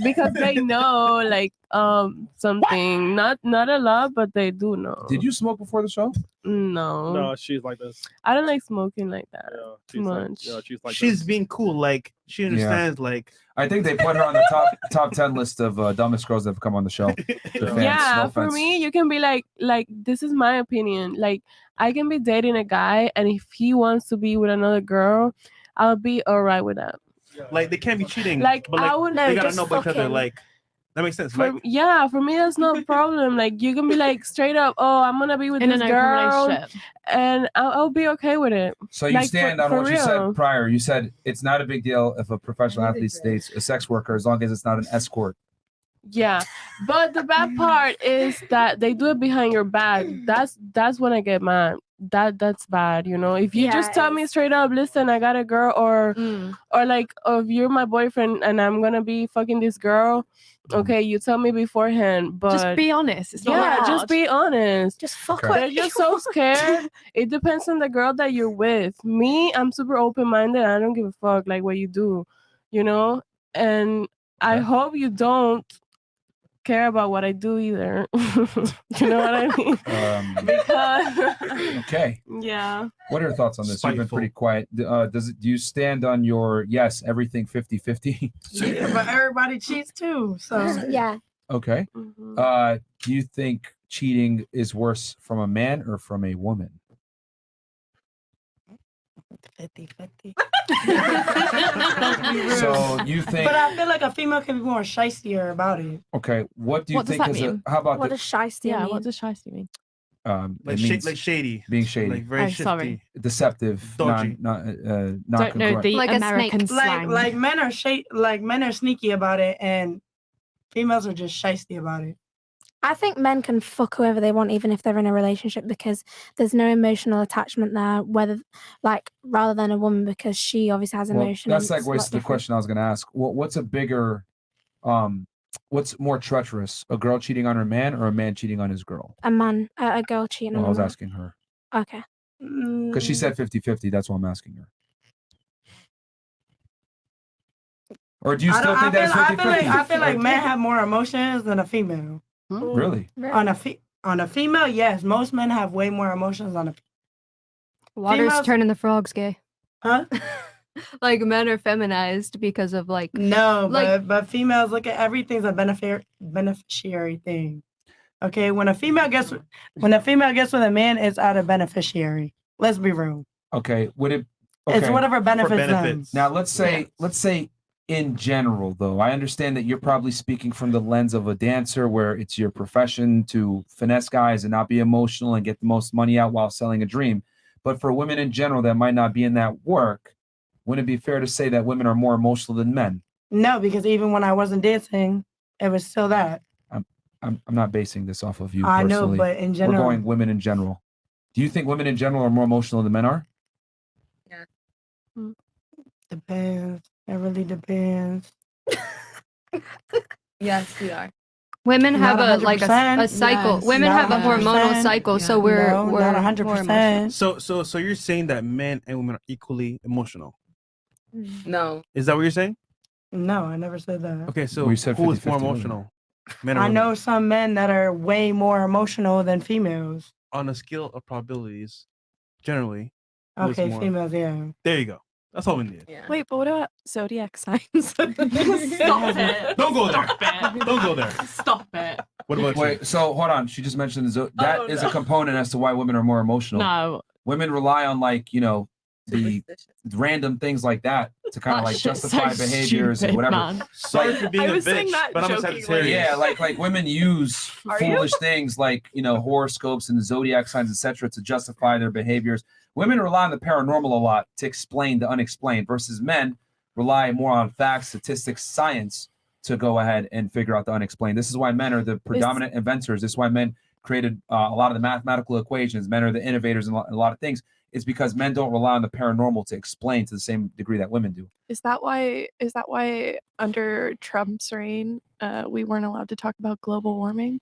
because they know, like, something. Not a lot, but they do know. Did you smoke before the show? No. No, she's like this. I don't like smoking like that. Yeah, Too she's like, much. yeah, she's like She's this. being cool. Like, she understands. Like, I think they put her on the top 10 list of dumbest girls that have come on the show. The fans, Yeah, no for offense. me, you can be like this is my opinion. Like, I can be dating a guy, and if he wants to be with another girl, I'll be all right with that. like they can't be cheating. Like, but like, I would they gotta just know about each other. fucking- Like, That makes sense. Like, For me, that's no problem. Like, you can be like straight up, oh, I'm gonna be with In this an open girl, relationship. and I'll be okay with it. So you Like, stand for on what you real. said prior. You said it's not a big deal if a professional athlete dates a sex worker as long as it's not an escort. Yeah, but the bad part is that they do it behind your back. That's when I get mad. That's bad, you know. If you just tell me straight up, listen, I got a girl, or like, oh, if you're my boyfriend and I'm gonna be fucking this girl, okay, you tell me beforehand. But Just be honest. It's not that just hard. be honest. Just fuck They're just so scared. It depends on the girl that you're with. Me, I'm super open minded. I don't give a fuck like what you do, you know. And I hope you don't care about what I do either. You know what I mean? Because Okay. yeah. What are your thoughts on this? You've been pretty quiet. Do you stand on your yes, everything 50-50? Yeah, but everybody cheats too. So yeah. Okay. Do you think cheating is worse from a man or from a woman? 50-50. So you think? But I feel like a female can be more shiestier about it. Okay. What do you What does think that is mean? a? How about What the? does shiesty mean? What does shiesty mean? It like, means like shady, being shady, like very shifty, sorry. deceptive, dodgy. not Don't know congruent. the Like a American snake. slang. Like men are men are sneaky about it, and females are just shiesty about it. I think men can fuck whoever they want, even if they're in a relationship, because there's no emotional attachment there. Whether, like, rather than a woman, because she obviously has emotion. That and it's a lot segues to the different. question I was going to ask. What's a bigger, what's more treacherous, a girl cheating on her man or a man cheating on his girl? A man, a girl cheating Well, on I was a man. asking her Okay. because she said 50-50. That's why I'm asking her. Or do you still think that's 50-50? I feel like men have more emotions than a female. Really? On a female, yes. Most men have way more emotions on a Water's females- turning the frogs gay. Huh? Like men are feminized because of like No, like but females look at everything's a beneficiary thing. Okay, when a female gets with a man, it's out of beneficiary. Let's be real. Okay. Would it? It's Okay. whatever benefits them. Now let's say in general, though, I understand that you're probably speaking from the lens of a dancer where it's your profession to finesse guys and not be emotional and get the most money out while selling a dream. But for women in general that might not be in that work, wouldn't it be fair to say that women are more emotional than men? No, because even when I wasn't dancing, it was still that. I'm not basing this off of you I know, personally. but in general. We're going women in general. Do you think women in general are more emotional than men are? Depends. It really depends. Yes, we are. women have Not a like a 100%. cycle. Yes, Women not have a hormonal 100%. cycle, so Yeah. we're No, we're not more 100%. emotional. So you're saying that men and women are equally emotional? No. Is that what you're saying? No, I never said that. Okay, so We said who is 50-50 more earlier. emotional? Men or I women? know some men that are way more emotional than females. On a scale of probabilities, generally. who is Okay, more- females, yeah. There you go. That's all we need. Yeah. Wait, but what about zodiac signs? Stop it. Don't go there. Stop it. Don't go there. Stop it. What about you? Wait, so hold on. She just mentioned that is a component as to why women are more emotional. No. Women rely on the random things like that to kind of That like shit's justify so behaviors and stupid, whatever. man. Sorry for being I a was saying bitch, that but I'm a jokingly. Sagittarius. Yeah, like women use Are you? foolish things like horoscopes and the zodiac signs, etc., to justify their behaviors. Women rely on the paranormal a lot to explain the unexplained, versus men rely more on facts, statistics, science to go ahead and figure out the unexplained. This is why men are the predominant inventors. This is why men created a lot of the mathematical equations. Men are the innovators in a lot of things. It's because men don't rely on the paranormal to explain to the same degree that women do. Is that why under Trump's reign, we weren't allowed to talk about global warming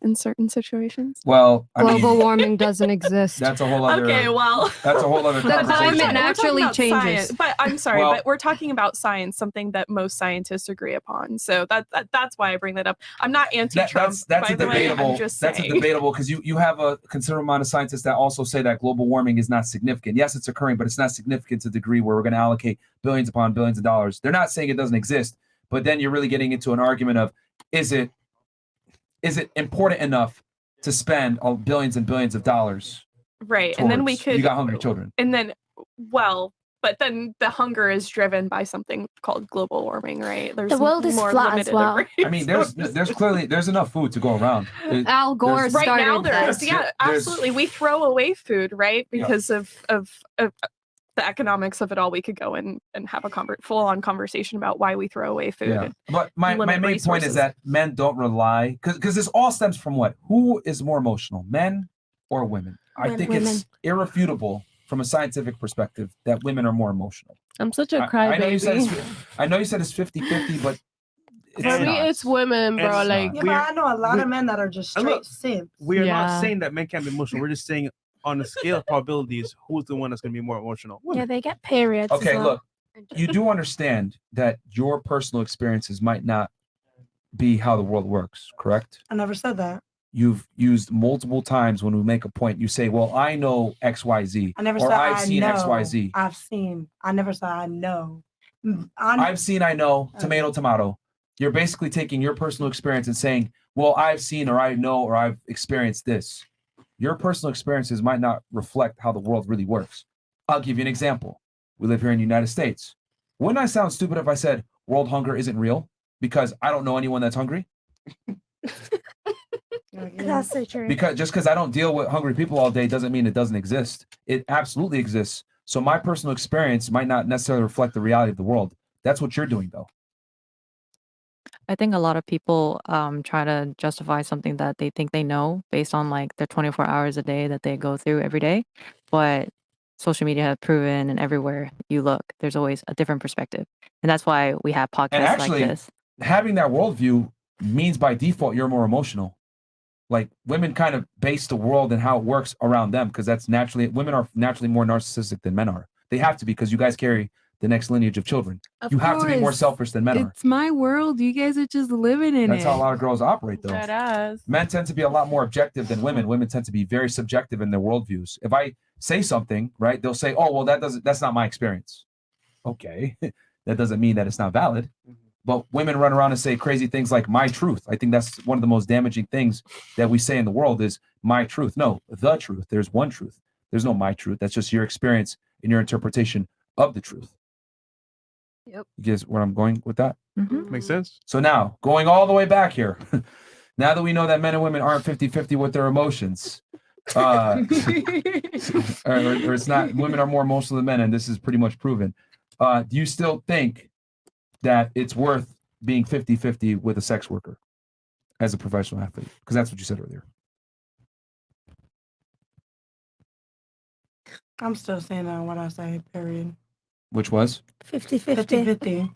in certain situations? Well, Global warming doesn't exist. That's a whole other. Okay, well, That's a whole other. The conversation. climate We're talking naturally about changes. science, but I'm sorry, Well- but we're talking about science, something that most scientists agree upon. So that's why I bring that up. I'm not anti-Trump. That's by a the way. debatable. I'm just That's a saying. debatable because you have a considerable amount of scientists that also say that global warming is not significant. Yes, it's occurring, but it's not significant to the degree where we're going to allocate billions upon billions of dollars. They're not saying it doesn't exist, but then you're really getting into an argument of is it important enough to spend billions and billions of dollars? Right, and then we towards- could. You got hungry children. And then, well, But then the hunger is driven by something called global warming, right? There's The world is more flat as limited well. I mean, there's clearly enough food to go around. Al Gore there's- right now started there is, that. yeah, There's- absolutely. We throw away food, right? Yeah. Because of the economics of it all. We could go and have a full-on conversation about why we throw away food. Yeah. and But my limit main point is resources. that men don't rely because this all stems from what? Who is more emotional, men or women? I think it's irrefutable from a scientific perspective that women are more emotional. I'm such a I know you said crybaby. I know you said it's 50-50, but it's For me, not. it's women, bro. It's Like, Yeah, but I know a lot of men that are just And straight look, simps. We are not Yeah. saying that men can't be emotional. We're just saying on the scale of probabilities, who's the one that's going to be more emotional? Yeah, they get periods. as Okay, well. look, you do understand that your personal experiences might not be how the world works, correct? I never said that. You've used multiple times when we make a point, you say, well, I know XYZ. I never or said I've I seen know. XYZ. I've seen. I never said I know. I've seen, I know, tomato, tomato. You're basically taking your personal experience and saying, well, I've seen or I know or I've experienced this. Your personal experiences might not reflect how the world really works. I'll give you an example. We live here in the United States. Wouldn't I sound stupid if I said world hunger isn't real because I don't know anyone that's hungry? That's so true. Because I don't deal with hungry people all day doesn't mean it doesn't exist. It absolutely exists. So my personal experience might not necessarily reflect the reality of the world. That's what you're doing, though. I think a lot of people try to justify something that they think they know based on like their 24 hours a day that they go through every day. But social media has proven, and everywhere you look, there's always a different perspective. And that's why we have podcasts And actually, like this. having that worldview means by default you're more emotional. Like women kind of base the world and how it works around them because that's naturally, women are naturally more narcissistic than men are. They have to be because you guys carry the next lineage of children. Of You have to be more course. selfish than men are. It's my world. You guys are just living in That's it. how a lot of girls operate, though. Deadass. Men tend to be a lot more objective than women. Women tend to be very subjective in their worldviews. If I say something, right, they'll say, "Oh, well, that's not my experience." Okay, that doesn't mean that it's not valid. But women run around and say crazy things like "my truth." I think that's one of the most damaging things that we say in the world is "my truth." No, the truth. There's one truth. There's no "my truth." That's just your experience and your interpretation of the truth. Yep. You guys, where I'm going with that? Makes sense. So now, going all the way back here, now that we know that men and women aren't 50-50 with their emotions, or it's not, women are more emotional than men, and this is pretty much proven. Do you still think that it's worth being 50-50 with a sex worker as a professional athlete? Because that's what you said earlier. I'm still saying that what I say, period. Which was? 50-50.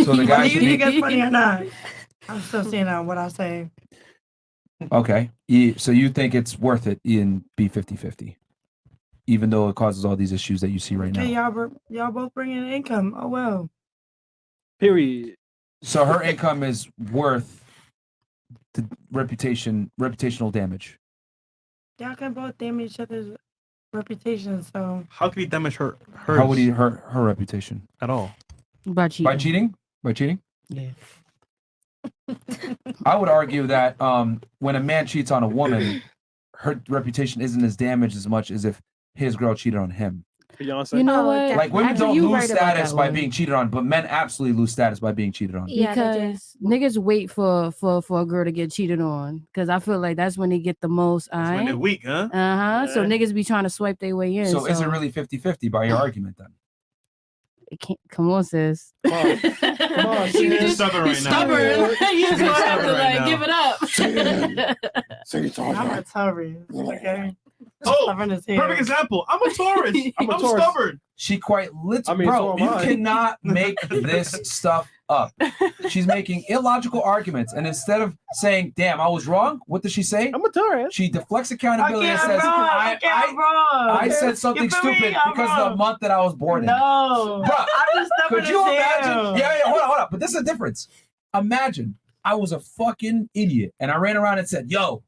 So the guys you should think be- it's funny or not? I'm still saying that what I say. Okay. So you think it's worth it in be 50-50, even though it causes all these issues that you see right Okay, now. y'all both bring in income. Oh well. Period. So her income is worth the reputational damage. Y'all can both damage each other's reputation. So How can he damage her? How would he hurt her reputation? At all? By cheating. By cheating? By cheating? Yeah. I would argue that when a man cheats on a woman, her reputation isn't as damaged as much as if his girl cheated on him. Beyonce. You know what? Like women Actually, don't you lose right about status that by one. being cheated on, but men absolutely lose status by being cheated on. Yeah, they do. Because niggas wait for a girl to get cheated on. Because I feel like that's when they get the most. When they're weak, huh? So niggas be trying to swipe their way in. So is it really 50-50 by your argument then? It can't, come on, sis. Come on, She's stubborn right now. Stubborn. You She's just want to have stubborn to right like now. give it up. I'm a Taurus. Okay. Oh, Stubborn as hell. perfect example. I'm a Taurus. I'm, a Taurus. stubborn. She quite literally, I mean, bro, so am you I. cannot make this stuff up. She's making illogical arguments, and instead of saying, "Damn, I was wrong," what does she say? I'm a Taurus. She deflects accountability and says, I'm wrong. I said something You feel me? stupid I'm because of the wrong. month that I was born in." No. Bruh, I'm just stubborn could you as imagine? hell. Yeah, hold on. But this is a difference. Imagine I was a fucking idiot and I ran around and said, "Yo,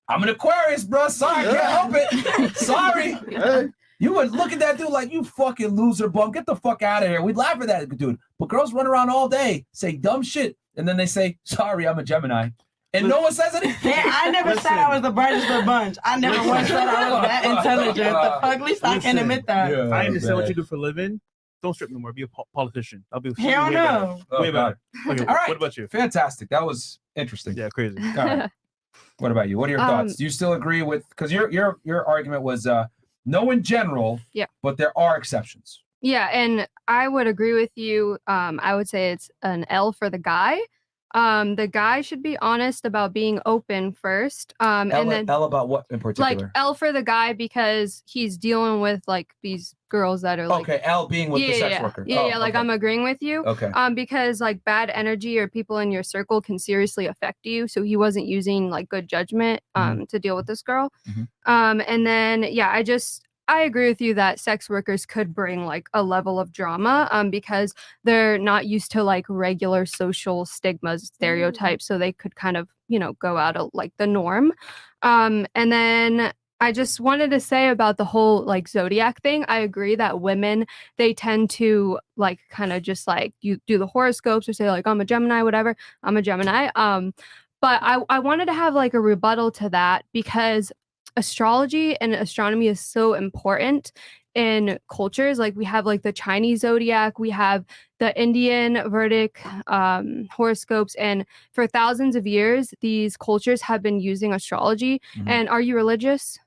I'm an Aquarius, bro. Sorry, I can't help it. Sorry." Hey. You would look at that dude like, "You fucking loser bum. Get the fuck out of here." We'd laugh at that dude. But girls run around all day, say dumb shit, and then they say, "Sorry, I'm a Gemini." And no one says anything. Yeah, I never said I was the brightest of the bunch. I never once said I was that intelligent. The fuck, at least I can admit that. I understand what you do for a living. Don't strip no more. Be a politician. I'll be Hell way no. better. Way better. Okay, All right. What about you? Fantastic. That was interesting. Yeah, crazy. All right. What about you? What are your thoughts? Do you still agree with? Because your argument was no in general. Yeah. But there are exceptions. Yeah, and I would agree with you. I would say it's an L for the guy. The guy should be honest about being open first. And then L about what in particular? like L for the guy because he's dealing with like these girls that are like okay, L being with the sex worker. Yeah, like I'm agreeing with you. Okay. Because like bad energy or people in your circle can seriously affect you. So he wasn't using like good judgment to deal with this girl. And then yeah, I agree with you that sex workers could bring like a level of drama because they're not used to like regular social stigmas, stereotypes. So they could kind of, go out of like the norm. And then I just wanted to say about the whole like zodiac thing. I agree that women, they tend to like kind of just like you do the horoscopes or say like, I'm a Gemini, whatever. I'm a Gemini. But I wanted to have like a rebuttal to that because astrology and astronomy is so important in cultures. Like we have like the Chinese zodiac, we have the Indian Vedic horoscopes, and for thousands of years these cultures have been using astrology. And are you religious?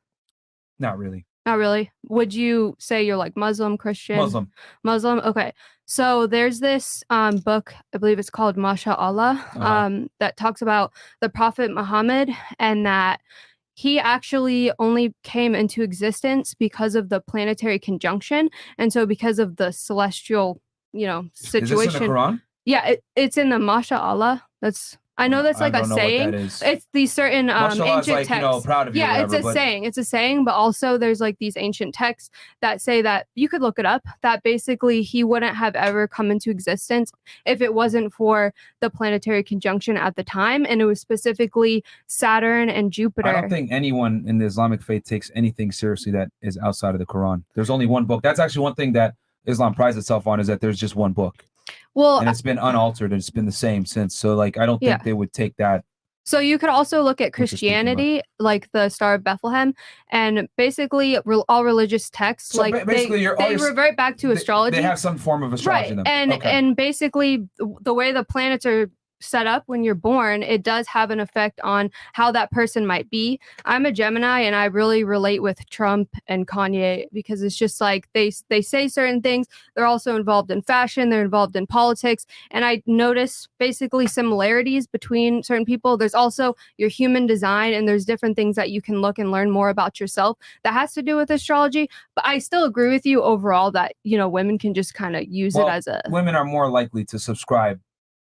Not really. Not really. Would you say you're like Muslim, Christian? Muslim. Okay. So there's this book, I believe it's called MashaAllah, that talks about the Prophet Muhammad and that he actually only came into existence because of the planetary conjunction. And so because of the celestial, situation. Is this in the Quran? Yeah, it's in the MashaAllah. I know that's like a saying. It's these certain ancient like, texts. proud of you. Yeah, whatever, it's a saying. It's a saying, but also there's like these ancient texts that say that you could look it up. That basically he wouldn't have ever come into existence if it wasn't for the planetary conjunction at the time, and it was specifically Saturn and Jupiter. I don't think anyone in the Islamic faith takes anything seriously that is outside of the Quran. There's only one book. That's actually one thing that Islam prides itself on, is that there's just one book. Well, and it's been unaltered and it's been the same since. So like, I don't think they would take that. So you could also look at Christianity, like the Star of Bethlehem, and basically all religious texts, So like basically they revert back to astrology. They have some form of astrology in them. And basically the way the planets are set up when you're born, it does have an effect on how that person might be. I'm a Gemini and I really relate with Trump and Kanye because it's just like they say certain things. They're also involved in fashion, they're involved in politics, and I notice basically similarities between certain people. There's also your human design, and there's different things that you can look and learn more about yourself that has to do with astrology. But I still agree with you overall that women can just kind of use it as a women are more likely to subscribe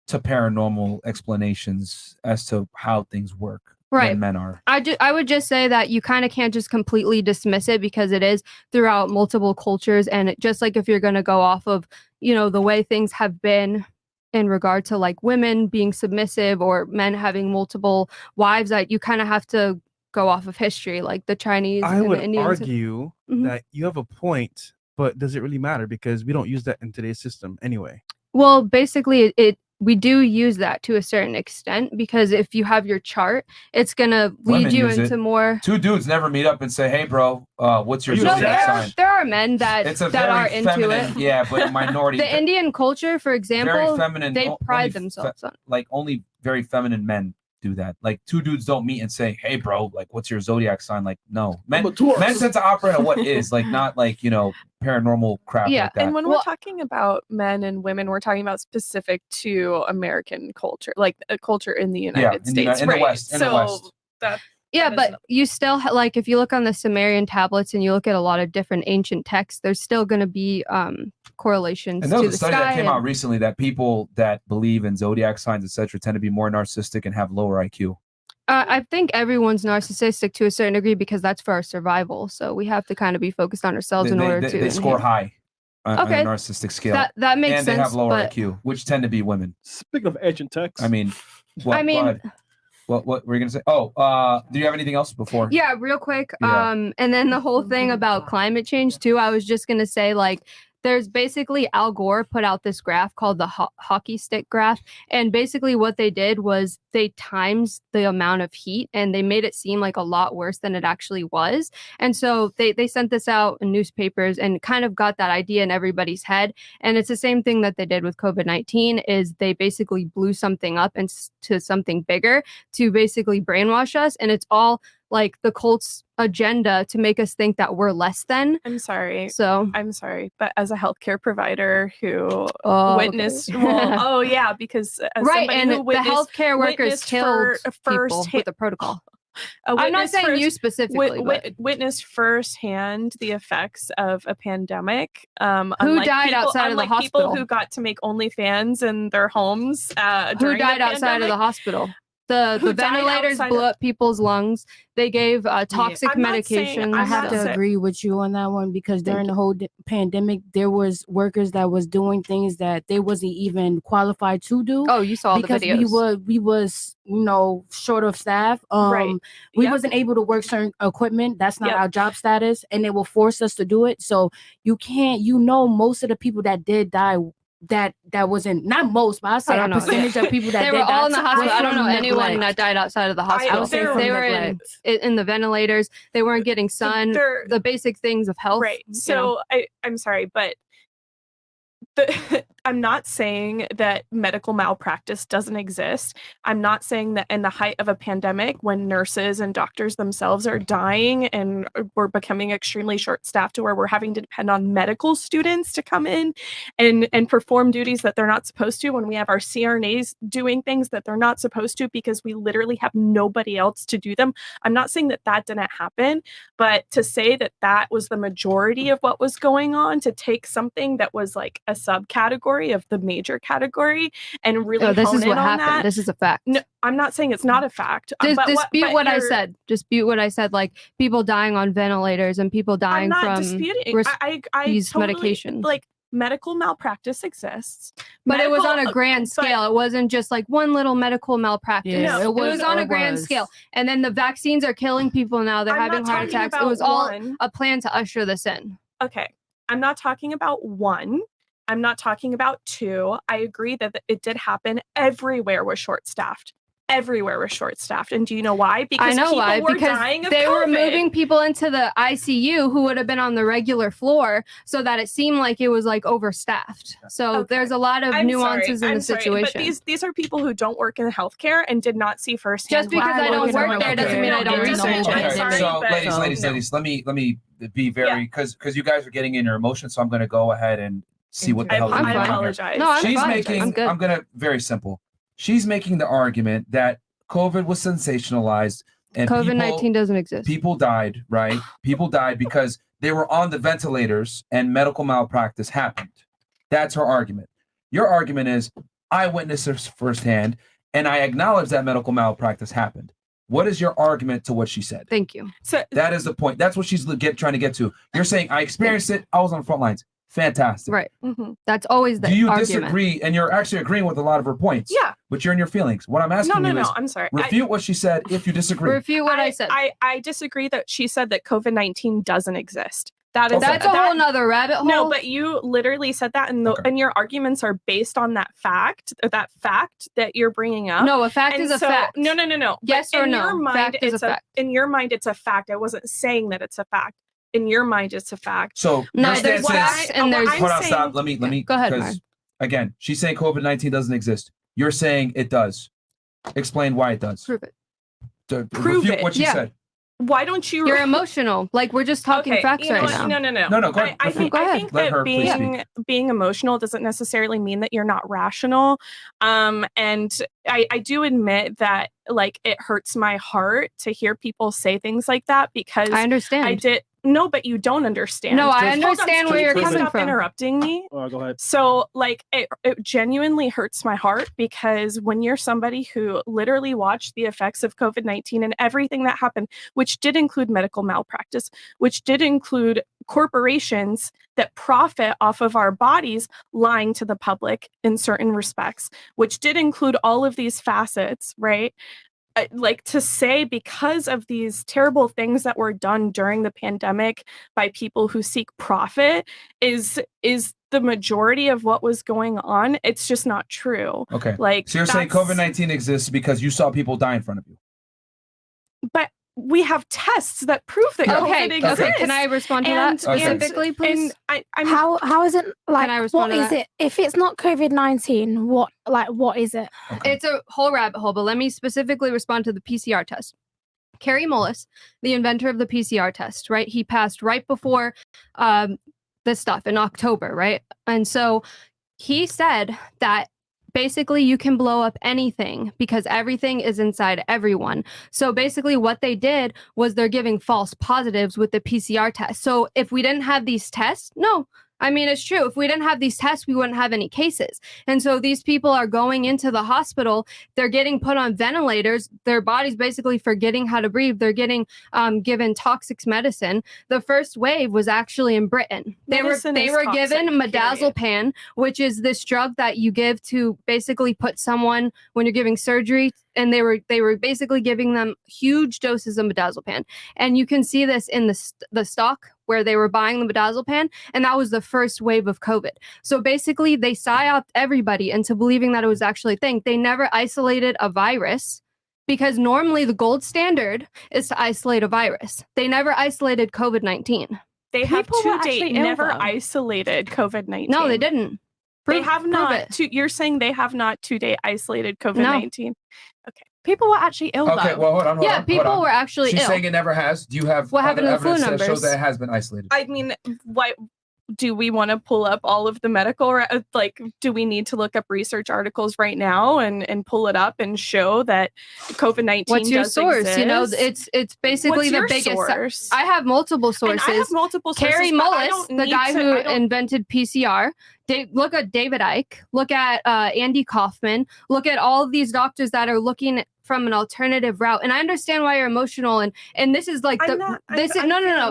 to paranormal explanations as to how things work than men are. I would just say that you kind of can't just completely dismiss it because it is throughout multiple cultures, and just like if you're going to go off of the way things have been in regard to like women being submissive or men having multiple wives, that you kind of have to go off of history, like the Chinese. I and would the Indians. argue that you have a point, but does it really matter? Because we don't use that in today's system anyway. Well, basically, we do use that to a certain extent because if you have your chart, it's gonna lead you into more. Two dudes never meet up and say, "Hey, bro, what's your zodiac sign?" There are men that are into feminine, it. Yeah, but minority. The Indian culture, for example, very feminine, they pride themselves on. Like only very feminine men do that. Like two dudes don't meet and say, "Hey, bro, like what's your zodiac sign?" Like no, men tend to operate on what is, like not like paranormal crap. Yeah, like that. and when we're talking about men and women, we're talking about specific to American culture, like a culture in the United States, in the West. In the West. But you still like if you look on the Sumerian tablets and you look at a lot of different ancient texts, there's still going to be correlations And there to was the a study sky. that came out recently that people that believe in zodiac signs, etc., tend to be more narcissistic and have lower IQ. I think everyone's narcissistic to a certain degree because that's for our survival. So we have to kind of be focused on ourselves in order to. They score high on a narcissistic scale. That makes sense. And they have lower but... IQ, which tend to be women. Speaking of ancient texts, I mean, what were you gonna say? Oh, do you have anything else before? Yeah, real quick. Yeah. And then the whole thing about climate change too. I was just gonna say like there's basically Al Gore put out this graph called the hockey stick graph. And basically what they did was they times the amount of heat and they made it seem like a lot worse than it actually was. And so they sent this out in newspapers and kind of got that idea in everybody's head. And it's the same thing that they did with COVID-19 is they basically blew something up into something bigger to basically brainwash us. And it's all like the cult's agenda to make us think that we're less than. I'm sorry. So I'm sorry, but as a healthcare provider who witnessed, okay. well, yeah, because as right, somebody and who the witnessed, healthcare workers witnessed killed people first with the protocol. I'm not witnessed saying first- you specifically, but witnessed firsthand the effects of a pandemic. Who Unlike died people, outside of the unlike people hospital? who got to make OnlyFans in their homes. Who During died the outside of the pandemic. hospital? The Who died ventilators outside blew of- up people's lungs. They gave toxic I'm not saying- medications. I I'm have not to saying- agree with you on that one because during the whole pandemic, there was workers that was doing things that they wasn't even qualified to do. Oh, you saw because the videos. we was short of staff. Right. We Yep. wasn't able to work certain equipment. That's not Yep. our job status, and they will force us to do it. So you can't. Most of the people that did die. That wasn't not most, but I say I a don't know. percentage of people that They did were all in the die hospital. I don't know from anyone neglect. that died outside of the hospital. would say from They were neglect. in the ventilators. They weren't getting sun. The basic things of health. Right. you So know. I'm sorry, but I'm not saying that medical malpractice doesn't exist. I'm not saying that in the height of a pandemic, when nurses and doctors themselves are dying and we're becoming extremely short-staffed to where we're having to depend on medical students to come in and perform duties that they're not supposed to, when we have our CRNAs doing things that they're not supposed to because we literally have nobody else to do them. I'm not saying that that didn't happen, but to say that that was the majority of what was going on, to take something that was like a subcategory of the major category and really this hone is in what on happened. that. This is a fact. No, I'm not saying it's not a fact. Dispute what I you're- said. Dispute what I said. Like people dying on ventilators and people I'm dying not from disputing. I these totally, medications. like medical malpractice exists, But it was on a Medical- grand but- scale. It wasn't just like one little medical malpractice. Yeah, it was on a grand scale. And then the vaccines are killing people now. They're I'm having not heart talking attacks. It about was all one. a plan to usher this in. Okay, I'm not talking about one. I'm not talking about two. I agree that it did happen. Everywhere was short-staffed. Everywhere was short-staffed. And do you know why? Because I know people why. were Because dying of they were COVID. moving people into the ICU who would have been on the regular floor, so that it seemed like it was like overstaffed. So there's a lot of nuances in the situation. But these are people who don't work in healthcare and did not see firsthand. Just because I don't work there doesn't mean I don't research Okay, it. so ladies, let me be very because you guys are getting in your emotions, so I'm going to go ahead and see what the hell is I going on here. apologize. No, I'm She's fine. making. I'm good. I'm gonna very simple. She's making the argument that COVID was sensationalized and COVID-19 doesn't exist. People died, right? People died because they were on the ventilators and medical malpractice happened. That's her argument. Your argument is I witnessed this firsthand and I acknowledge that medical malpractice happened. What is your argument to what she said? Thank you. So that is the point. That's what she's trying to get to. You're saying I experienced it. I was on the front lines. Fantastic. Right. That's always the Do you argument. disagree? And you're actually agreeing with a lot of her points. Yeah. But you're in your feelings. What I'm asking you is, I'm sorry. refute what she said if you disagree. Refute what I said. I disagree that she said that COVID-19 doesn't exist. That is That's a whole nother rabbit hole. No, but you literally said that, and your arguments are based on that fact that you're bringing up. No, a fact And is a so- fact. No. Yes But or in no? your mind, Fact is it's a fact. In your mind, it's a fact. I wasn't saying that it's a fact. In your mind, it's a fact. So No, your there's stance facts is, and there's- hold on, saying- stop. Let me. Go ahead, 'cause, Myron. again, she's saying COVID-19 doesn't exist. You're saying it does. Explain why it does. Prove it. Prove refute it. what she Yeah. said. Why don't you? You're emotional. Like we're just talking Okay, facts you know right what? now. No. No, go ahead. I think Go ahead. Let that her please being emotional doesn't necessarily mean that you're not rational. And I do admit that like it hurts my heart to hear people say things like that because I understand. I did. No, but you don't understand. No, I Hold on, understand can where you you're please coming stop from. interrupting me. Oh, go ahead. So, like, it genuinely hurts my heart because when you're somebody who literally watched the effects of COVID-19 and everything that happened, which did include medical malpractice, which did include corporations that profit off of our bodies lying to the public in certain respects, which did include all of these facets, right? like to say because of these terrible things that were done during the pandemic by people who seek profit is the majority of what was going on. It's just not true. Okay. Like, so you're saying COVID-19 exists because you saw people die in front of you. But we have tests that prove that COVID exists. Okay, can I respond to that specifically, please? How is it like? Can I respond What to is that? it? If it's not COVID-19, what is it? It's a whole rabbit hole, but let me specifically respond to the PCR test. Kerry Mullis, the inventor of the PCR test, right? He passed right before this stuff in October, right? And so he said that basically you can blow up anything because everything is inside everyone. So basically what they did was they're giving false positives with the PCR test. So if we didn't have these tests, no. I mean, it's true. If we didn't have these tests, we wouldn't have any cases. And so these people are going into the hospital. They're getting put on ventilators. Their body's basically forgetting how to breathe. They're getting given toxic medicine. The first wave was actually in Britain. They were given midazolam, which is this drug that you give to basically put someone when you're giving surgery. And they were basically giving them huge doses of midazolam. And you can see this in the stock where they were buying the midazolam, and that was the first wave of COVID. So basically, they psyoped everybody into believing that it was actually a thing. They never isolated a virus because normally the gold standard is to isolate a virus. They never isolated COVID-19. They have to date never isolated COVID-19. No, they didn't. They have not. You're saying they have not to date isolated COVID-19. Okay. People were actually ill. Okay, though. well, hold on. Yeah, people were actually She's ill. saying it never has. Do you have What happened to the flu evidence that numbers? shows that it has been isolated? I mean, what do we want to pull up all of the medical do we need to look up research articles right now and pull it up and show that COVID-19 What's your does source? exist? You know, it's basically What's the your biggest source? I have multiple sources. And I have multiple sources. Kerry but I Mullis, don't the need guy to- who I don't- invented PCR. Look at David Icke. Look at Andy Kaufman. Look at all of these doctors that are looking from an alternative route. And I understand why you're emotional. And this is like no.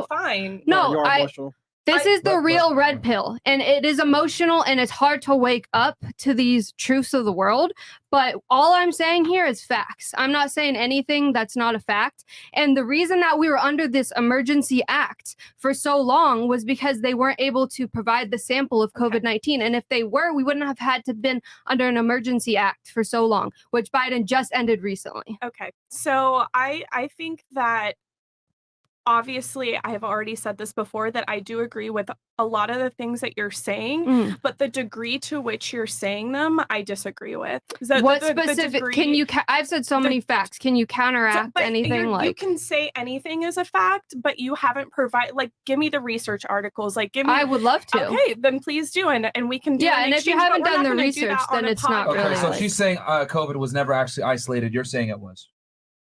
Fine. No, This is the real red pill, and it is emotional, and it's hard to wake up to these truths of the world. But all I'm saying here is facts. I'm not saying anything that's not a fact. And the reason that we were under this emergency act for so long was because they weren't able to provide the sample of COVID-19. And if they were, we wouldn't have had to been under an emergency act for so long, which Biden just ended recently. Okay. So I think that obviously I have already said this before that I do agree with a lot of the things that you're saying, but the degree to which you're saying them, I disagree with. What specific? Can you? I've said so many facts. Can you counteract anything? You can say anything is a fact, but you haven't provided. Like, give me the research articles. Like, give me. I would love to. Okay, then please do, and we can do. Yeah, an and if you exchange, but haven't we're done not the gonna do research, that on then a it's not podcast. Okay, so she's saying COVID was never actually isolated. You're saying it was.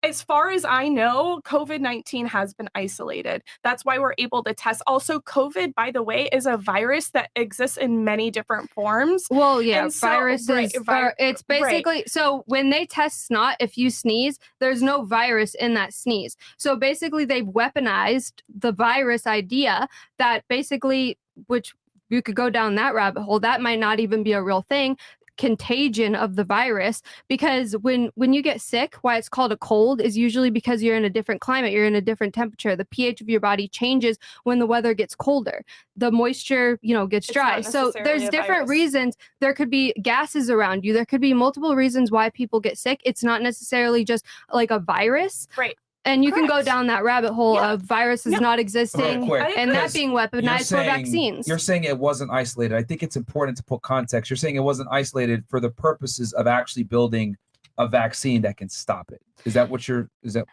As far as I know, COVID-19 has been isolated. That's why we're able to test. Also, COVID, by the way, is a virus that exists in many different forms. Well, yeah, And so- viruses. It's basically so when they test snot, if you sneeze, there's no virus in that sneeze. So basically, they've weaponized the virus idea that basically, which you could go down that rabbit hole. That might not even be a real thing. Contagion of the virus, because when you get sick, why it's called a cold is usually because you're in a different climate, you're in a different temperature. The pH of your body changes when the weather gets colder, the moisture gets dry. So there's different reasons. There could be gases around you, there could be multiple reasons why people get sick. It's not necessarily just like a virus, right? And you can go down that rabbit hole of viruses not existing and that being weaponized for vaccines. You're saying it wasn't isolated. I think it's important to put context. You're saying it wasn't isolated for the purposes of actually building a vaccine that can stop it. Is that what you're? Is that?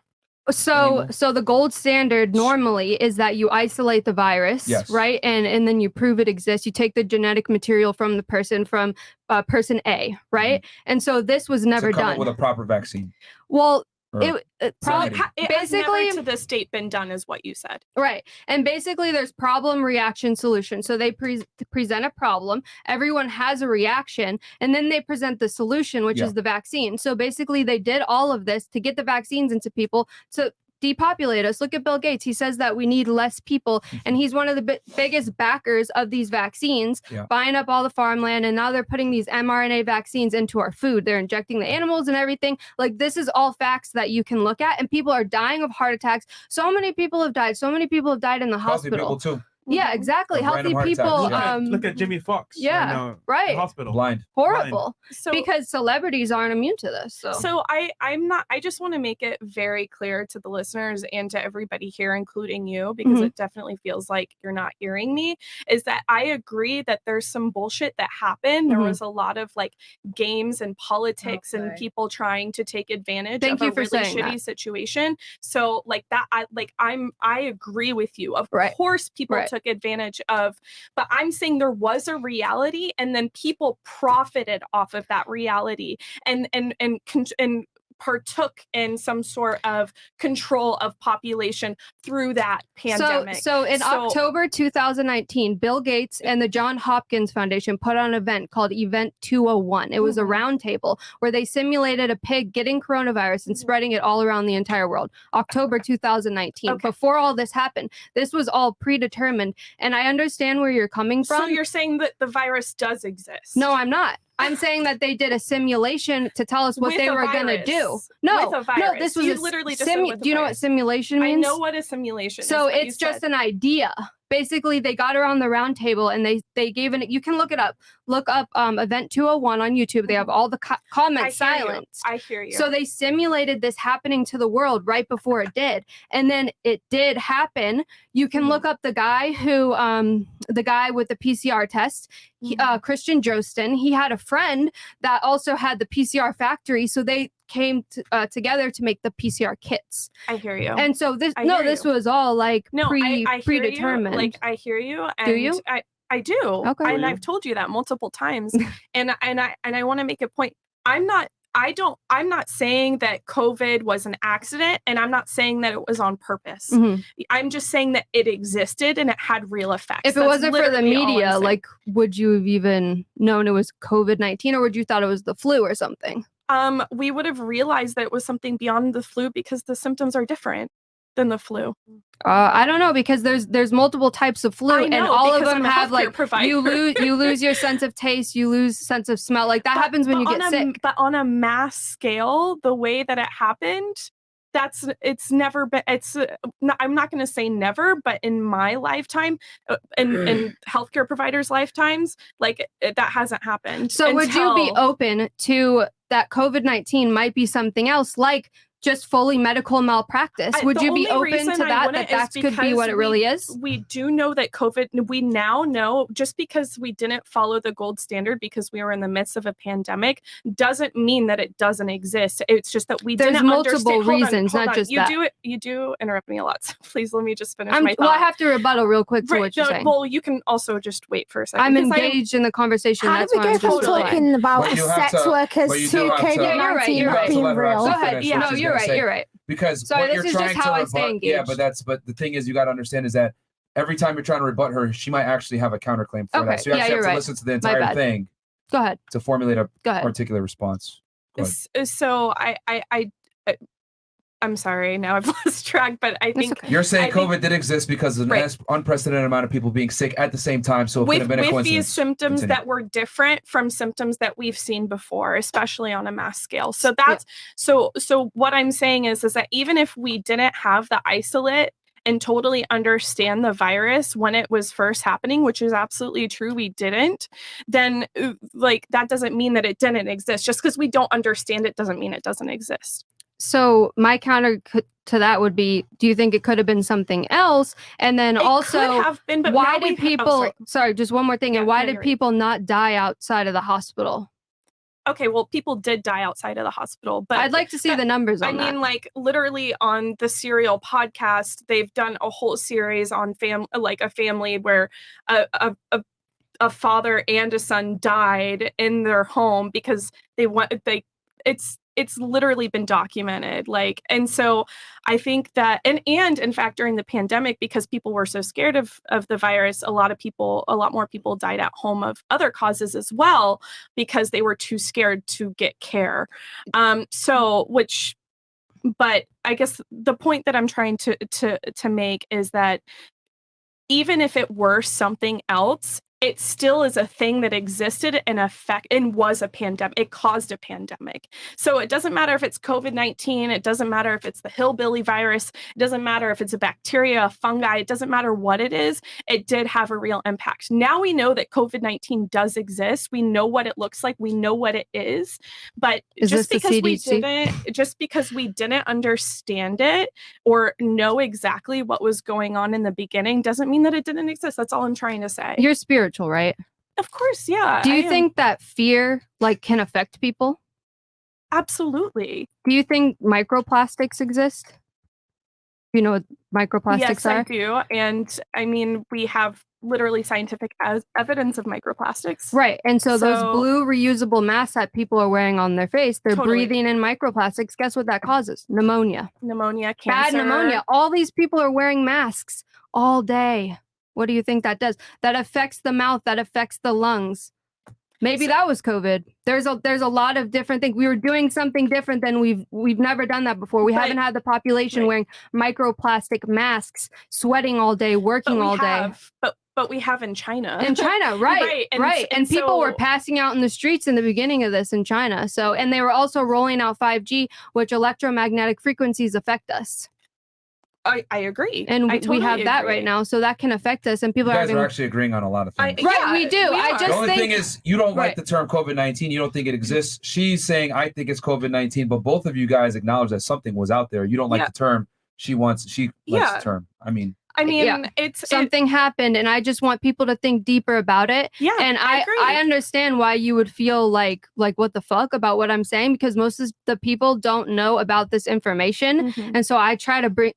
So the gold standard normally is that you isolate the virus, right? And then you prove it exists. You take the genetic material from the person from person A, right? And so this was never come up done with a proper vaccine. Well, It has never basically to this date been done, is what you said. Right. And basically there's problem, reaction, solution. So they present a problem, everyone has a reaction, and then they present the solution, which is the vaccine. So basically they did all of this to get the vaccines into people. So depopulate us. Look at Bill Gates. He says that we need less people, and he's one of the biggest backers of these vaccines, buying up all the farmland, and now they're putting these mRNA vaccines into our food. They're injecting the animals and everything. Like, this is all facts that you can look at, and people are dying of heart attacks. So many people have died. So many people have died in the hospital. Healthy people too. Yeah, exactly. Of Healthy random heart people. attacks, Look at Jimmy Fox. Yeah, right now, right. in the hospital. Blind. Horrible. So because celebrities aren't immune to this. So I just want to make it very clear to the listeners and to everybody here, including you, because it definitely feels like you're not hearing me, is that I agree that there's some bullshit that happened. There was a lot of like games and politics and people trying to take advantage of a really shitty situation. So like that, I agree with you. Of course people took advantage of, but I'm saying there was a reality, and then people profited off of that reality and partook in some sort of control of population through that pandemic. So in October 2019, Bill Gates and the Johns Hopkins Foundation put on an event called Event 201. It was a roundtable where they simulated a pig getting coronavirus and spreading it all around the entire world. October 2019. Before all this happened, this was all predetermined. And I understand where you're coming from. So you're saying that the virus does exist? No, I'm not. I'm saying that they did a simulation to tell us what they were going to do. No, with a virus. No, this was you literally just said with do you know what simulation means? I know what a simulation is. So it's just an idea. Basically, they got around the round table and they gave it. You can look it up. Look up Event 201 on YouTube. They have all the comments silenced. I hear you. So they simulated this happening to the world right before it did, and then it did happen. You can look up the guy who, the guy with the PCR test, Christian Jostin. He had a friend that also had the PCR factory, so they came together to make the PCR kits. I hear you. And so this was all like predetermined. Like I hear you. And do you? I do. Okay. And I've told you that multiple times. and I want to make a point. I'm not saying that COVID was an accident, and I'm not saying that it was on purpose. I'm just saying that it existed and it had real effects. If it wasn't for the media, like, would you have even known it was COVID-19, or would you thought it was the flu or something? We would have realized that it was something beyond the flu because the symptoms are different than the flu. I don't know, because there's multiple types of flu, and all of them have like you lose your sense of taste, you lose sense of smell. Like that happens when you get sick. But on a mass scale, the way that it happened, it's never been. I'm not going to say never, but in my lifetime, in healthcare providers' lifetimes, like that hasn't happened. So would you be open to that COVID-19 might be something else, like just fully medical malpractice? Would you be open to that could be what it really is? We do know that COVID, we now know, just because we didn't follow the gold standard because we were in the midst of a pandemic, doesn't mean that it doesn't exist. It's just that there's didn't multiple understand. reasons, Hold not on. just You do interrupt me a lot. So please let me just finish my thought. Well, I have to rebuttal real quick to what you're saying. Well, you can also just wait for a second. I'm engaged in the conversation. How That's do we why I'm go from just talking about sex workers to COVID-19 not being real? Go ahead. Yeah, no, you're right. Because sorry, what this you're is trying just how to I stay rebut, engaged. but the thing is, you got to understand is that every time you're trying to rebut her, she might actually have a counterclaim for that. So you actually have to listen to the entire thing. Go ahead. To formulate a particular response. So I'm sorry, now I've lost track, but I think you're saying COVID did exist because of an unprecedented amount of people being sick at the same time. So it could have been a coincidence. With these symptoms that were different from symptoms that we've seen before, especially on a mass scale. So that's so what I'm saying is that even if we didn't have the isolate and totally understand the virus when it was first happening, which is absolutely true, we didn't, then like that doesn't mean that it didn't exist. Just because we don't understand it doesn't mean it doesn't exist. So my counter to that would be, do you think it could have been something else? And then also, could have been, but why did people, sorry, just one more thing. And why did people not die outside of the hospital? Okay, well, people did die outside of the hospital, but I'd like to see the numbers on that. I mean, like literally on the Serial podcast, they've done a whole series on a family where a father and a son died in their home because it's literally been documented. And so I think that, and in fact, during the pandemic, because people were so scared of the virus, a lot more people died at home of other causes as well, because they were too scared to get care. Which But I guess the point that I'm trying to make is that even if it were something else, it still is a thing that existed and was a pandemic. It caused a pandemic. So it doesn't matter if it's COVID-19. It doesn't matter if it's the hillbilly virus. It doesn't matter if it's a bacteria, a fungi. It doesn't matter what it is. It did have a real impact. Now we know that COVID-19 does exist. We know what it looks like. We know what it is. But just because we didn't understand it or know exactly what was going on in the beginning doesn't mean that it didn't exist. That's all I'm trying to say. You're spiritual, right? Of course, yeah. Do you think that fear like can affect people? Absolutely. Do you think microplastics exist? You know what microplastics yes, are? I do. And I mean, we have literally scientific evidence of microplastics. Right. And so those blue reusable masks that people are wearing on their face, they're breathing in microplastics. Guess what that causes? Pneumonia. Pneumonia, Bad cancer. pneumonia. All these people are wearing masks all day. What do you think that does? That affects the mouth. That affects the lungs. Maybe that was COVID. There's a lot of different things. We were doing something different than we've never done that before. We haven't had the population wearing microplastic masks, sweating all day, working all day. But we have in China. In China, right. And people were passing out in the streets in the beginning of this in China. So, and they were also rolling out 5G, which electromagnetic frequencies affect us. I agree. And I totally we have that agree. right now. So that can affect us. And people You guys are are actually agreeing on a lot of things. Right, we do. I just the only think thing is, you don't like the term COVID-19. You don't think it exists. She's saying, I think it's COVID-19. But both of you guys acknowledge that something was out there. You don't like the term. She likes the term. I mean, it's something happened, and I just want people to think deeper about it. Yeah, and I understand why you would feel like what the fuck about what I'm saying, because most of the people don't know about this information, and so I try to bring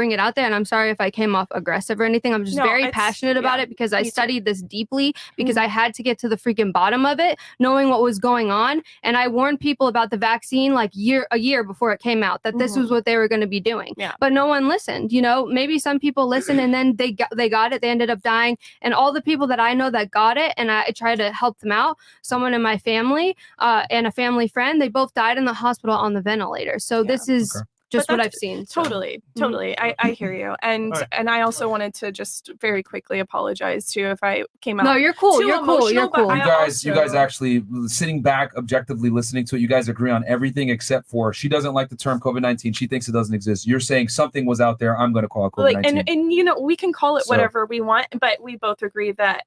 it out there. And I'm sorry if I came off aggressive or anything. I'm just very passionate about it because I studied this deeply because I had to get to the freaking bottom of it, knowing what was going on. And I warned people about the vaccine like a year before it came out, that this was what they were going to be doing. But no one listened. You know, maybe some people listened and then they got it. They ended up dying. And all the people that I know that got it, and I tried to help them out, someone in my family and a family friend, they both died in the hospital on the ventilator. So this is just what I've seen. Totally. I hear you. And and I also wanted to just very quickly apologize too if I came out. No, you're cool. You're cool. You're cool. You guys actually sitting back, objectively listening to it. You guys agree on everything except for she doesn't like the term COVID-19. She thinks it doesn't exist. You're saying something was out there. I'm going to call it COVID-19. And you know, we can call it whatever we want, but we both agree that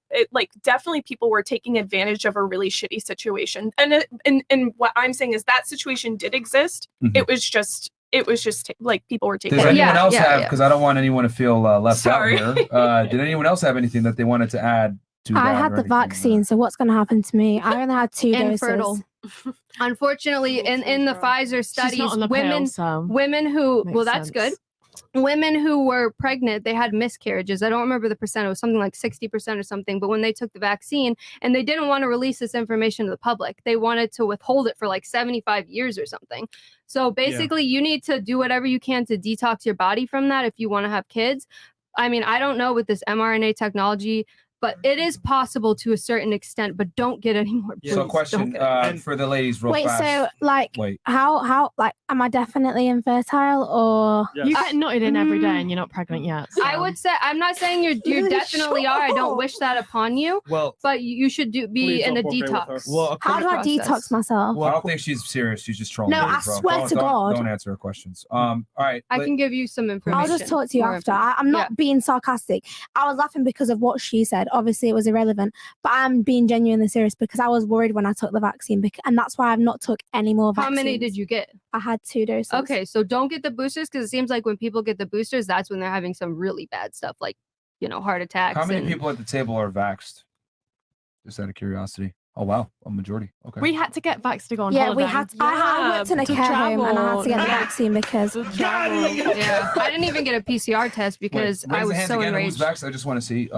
definitely people were taking advantage of a really shitty situation. And what I'm saying is that situation did exist. It was just like people were taking. Does anyone else have? Because I don't want anyone to feel left out here. Did anyone else have anything that they wanted to add to that? I had the vaccine, so what's going to happen to me? I only had 2 Infertile. doses. Unfortunately, in the Pfizer studies, not on the pill, women who makes that's sense. good. Women who were pregnant, they had miscarriages. I don't remember the percent. It was something like 60% or something. But when they took the vaccine, and they didn't want to release this information to the public, they wanted to withhold it for like 75 years or something. So basically, you need to do whatever you can to detox your body from that if you want to have kids. I mean, I don't know with this mRNA technology, but it is possible to a certain extent, but don't get any more. So question for the ladies real Wait, fast. so how am I definitely infertile or You get knotted in every day and you're not pregnant yet. I would say, I'm not saying you definitely are. I don't wish that upon you. Well, but you should be in a detox. Well, how do I detox myself? Well, I don't think she's serious. She's just trolling. No, me, I bro. swear to God. Don't answer her questions. All right. I can give you some information. I'll just talk to you after. I'm not being sarcastic. I was laughing because of what she said. Obviously, it was irrelevant, but I'm being genuinely serious because I was worried when I took the vaccine, and that's why I've not took any more vaccines. How many did you get? I had 2 doses. Okay, so don't get the boosters because it seems like when people get the boosters, that's when they're having some really bad stuff, like heart attacks. How many people at the table are vaxxed? Just out of curiosity. Oh wow, a majority. Okay. We had to get vaxxed to go on Yeah, holiday. we had. I worked in a care home and I had to get the vaccine because. Yeah, I didn't even get a PCR test because I was so enraged. Who's vaxxed? I just want to see.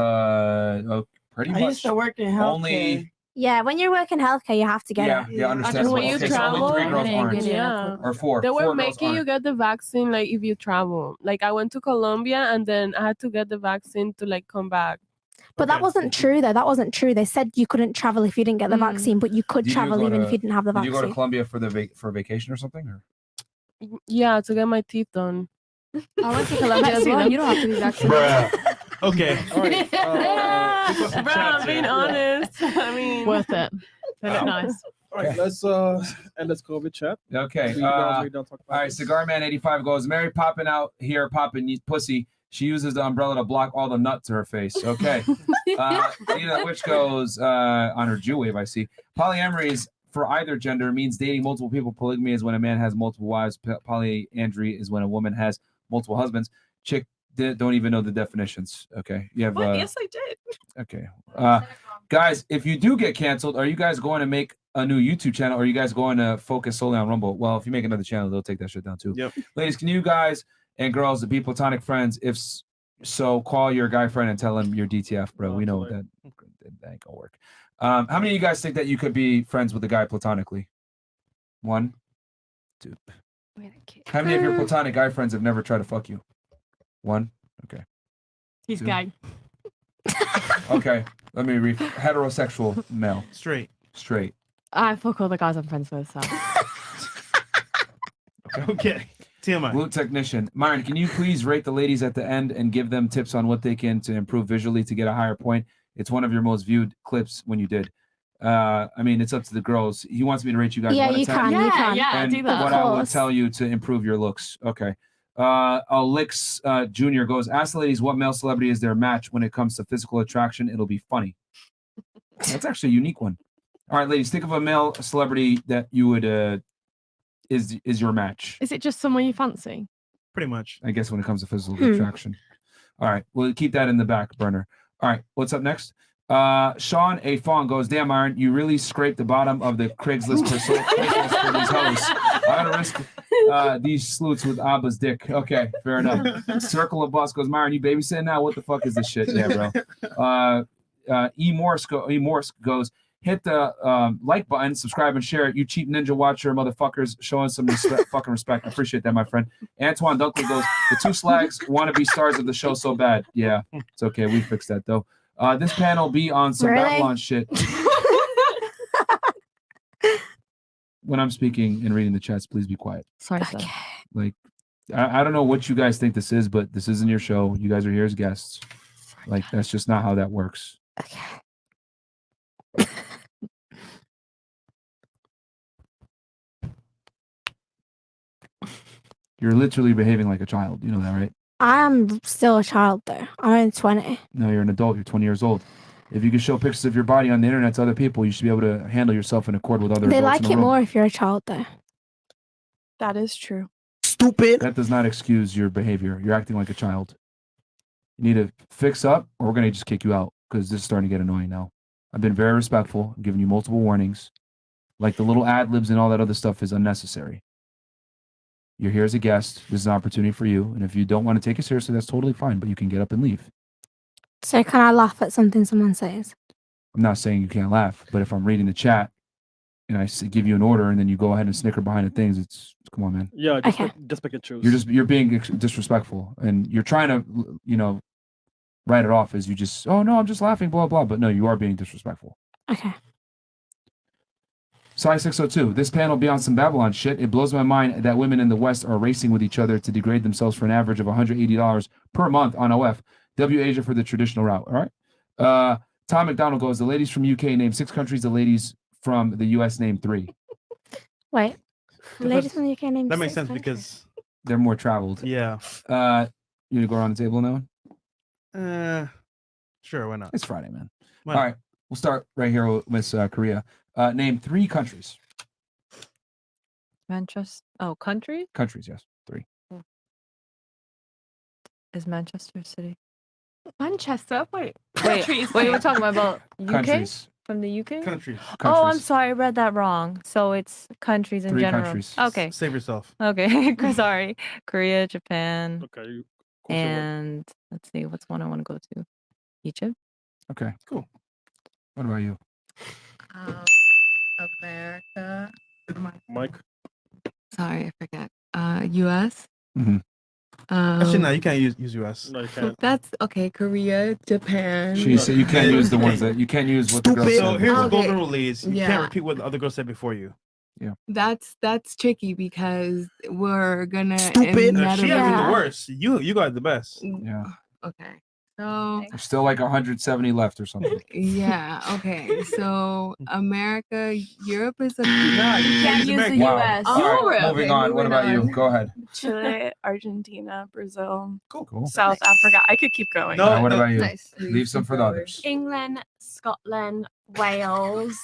Pretty much. I used to work in healthcare. Only. Yeah, when you work in healthcare, you have to get it. Yeah, understandable. When you Okay, so travel, only 3 girls aren't. Or 4. They 4 were girls making you aren't. get the vaccine like if you travel. Like I went to Colombia and then I had to get the vaccine to like come back. But that wasn't true though. That wasn't true. They said you couldn't travel if you didn't get the vaccine, but you could Did you travel go even to- if you didn't have the Did you go to vaccine. Colombia for vacation or something? Or? Yeah, to get my teeth done. I went to Colombia as well. You don't have to be vaccinated. Okay. All right. Bro, I'm being honest. I mean, Worth it. They look nice. All right, let's end this COVID chat. Okay. We normally don't talk about All right, this. Cigar Man 85 goes, Mary popping out here, popping pussy. She uses the umbrella to block all the nut to her face. Okay. Which goes on her Jew wave, I see. Polyamory is for either gender means dating multiple people. Polygamy is when a man has multiple wives. Polyandry is when a woman has multiple husbands. Chick don't even know the definitions. Okay. You have Yes, I did. okay. Guys, if you do get canceled, are you guys going to make a new YouTube channel or are you guys going to focus solely on Rumble? Well, if you make another channel, they'll take that shit down too. Yep. Ladies, can you guys and girls be platonic friends? If so, call your guy friend and tell him you're DTF, bro. We know that ain't gonna work. How many of you guys think that you could be friends with a guy platonically? 1, 2. How many of your platonic guy friends have never tried to fuck you? 1. Okay. He's 2. gay. Okay. Let me read. Heterosexual male. Straight. I fuck all the guys I'm friends with. So. Okay. TMI. Glute technician. Myron, can you please rate the ladies at the end and give them tips on what they can to improve visually to get a higher point? It's one of your most viewed clips when you did. I mean, it's up to the girls. He wants me to rate you guys. Yeah, 1 to you 10. can. You can. Yeah, And do that. what I would tell you to improve your looks. Okay. Alex Jr. goes, ask the ladies what male celebrity is their match when it comes to physical attraction. It'll be funny. That's actually a unique one. All right, ladies, think of a male celebrity that you would is your match. Is it just someone you fancy? Pretty much. I guess when it comes to physical attraction. All right, we'll keep that in the back burner. All right, what's up next? Sean A. Fong goes, damn, Myron, you really scraped the bottom of the Craigslist for these hosts. I gotta risk these sleuths with Abba's dick. Okay, fair enough. Circle of Boss goes, Myron, you babysitting now? What the fuck is this shit? Yeah, bro. E. Morse goes, hit the like button, subscribe, and share it. You cheap ninja watcher motherfuckers, showing some fucking respect. I appreciate that, my friend. Antoine Dunkley goes, the two slags want to be stars of the show so bad. Yeah, it's okay. We fixed that, though. This panel be on some Babylon shit. When I'm speaking and reading the chats, please be quiet. Sorry, sir. Like, I don't know what you guys think this is, but this isn't your show. You guys are here as guests. Like, that's just not how that works. Okay. You're literally behaving like a child. You know that, right? I am still a child though. I'm only 20. No, you're an adult. You're 20 years old. If you can show pictures of your body on the internet to other people, you should be able to handle yourself in accord with other They adults like in the it room. more if you're a child though. That is true. Stupid. That does not excuse your behavior. You're acting like a child. You need to fix up, or we're going to just kick you out because this is starting to get annoying now. I've been very respectful. I'm giving you multiple warnings. Like the little ad libs and all that other stuff is unnecessary. You're here as a guest. This is an opportunity for you. And if you don't want to take it seriously, that's totally fine, but you can get up and leave. So can I laugh at something someone says? I'm not saying you can't laugh, but if I'm reading the chat and I give you an order and then you go ahead and snicker behind the things, it's come on, man. Yeah, just pick and choose. You're being disrespectful, and you're trying to, write it off as you just, oh no, I'm just laughing, blah blah. But no, you are being disrespectful. Okay. Psi 602. This panel be on some Babylon shit. It blows my mind that women in the West are racing with each other to degrade themselves for an average of $180 per month on OF. W Asia for the traditional route. All right. Tom McDonald goes, the ladies from UK name 6 countries. The ladies from the US name 3. Wait. Ladies from the UK name. That makes 6 sense countries? because they're more traveled. Yeah. You gonna go around the table now? Sure, why not? It's Friday, man. Why All not? right. We'll start right here with Miss Korea. Name 3 countries. Manchester. Oh, country? Countries, yes. 3. Is Manchester City? Manchester. Wait, Wait, we're talking about UK? Countries. From the UK? Countries. Oh, I'm sorry, I read that wrong. So it's countries in 3 general. countries. Okay. Save yourself. Okay. Sorry. Korea, Japan. Okay. And let's see, what's one I want to go to? Egypt. Okay, cool. What about you? America. Mike. Sorry, I forget. US. Mm-hmm. Actually, no, you can't use US. No, you can't. That's okay. Korea, Japan. She said you can't use the ones that you can't use what the girl So said. here's the Okay. golden rule, ladies. You Yeah. can't repeat what the other girl said before you. That's tricky because we're gonna Stupid. She has inevitably- the worst. You got the best. Yeah. Okay. So There's still like 170 left or something. yeah, okay. So America, Europe is a you can't use the Wow. US. All right, Europe. moving on. What about you? Go ahead. Chile, Argentina, Brazil, Cool. South Africa. I could keep going. All right, what about you? Nice. Leave some for the others. England, Scotland, Wales.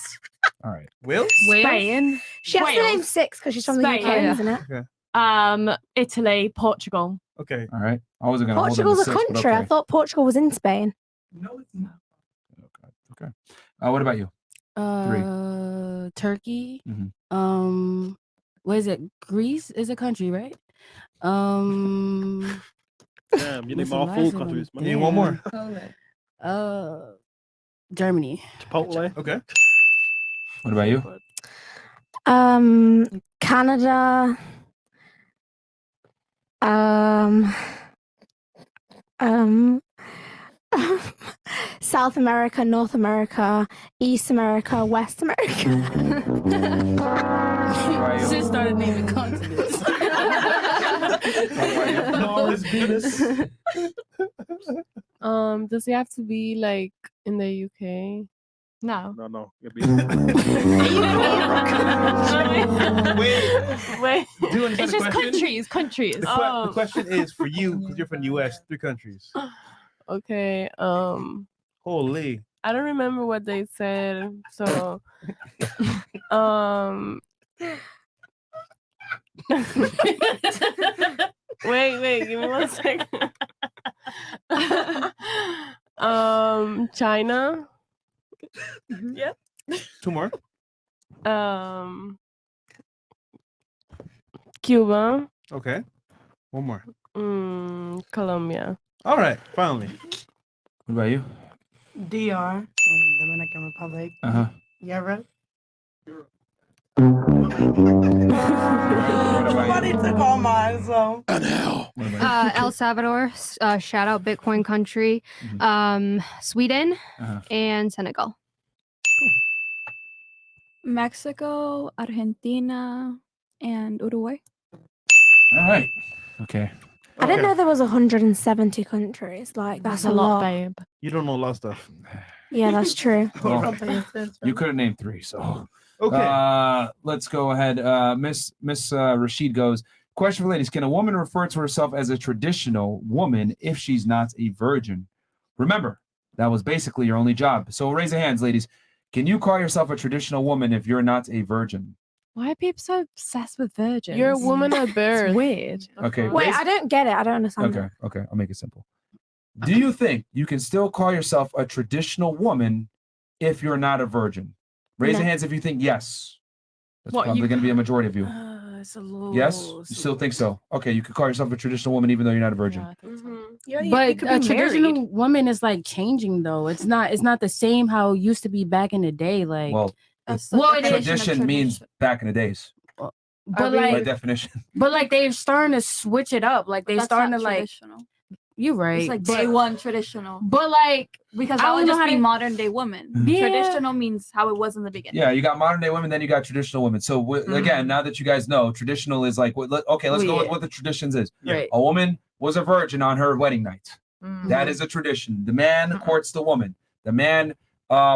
All right. Wales? Spain. She has to name 6 because she's from the UK, Spain. isn't it? Okay. Italy, Portugal. Okay. All right. I wasn't gonna. Portugal's a hold on to 6, but country. I okay. thought Portugal was in Spain. No, it's not. Okay. What about you? 3. Turkey. Mhm. What is it? Greece is a country, right? Damn, you name what's the all last food one? countries. Man. Name one more. Germany. Chipotle. Okay. What about you? Canada. South America, North America, East America, West America. She started naming continents. Mars, Venus. Does it have to be like in the UK? No. No. Wait. Do you understand It's the just question? countries. The question is for you because you're from the US. 3 countries. Okay. Holy. I don't remember what they said. So wait, give me 1 second. China. Yep. 2 more. Cuba. Okay. 1 more. Colombia. All right. Finally. What about you? DR, Dominican Republic. Europe. Somebody took all mine, so. El Salvador, shout out Bitcoin country, Sweden, and Senegal. Mexico, Argentina, and Uruguay. All right. Okay. I didn't know there was 170 countries. Like that's a lot, babe. You don't know a lot of stuff. Yeah, that's true. Well, you could have named 3, so. Okay. Let's go ahead. Miss Rashid goes. Question for ladies: can a woman refer to herself as a traditional woman if she's not a virgin? Remember, that was basically your only job. So raise your hands, ladies. Can you call yourself a traditional woman if you're not a virgin? Why are people so obsessed with virgins? You're a woman at birth. It's weird. Okay. Wait, I don't get it. I don't understand. Okay. Okay. I'll make it simple. Do you think you can still call yourself a traditional woman if you're not a virgin? Raise your hands if you think yes. That's What, probably you- going to be a majority of you. It's a little. Yes? You still think so? Okay, you could call yourself a traditional woman even though you're not a virgin. Yeah, you but could a be traditional married. woman is like changing though. It's not the same how it used to be back in the day. Like Well, well, it is. tradition means back in the days. But By like definition. but like they're starting to switch it up. Like they're starting to like traditional. you're right. It's like but- day one traditional. But like Because I that don't would know just how be to- modern day woman. Yeah. Traditional means how it was in the beginning. Yeah, you got modern day women, then you got traditional women. So again, now that you guys know, traditional is like okay, let's go with what the traditions is. Right. A woman was a virgin on her wedding night. That is a tradition. The man courts the woman. The man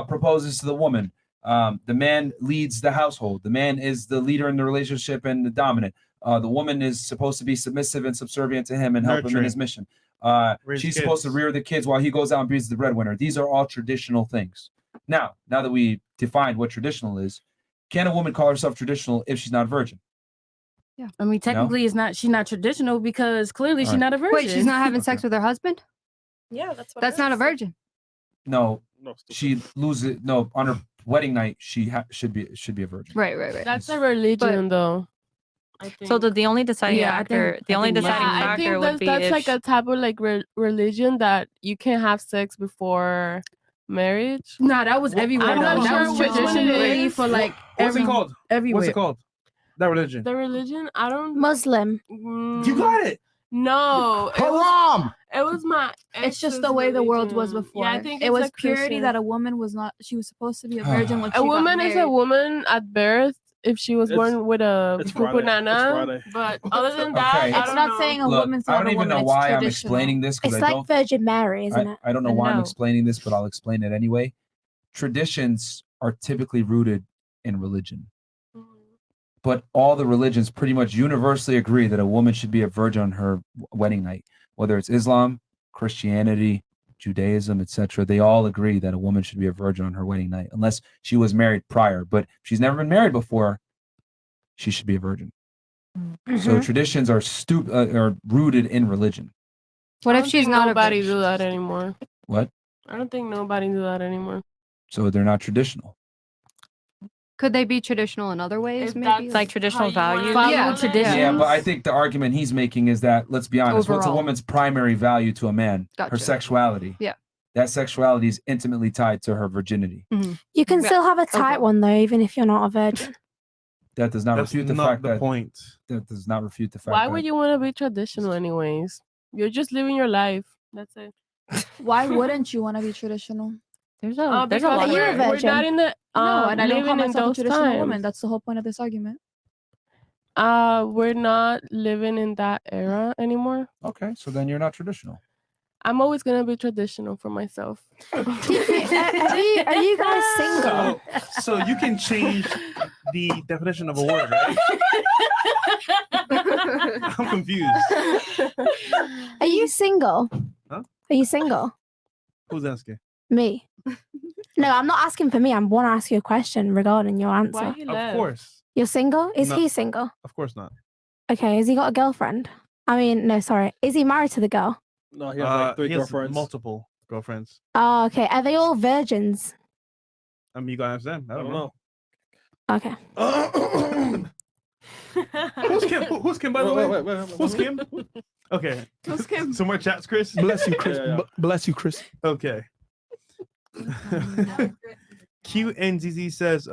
proposes to the woman. The man leads the household. The man is the leader in the relationship and the dominant. The woman is supposed to be submissive and subservient to him and help him in his mission. She's supposed to rear the kids while he goes out and be the breadwinner. These are all traditional things. Now that we defined what traditional is, can a woman call herself traditional if she's not a virgin? Yeah. I mean technically she's not traditional because clearly she's not a virgin. Wait, she's not having sex with her husband? Yeah, that's what. That's not a virgin. No, she loses. No, on her wedding night, she should be a virgin. Right. That's a religion though. I think. So the only deciding Yeah, I factor, think- the I only think- deciding I factor think would be that's if like a type of like religion that you can't have sex before marriage. No, that was everywhere. I'm not though. sure That was which one it traditionally is. for like What's it called? everywhere. What's it called? That religion. The religion, I don't. Muslim. You got it. No, it was my. It's just ex's the way the world was religion. before. Yeah, I think it it's was a purity Christian- that a woman was not. She was supposed to be a virgin when she A got woman is a married. woman at birth, if she was It's- born with a it's Friday. It's pupunana. Friday. But other than that, Okay. I It's don't not know. saying a Look, woman's I not don't a even woman. know It's why I'm traditional. explaining this because It's I like don't. Virgin Mary, isn't it? I don't know why I'm No. explaining this, but I'll explain it anyway. Traditions are typically rooted in religion, but all the religions pretty much universally agree that a woman should be a virgin on her wedding night, whether it's Islam, Christianity, Judaism, etc. They all agree that a woman should be a virgin on her wedding night, unless she was married prior. But if she's never been married before, she should be a virgin. So traditions are rooted in religion. What I if don't she's think not a nobody bitch? do that anymore? What? I don't think nobody do that anymore. So they're not traditional. Could they be traditional in other ways? If Maybe that's Like traditional how you wanna values? look Yeah, at it, traditions. Yeah, but I think the argument he's making is that, let's be honest, what's a Overall. woman's primary value to a man? Her Gotcha. sexuality. Yeah. That sexuality is intimately tied to her virginity. You can Yeah. still have a tight Okay. one though, even if you're not a virgin. That does not That's refute the not fact the that point. that does not refute the fact Why that would you want to be traditional anyways? You're just living your life. That's it. Why wouldn't you want to be traditional? There's a Because lot Are you a of we're virgin? not in the No, and I don't call living in myself a those traditional woman. times. That's the whole point of this argument. We're not living in that era anymore. Okay, so then you're not traditional. I'm always gonna be traditional for myself. Are you guys single? So you can change the definition of a word, right? I'm confused. Are you single? Huh? Are you single? Who's asking? Me. No, I'm not asking for me. I want to ask you a question regarding your answer. Why he Of left? course. You're single? Is No. he single? Of course not. Okay, has he got a girlfriend? I mean, no, sorry. Is he married to the girl? No, he has like 3 he has girlfriends. multiple girlfriends. Oh, okay. Are they all virgins? I mean, you gotta ask them. I don't know. Okay. Who's Kim? Who's Kim, by the way? Wait. Who's Kim? Okay. Who's Kim? Some more chats, Chris. Bless you, Chris. Yeah. Bless you, Chris. Okay. QNZZ says,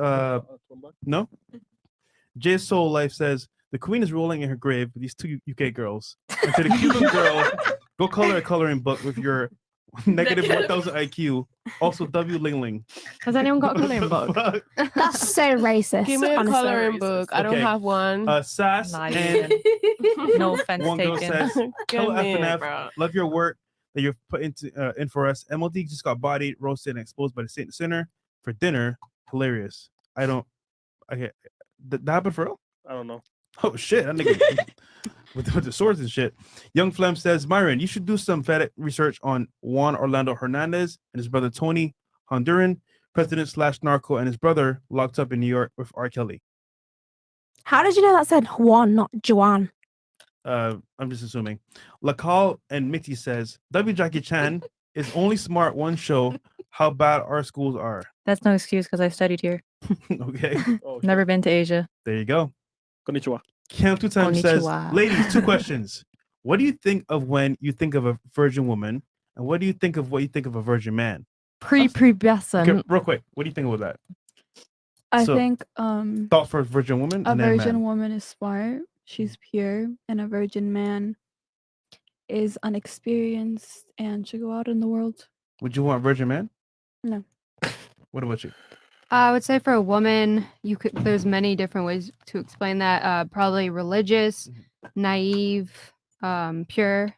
no. J Soul Life says, the queen is rolling in her grave with these 2 UK girls. And to the Cuban girl, go color a coloring book with your negative 1000 IQ. Also, W Ling Ling. Has anyone got a coloring book? That's so racist. Give me a honestly. coloring book. I don't Okay. have one. Sass Not and even. No offense one girl taken. says, hello Give me it, FNF, bro. love your work that you've put in for us. MLD just got bodied, roasted, and exposed by the Saint Sinner for dinner. Hilarious. I don't. Okay, that happened for real? I don't know. Oh shit! That nigga with the swords and shit. Young Flem says, Myron, you should do some FedEx research on Juan Orlando Hernandez and his brother Tony Honduran, president/narco, and his brother locked up in New York with R. Kelly. How did you know that said Juan, not Juan? I'm just assuming. Lacal and Mitty says, W. Jackie Chan is only smart one show how bad our schools are. That's no excuse because I studied here. Okay. Never been to Asia. There you go. Konnichiwa. Cam 2 times says, Konnichiwa. ladies, 2 questions. What do you think of when you think of a virgin woman? And what do you think of a virgin man? Prepubescent. Okay, real quick. What do you think about that? I So, think Thought for a virgin woman a and then virgin man. woman is smart. She's pure, and a virgin man is unexperienced and should go out in the world. Would you want a virgin man? No. What about you? I would say for a woman, you could. There's many different ways to explain that. Probably religious, naive, pure.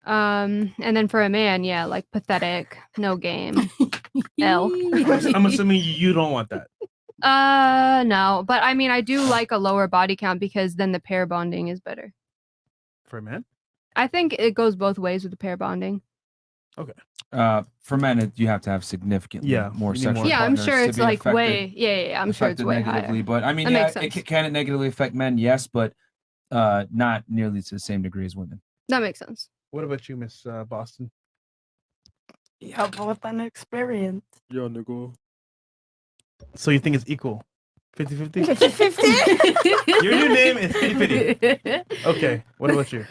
And then for a man, yeah, like pathetic, no game, L. I'm assuming you don't want that. No, but I mean, I do like a lower body count because then the pair bonding is better. For a man? I think it goes both ways with the pair bonding. Okay. For men, you have to have significantly more you need sexual more. Yeah, I'm partners sure to it's be like affected- way. Yeah. I'm sure it's affected way negatively. higher. But I mean, That yeah, makes it sense. can negatively affect men, yes, but not nearly to the same degree as women. That makes sense. What about you, Miss Boston? Yeah, both an experience. Yo, nigga. So you think it's equal? 50-50? 50-50? Your new name is 50-50. Okay. What about you?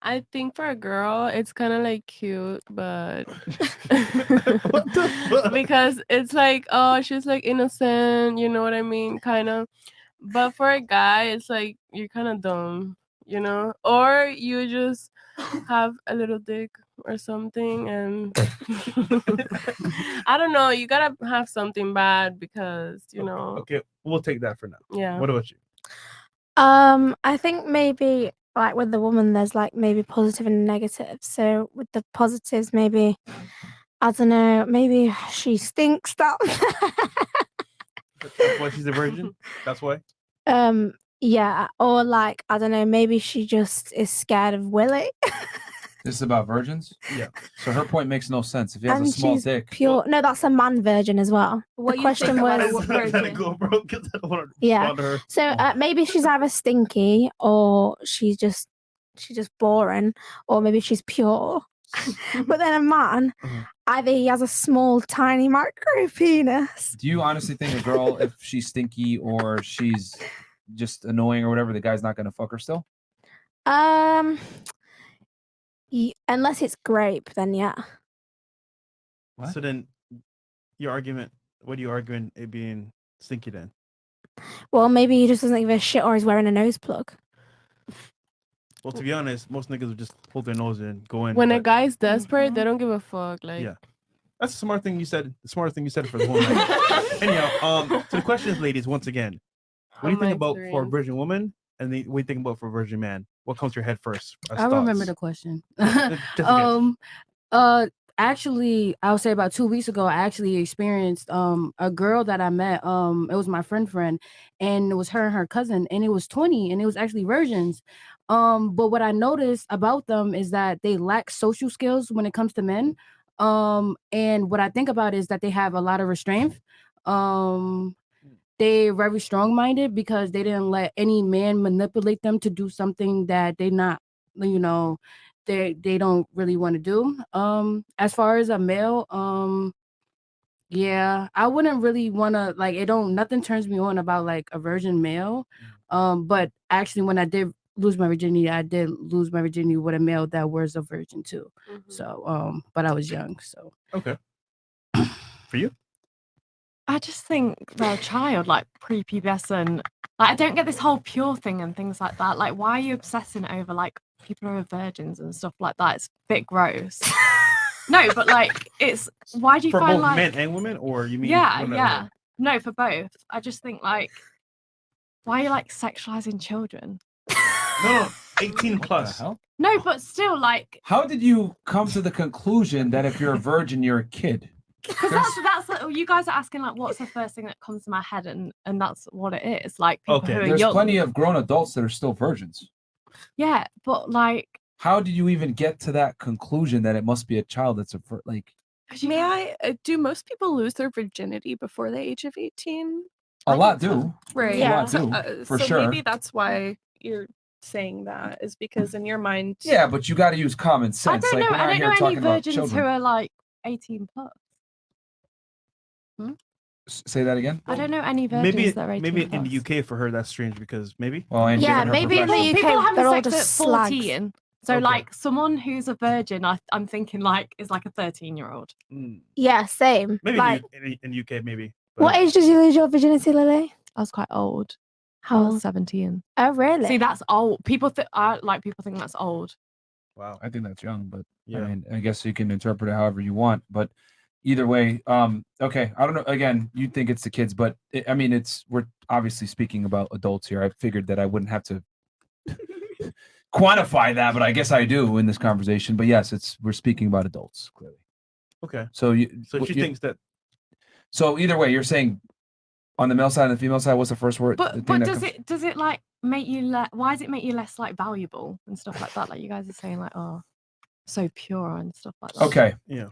I think for a girl, it's kind of like cute, but because it's like, oh, she's like innocent, you know what I mean? Kind of. But for a guy, it's like you're kind of dumb, you know? Or you just have a little dick. or something, and I don't know. You gotta have something bad because you know. Okay, we'll take that for now. Yeah. What about you? I think maybe like with the woman, there's like maybe positive and negative. So with the positives, maybe I don't know, maybe she stinks. That That's why she's a virgin. That's why. yeah, or like I don't know, maybe she just is scared of Willie. This is about virgins? Yeah. So her point makes no sense. If he has a And small she's dick. pure. No, that's a man virgin as well. What The you question think about a was. virgin? Yeah. So maybe she's either stinky or she's just boring, or maybe she's pure. But then a man, either he has a small, tiny micro penis. Do you honestly think a girl, if she's stinky or she's just annoying or whatever, the guy's not going to fuck her still? Unless it's grape, then yeah. What? So then, your argument. What are you arguing? It being stinky then? Well, maybe he just doesn't give a shit, or he's wearing a nose plug. Well, to be honest, most niggas would just hold their nose and go in. When a but- guy's desperate, they don't give a fuck. Like, Yeah. That's the smart thing you said. The smartest thing you said for the whole night. Anyhow, so the question is, ladies, once again, what do you think about for a virgin woman, and what do you think about for a virgin man? What comes to your head first? as I remember thoughts? the question. Just again. Actually, I would say about 2 weeks ago, I actually experienced a girl that I met. It was my friend, and it was her and her cousin, and it was 20, and it was actually virgins. But what I noticed about them is that they lack social skills when it comes to men. And what I think about is that they have a lot of restraint. They're very strong-minded because they didn't let any man manipulate them to do something that they not, you know, they don't really want to do. As far as a male, yeah, I wouldn't really want to like nothing turns me on about like a virgin male. But actually when I did lose my virginity with a male that was a virgin too. So but I was young, so Okay. For you? I just think they're a child, like prepubescent. Like, I don't get this whole pure thing and things like that. Like, why are you obsessing over like people who are virgins and stuff like that? It's a bit gross. No, but like, it's why do you For find both like men and women, or you mean? yeah, women yeah. only? No, for both. I just think like, why are you like sexualizing children? No, 18 plus. No, but still, like, How did you come to the conclusion that if you're a virgin, you're a kid? because that's like, you guys are asking like, what's the first thing that comes to my head, and that's what it is. Like people who are There's young. plenty of grown adults that are still virgins. Yeah, but like, How did you even get to that conclusion that it must be a child that's like May I? Do most people lose their virginity before the age of 18? a lot do? Right. A lot So, do, for so sure. maybe that's why you're saying that is because in your mind. Yeah, but you got to use common I sense. don't Like, know. we're I not don't here know any talking about virgins who children. are like 18 plus. Say that again. I don't know any virgins Maybe that are 18 maybe plus. in the UK for her that's strange because maybe. Well, and Yeah, given her maybe in the profession. UK People having they're all sex at just slags. 14. So Okay. like someone who's a virgin, I'm thinking like is like a 13-year-old. Yeah, same. Maybe Like, in the UK, maybe. what age did you lose your virginity, Lily? I was quite old. How I old? was 17. Oh, really? See, that's old. People think that's old. Wow. I think that's young, but Yeah. I mean, I guess you can interpret it however you want. But either way, okay. I don't know. Again, you think it's the kids, but I mean, we're obviously speaking about adults here. I figured that I wouldn't have to quantify that, but I guess I do in this conversation. But yes, we're speaking about adults clearly. Okay. So So she thinks that. So either way, you're saying on the male side and the female side, what's the first word? But does it like make you why does it make you less like valuable and stuff like that? Like you guys are saying like, oh, so pure and stuff like that. Okay. Yeah.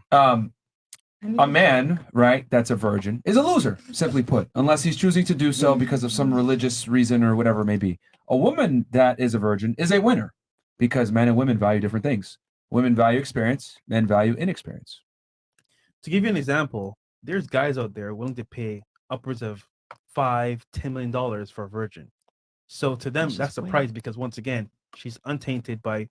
A man, right, that's a virgin is a loser, simply put, unless he's choosing to do so because of some religious reason or whatever it may be. A woman that is a virgin is a winner because men and women value different things. Women value experience, men value inexperience. To give you an example, there's guys out there willing to pay upwards of $5-10 million for a virgin. So to them, that's a price because once again, she's untainted by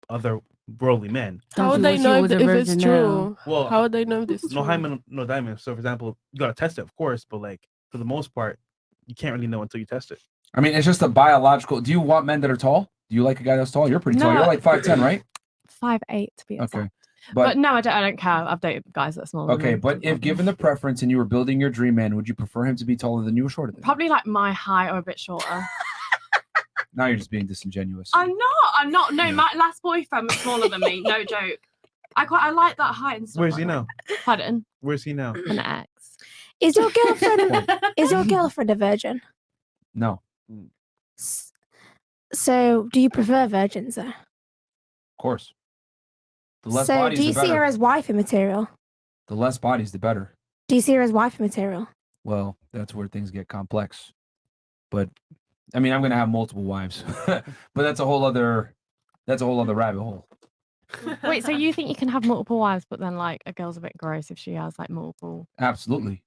other worldly men. How would they know if it's true? Well, how would they know if it's no true? hymen, no diamond. So for example, you gotta test it, of course, but like for the most part, you can't really know until you test it. I mean, it's just a biological. Do you want men that are tall? Do you like a guy that's tall? You're pretty tall. No. You're like 5'10", right? 5'8" to be exact. Okay. But no, I don't care. I've dated guys that are smaller. Okay, than me. but if given the preference and you were building your dream man, would you prefer him to be taller than you or shorter than you? Probably like my height or a bit shorter. Now you're just being disingenuous. I'm not. No, my last boyfriend was smaller than me. No joke. I like that height and stuff. Where's like he that. now? Pardon? Where's he now? An ex. Is your girlfriend a virgin? No. So do you prefer virgins though? Of course. The less So bodies, do you the see better. her as wifey material? The less bodies, the better. Do you see her as wifey material? Well, that's where things get complex. But I mean, I'm gonna have multiple wives, but that's a whole other rabbit hole. Wait, so you think you can have multiple wives, but then like a girl's a bit gross if she has like multiple? Absolutely.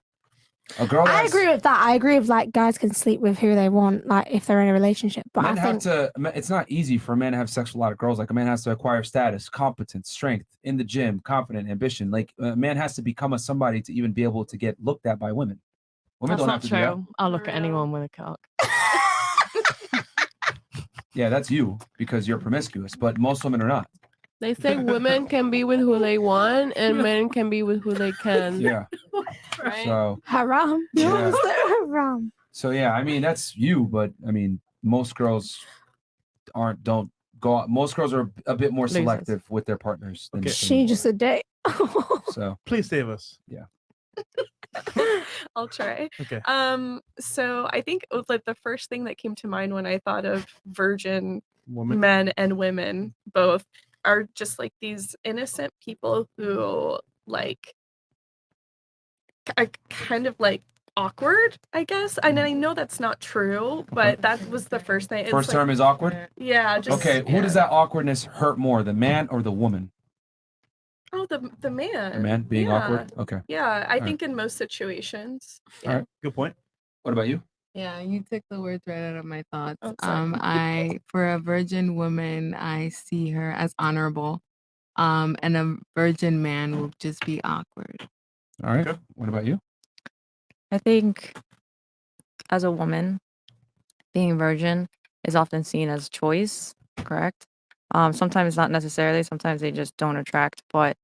A girl. I agree with that. I agree with like guys can sleep with who they want, like if they're in a relationship. But Men I have think to. It's not easy for a man to have sex with a lot of girls. Like a man has to acquire status, competence, strength in the gym, confident, ambition. Like a man has to become a somebody to even be able to get looked at by women. Women That's don't not have to do that. true. I'll look at anyone with a cock. Yeah, that's you because you're promiscuous, but most women are not. They say women can be with who they want and men can be with who they can. Yeah. Right? So haram. Yeah. Haram. So yeah, I mean that's you, but I mean most girls don't go out. Most girls are a bit more Losers. selective with their partners than She just a date. so Please save us. Yeah. I'll try. Okay. So I think like the first thing that came to mind when I thought of virgin Woman. men and women both are just like these innocent people who like are kind of like awkward, I guess. And I know that's not true, but that was the first thing. It's first like- term is awkward. Yeah. Just, Okay, who does that awkwardness hurt more, the man or the woman? Oh, the man. The man being Yeah. awkward. Okay. Yeah, I All right. think in most situations. All right. Good point. What about you? Yeah, you took the words right out of my thoughts. Oh, sorry. I for a virgin woman, I see her as honorable. And a virgin man will just be awkward. All right. What about you? I think as a woman, being virgin is often seen as choice, correct? Sometimes not necessarily, sometimes they just don't attract, but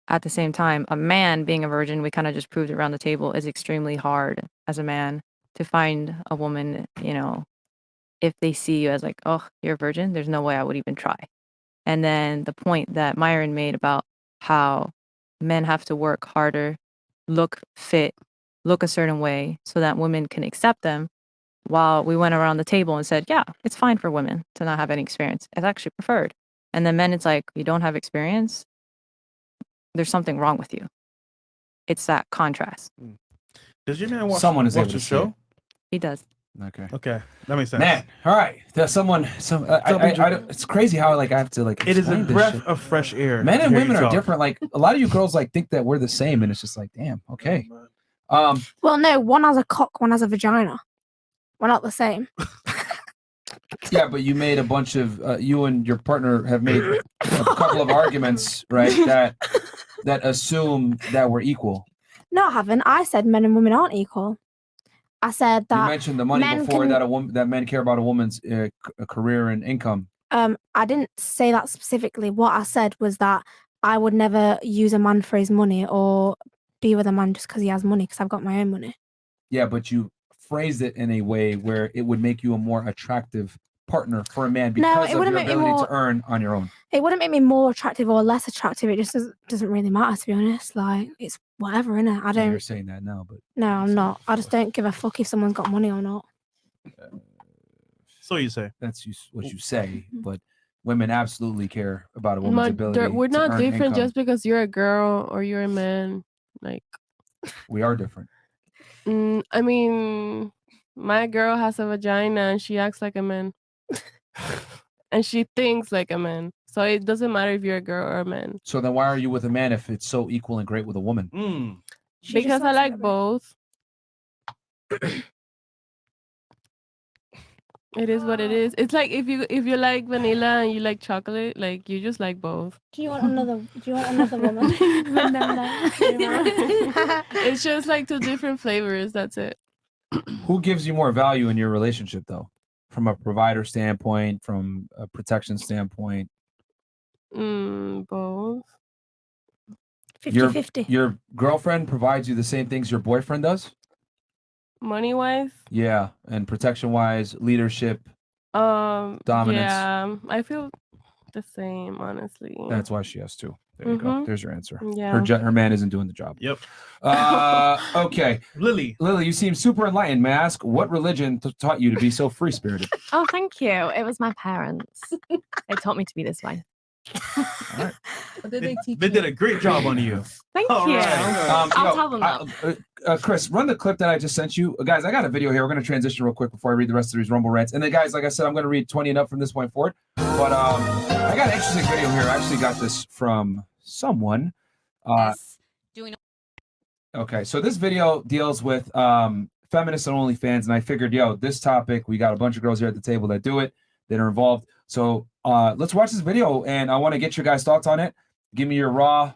at the same time, a man being a virgin, we kind of just proved around the table, is extremely hard as a man to find a woman, you know, if they see you as like, oh, you're a virgin, there's no way I would even try. And then the point that Myron made about how men have to work harder, look fit, look a certain way so that women can accept them, while we went around the table and said, yeah, it's fine for women to not have any experience. It's actually preferred. And then men, it's like, you don't have experience, there's something wrong with you. It's that contrast. Does your man watch, Someone is watch able the to see show? it. He does. Okay. Okay, that makes sense. Man, all right. There's someone. It's crazy how like I have to like. It is a explain this breath shit. of fresh air. Men to and hear you women are talk. different. Like a lot of you girls like think that we're the same, and it's just like, damn. Okay. Well, no, one has a cock, one has a vagina. We're not the same. Yeah, but you made a bunch of you and your partner have made a couple of arguments, right? That assume that we're equal. No, I haven't. I said men and women aren't equal. I said that You mentioned the money men before can- that men care about a woman's career and income. I didn't say that specifically. What I said was that I would never use a man for his money or be with a man just because he has money, because I've got my own money. Yeah, but you phrased it in a way where it would make you a more attractive partner for a man No, because it of wouldn't your make me ability more- to earn on your own. It wouldn't make me more attractive or less attractive. It just doesn't really matter, to be honest. Like, it's whatever, innit? I You're don't. saying that now, but No, I'm not. I just don't give a fuck if someone's got money or not. So you say. That's what you say, but women absolutely care about a woman's ability. We're to not earn different income. just because you're a girl or you're a man. Like, We are different. I mean, my girl has a vagina and she acts like a man. And she thinks like a man. So it doesn't matter if you're a girl or a man. So then why are you with a man if it's so equal and great with a woman? Because I like both. It is what it is. It's like if you like vanilla and you like chocolate, like you just like both. Do you want another? Do you want another woman? It's just like two different flavors. That's it. Who gives you more value in your relationship, though, from a provider standpoint, from a protection standpoint? Both. 50-50. Your girlfriend provides you the same things your boyfriend does? Money wise, Yeah, and protection wise, leadership, dominance. yeah, I feel the same, honestly. That's why she has two. There you go. There's your answer. Yeah. Her man isn't doing the job. Yep. Okay. Lily, you seem super enlightened. May I ask what religion taught you to be so free spirited? Oh, thank you. It was my parents. They taught me to be this way. All right. What did they teach they you? did a great job on you. Thank All you. right. I'll tell them that. Chris, run the clip that I just sent you. Guys, I got a video here. We're going to transition real quick before I read the rest of these Rumble rants. And then, guys, like I said, I'm going to read 20 and up from this point forward. But I got an interesting video here. I actually got this from someone. Okay, so this video deals with feminists and OnlyFans. And I figured, this topic, we got a bunch of girls here at the table that do it, that are involved. So let's watch this video. And I want to get your guys' thoughts on it. Give me your raw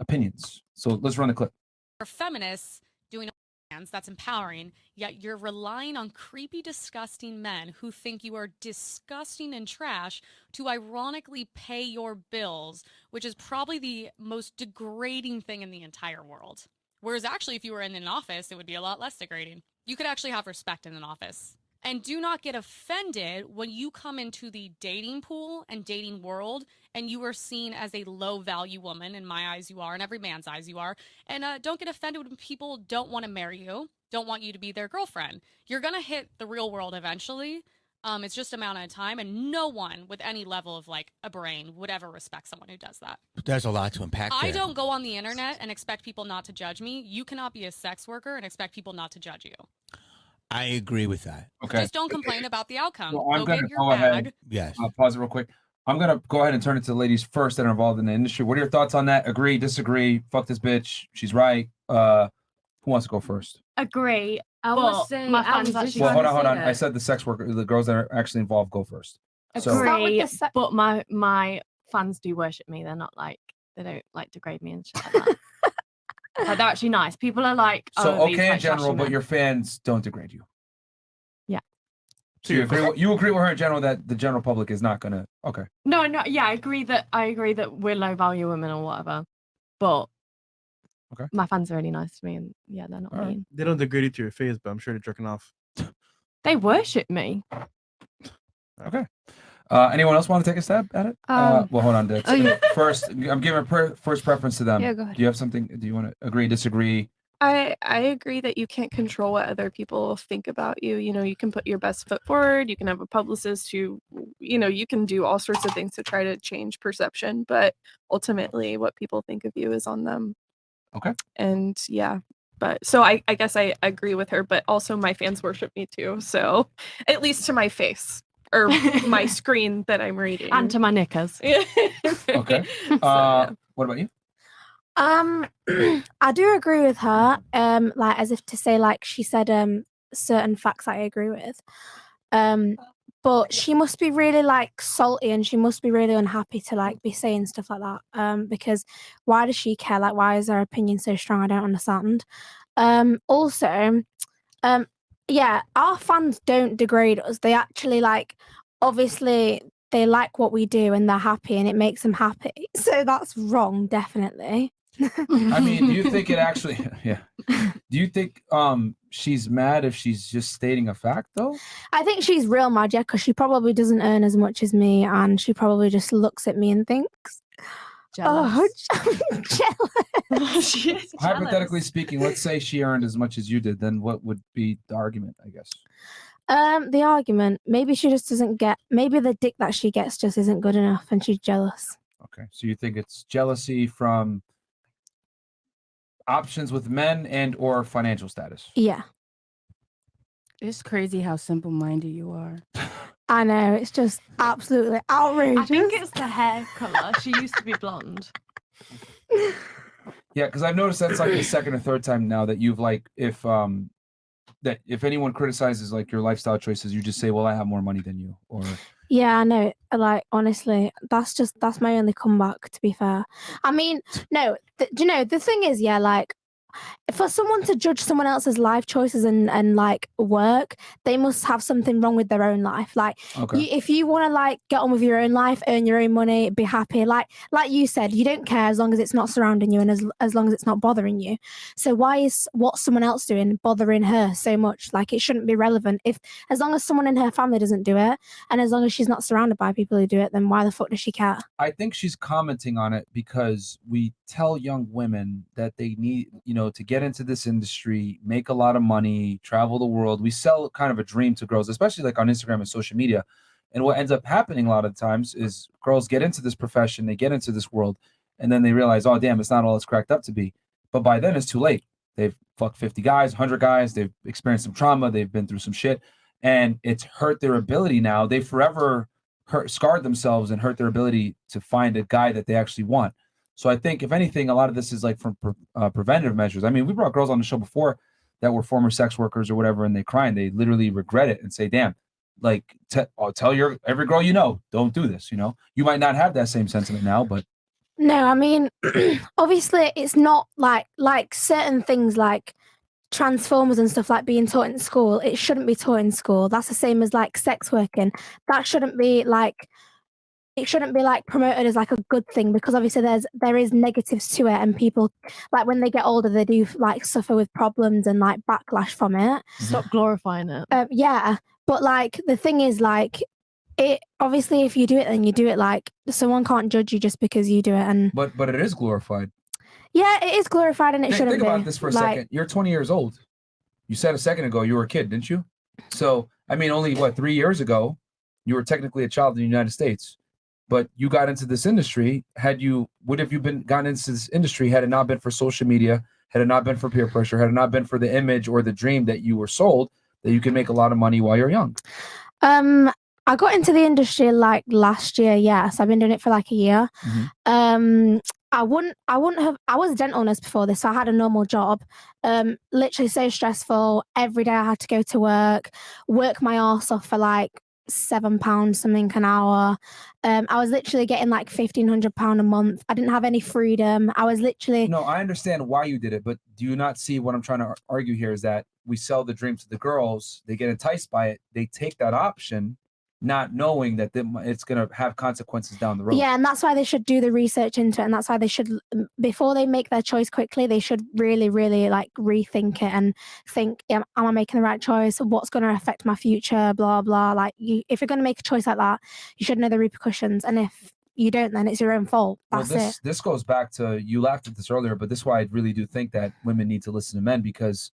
opinions. So let's run the clip. For feminists doing OnlyFans, that's empowering, yet you're relying on creepy, disgusting men who think you are disgusting and trash to ironically pay your bills, which is probably the most degrading thing in the entire world. Whereas actually, if you were in an office, it would be a lot less degrading. You could actually have respect in an office. And do not get offended when you come into the dating pool and dating world and you are seen as a low value woman. In my eyes, you are. In every man's eyes, you are. And don't get offended when people don't want to marry you, don't want you to be their girlfriend. You're going to hit the real world eventually. It's just a matter of time. And no one with any level of like a brain would ever respect someone who does that. There's a lot to unpack I there. don't go on the internet and expect people not to judge me. You cannot be a sex worker and expect people not to judge you. I agree with that. Okay. Just don't complain about the outcome. Well, I'm go going get to your go bag. ahead. Yes. Pause it real quick. I'm going to go ahead and turn it to the ladies first that are involved in the industry. What are your thoughts on that? Agree, disagree? Fuck this bitch. She's right. Who wants to go first? Agree. I but would say my I fans was just actually Well, hold trying on, to hold say on. that. I said the sex worker, the girls that are actually involved go first. So, agree, but my fans do worship me. They're not like, they don't like degrade me and shit like that. Like, they're actually nice. People are like, so oh, these, okay in like, general, trashy but men. your fans don't degrade you. Yeah. So you agree with her in general that the general public is not gonna. Okay. No, yeah, I agree that we're low value women or whatever, but my fans are really nice to me, and yeah, they're not mean. They don't degrade you to your face, but I'm sure they're jerking off. They worship me. Okay. Anyone else want to take a stab at it? Well, hold on. First, I'm giving first preference to them. Yeah, go ahead. Do you have something? Do you want to agree, disagree? I agree that you can't control what other people think about you. You know, you can put your best foot forward. You can have a publicist who, you can do all sorts of things to try to change perception. But ultimately, what people think of you is on them. Okay. And yeah, but so I guess I agree with her. But also, my fans worship me too. So at least to my face or my screen that I'm reading, And to my knickers. Okay. What about you? I do agree with her. Like as if to say, like she said, certain facts I agree with. But she must be really like salty and she must be really unhappy to like be saying stuff like that. Because why does she care? Like, why is her opinion so strong? I don't understand. Also, yeah, our fans don't degrade us. They actually like, obviously, they like what we do and they're happy and it makes them happy. So that's wrong, definitely. I mean, do you think it actually? Yeah. Do you think she's mad if she's just stating a fact though? I think she's real mad, yeah, because she probably doesn't earn as much as me, and she probably just looks at me and thinks, jealous. "Oh, I'm jealous." She is Hypothetically speaking, let's say she earned as much as you did, then what would be the argument? I guess. The argument, maybe she just doesn't get. Maybe the dick that she gets just isn't good enough, and she's jealous. Okay, so you think it's jealousy from options with men and or financial status? Yeah, It's crazy how simple-minded you are. I know. It's just absolutely outrageous. I think it's the hair color. She used to be blonde. Yeah, because I've noticed that's like the second or third time now that you've like if anyone criticizes like your lifestyle choices, you just say, "Well, I have more money than you," or Yeah, I know. Like, honestly, that's my only comeback, to be fair. I mean, no, do you know, the thing is, yeah, like, for someone to judge someone else's life choices and like work, they must have something wrong with their own life. Like, if you want to like get on with your own life, earn your own money, be happy, like you said, you don't care as long as it's not surrounding you and as long as it's not bothering you. So why is what someone else doing bothering her so much? Like, it shouldn't be relevant. If as long as someone in her family doesn't do it, and as long as she's not surrounded by people who do it, then why the fuck does she care? I think she's commenting on it because we tell young women that they need, to get into this industry, make a lot of money, travel the world. We sell kind of a dream to girls, especially like on Instagram and social media. And what ends up happening a lot of times is girls get into this profession, they get into this world, and then they realize, oh, damn, it's not all it's cracked up to be. But by then it's too late. They've fucked 50 guys, 100 guys. They've experienced some trauma. They've been through some shit. And it's hurt their ability now. They forever scarred themselves and hurt their ability to find a guy that they actually want. So I think, if anything, a lot of this is like from preventative measures. I mean, we brought girls on the show before that were former sex workers or whatever, and they cry and they literally regret it and say, damn, like, tell every girl don't do this. You might not have that same sentiment now, but no, I mean, obviously it's not like certain things like Transformers and stuff like being taught in school. It shouldn't be taught in school. That's the same as like sex working. That shouldn't be like, it shouldn't be like promoted as like a good thing, because obviously there is negatives to it, and people like when they get older they do like suffer with problems and like backlash from it. Stop glorifying it. Yeah, but like the thing is, like, it obviously if you do it, then you do it. Like, someone can't judge you just because you do it. And but it is glorified. Yeah, it is glorified, and it shouldn't be. Think about this for a second. You're 20 years old. You said a second ago you were a kid, didn't you? So I mean, only 3 years ago you were technically a child in the United States. But you got into this industry. Would have you gotten into this industry had it not been for social media, had it not been for peer pressure, had it not been for the image or the dream that you were sold that you can make a lot of money while you're young? I got into the industry like last year. Yes, I've been doing it for like a year. I wouldn't have. I was a dental nurse before this, so I had a normal job. Literally so stressful. Every day I had to go to work my arse off for like £7 something an hour. I was literally getting like £1,500 a month. I didn't have any freedom. I was literally. No, I understand why you did it, but do you not see what I'm trying to argue here is that we sell the dream to the girls. They get enticed by it. They take that option, not knowing that it's going to have consequences down the road. Yeah, and that's why they should do the research into it, and that's why they should, before they make their choice quickly, they should really, really like rethink it and think, am I making the right choice? What's going to affect my future? Blah, blah. Like, if you're going to make a choice like that, you should know the repercussions, and if you don't, then it's your own fault. That's it. This goes back to, you laughed at this earlier, but this is why I really do think that women need to listen to men, because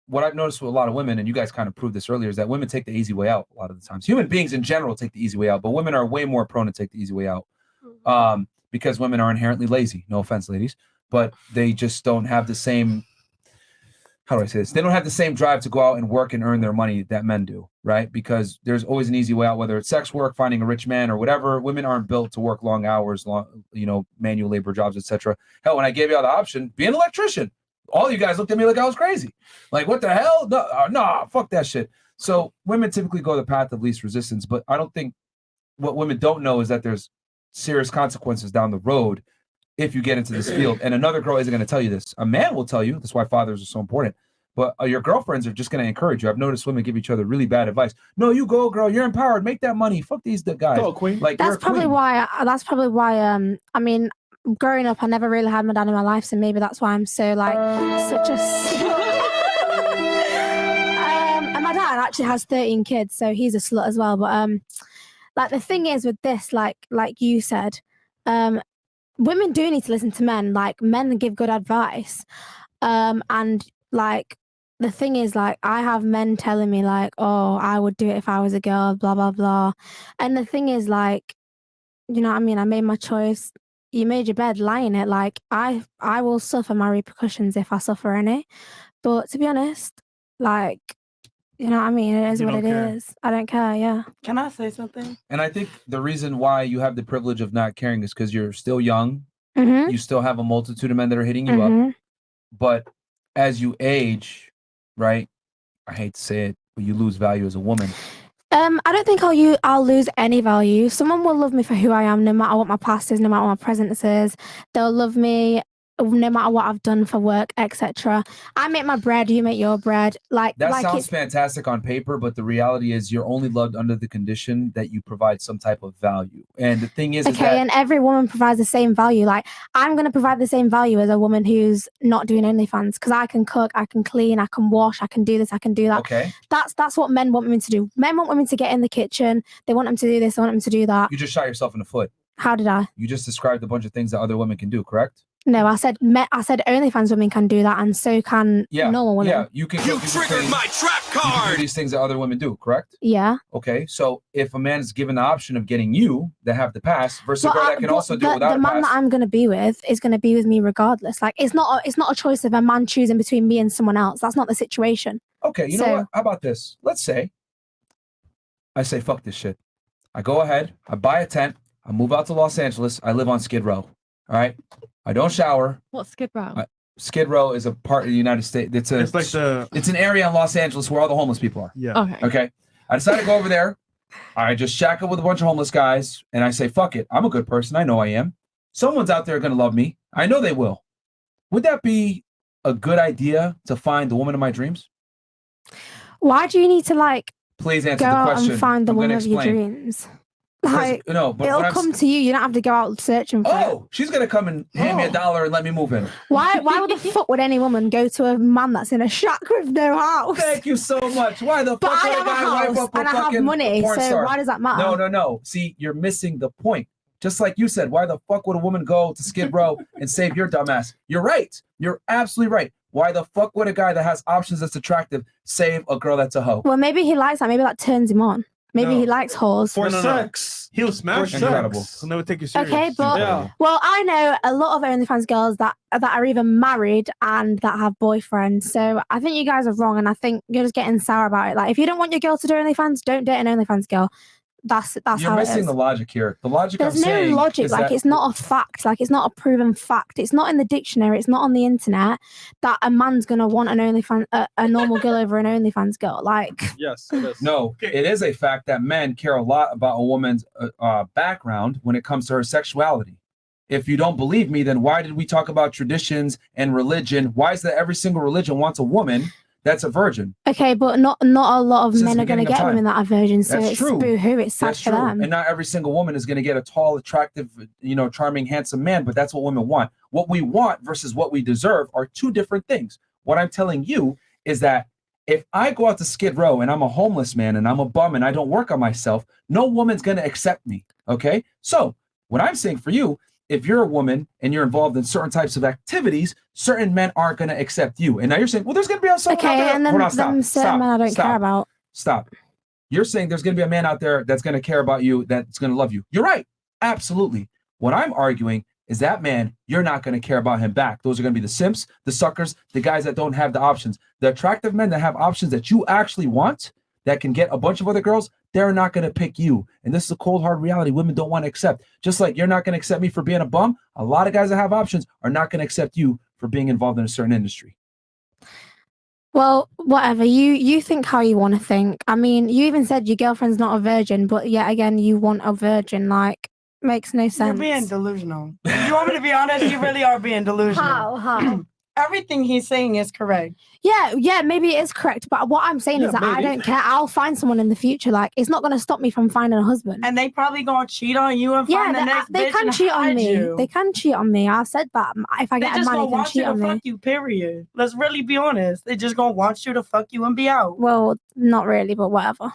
what I've noticed with a lot of women, and you guys kind of proved this earlier, is that women take the easy way out a lot of the times. Human beings in general take the easy way out, but women are way more prone to take the easy way out because women are inherently lazy. No offense, ladies, but they just don't have the same, how do I say this? They don't have the same drive to go out and work and earn their money that men do, right? Because there's always an easy way out, whether it's sex work, finding a rich man, or whatever. Women aren't built to work long hours, manual labor jobs, etc. Hell, when I gave you all the option, be an electrician. All you guys looked at me like I was crazy. Like, what the hell? No, fuck that shit. So women typically go the path of least resistance, but I don't think what women don't know is that there's serious consequences down the road if you get into this field. And another girl isn't going to tell you this. A man will tell you. That's why fathers are so important. But your girlfriends are just going to encourage you. I've noticed women give each other really bad advice. No, you go, girl. You're empowered. Make that money. Fuck these guys. Go, queen. Like, That's probably why. I mean, growing up, I never really had my dad in my life, so maybe that's why I'm so like such a. And my dad actually has 13 kids, so he's a slut as well. But like the thing is with this, like you said, women do need to listen to men. Like, men give good advice, and like the thing is, like, I have men telling me like, oh, I would do it if I was a girl, blah blah blah. And the thing is, like, you know what I mean? I made my choice. You made your bed, lie in it. Like, I will suffer my repercussions if I suffer any. But to be honest, like, you know what I mean? It is what it is. I don't care, yeah. Can I say something? And I think the reason why you have the privilege of not caring is because you're still young. Mhm. You still have a multitude of men that are hitting you up. Mhm. But as you age, right? I hate to say it, but you lose value as a woman. I don't think I'll lose any value. Someone will love me for who I am, no matter what my past is, no matter what my present is. They'll love me no matter what I've done for work, etc. I make my bread, you make your bread. Like That like sounds it's fantastic on paper, but the reality is you're only loved under the condition that you provide some type of value. And the thing is okay, that and every woman provides the same value. Like I'm gonna provide the same value as a woman who's not doing OnlyFans because I can cook, I can clean, I can wash, I can do this, I can do that. Okay. That's what men want women to do. Men want women to get in the kitchen. They want them to do this. They want them to do that. you just shot yourself in the foot. How did I? You just described a bunch of things that other women can do, correct? No, I said OnlyFans women can do that, and so can normal women. Yeah, you can. You triggered my trap card. You can do these things that other women do, correct? Yeah. Okay, so if a man is given the option of getting you that have the pass versus a girl that can also do it without the a man pass, that I'm going to be with is going to be with me regardless. Like it's not a choice of a man choosing between me and someone else. That's not the situation. okay, you know what? How about this? Let's say I say fuck this shit. I go ahead, I buy a tent, I move out to Los Angeles, I live on Skid Row. All right, I don't shower. What's Skid Row? Skid Row is a part of the United States. It's an area in Los Angeles where all the homeless people are. Yeah. Okay. Okay. I decided to go over there. I just shack up with a bunch of homeless guys, and I say, "Fuck it, I'm a good person. I know I am. Someone's out there gonna love me. I know they will." Would that be a good idea to find the woman of my dreams? Why do you need to like Please answer go the out question. and find the I'm woman gonna of your explain. dreams? Because- Like no, but it'll what I'm come to you. You don't have to go out searching for it. Oh, she's gonna come and hand me $1 and let me move in. Why would the fuck would any woman go to a man that's in a shack with no house? Thank you so much. Why the But fuck I would have a guy wipe house up a and I have fucking money, porn so star? why does that matter? No. See, you're missing the point. Just like you said, why the fuck would a woman go to Skid Row and save your dumbass? You're right. You're absolutely right. Why the fuck would a guy that has options that's attractive save a girl that's a hoe? Well, maybe he likes that. Maybe that turns him on. Maybe No. he likes whores. For sex. He'll smash you. Incredible. He'll never take you serious. Okay, but well, I know a lot of OnlyFans girls that are either married and that have boyfriends. So I think you guys are wrong, and I think you're just getting sour about it. Like, if you don't want your girl to do OnlyFans, don't date an OnlyFans girl. That's You're how it missing is. the logic here. The logic There's I'm no saying logic. is Like, that it's not a fact. Like, it's not a proven fact. It's not in the dictionary. It's not on the internet that a man's gonna want an OnlyFans, a normal girl over an OnlyFans girl. Like, yes, it is. No, it is a fact that men care a lot about a woman's background when it comes to her sexuality. If you don't believe me, then why did we talk about traditions and religion? Why is that every single religion wants a woman that's a virgin? okay, but not a lot of Since men the are gonna beginning of get time. women that are virgins. So That's it's true. boo-hoo. It's sad That's for true. them. And not every single woman is going to get a tall, attractive, charming, handsome man, but that's what women want. What we want versus what we deserve are two different things. What I'm telling you is that if I go out to Skid Row and I'm a homeless man and I'm a bum and I don't work on myself, no woman's going to accept me. Okay? So what I'm saying for you, if you're a woman and you're involved in certain types of activities, certain men aren't going to accept you. And now you're saying, well, there's going to be someone out Okay, there. and then Hold on, them certain men I don't care about. Stop. You're saying there's going to be a man out there that's going to care about you, that's going to love you. You're right. Absolutely. What I'm arguing is that man, you're not going to care about him back. Those are going to be the simps, the suckers, the guys that don't have the options. The attractive men that have options that you actually want, that can get a bunch of other girls, they're not going to pick you. And this is a cold, hard reality women don't want to accept. Just like you're not going to accept me for being a bum, a lot of guys that have options are not going to accept you for being involved in a certain industry. Well, whatever. You think how you want to think. I mean, you even said your girlfriend's not a virgin, but yet again, you want a virgin. Like, makes no You're sense. being delusional. If you want me to be honest, you really are being delusional. How? Everything he's saying is correct. Yeah, maybe it is correct. But what I'm saying is that I don't care. I'll find someone in the future. Like, it's not going to stop me from finding a husband. And they probably going to cheat on you and find the next they bitch can and cheat on hide me. you. They can cheat on me. I've said that. If I They get a just man, gonna he can want you cheat to on me. fuck you, period. Let's really be honest. They just gonna want you to fuck you and be out. Well, not really, but whatever.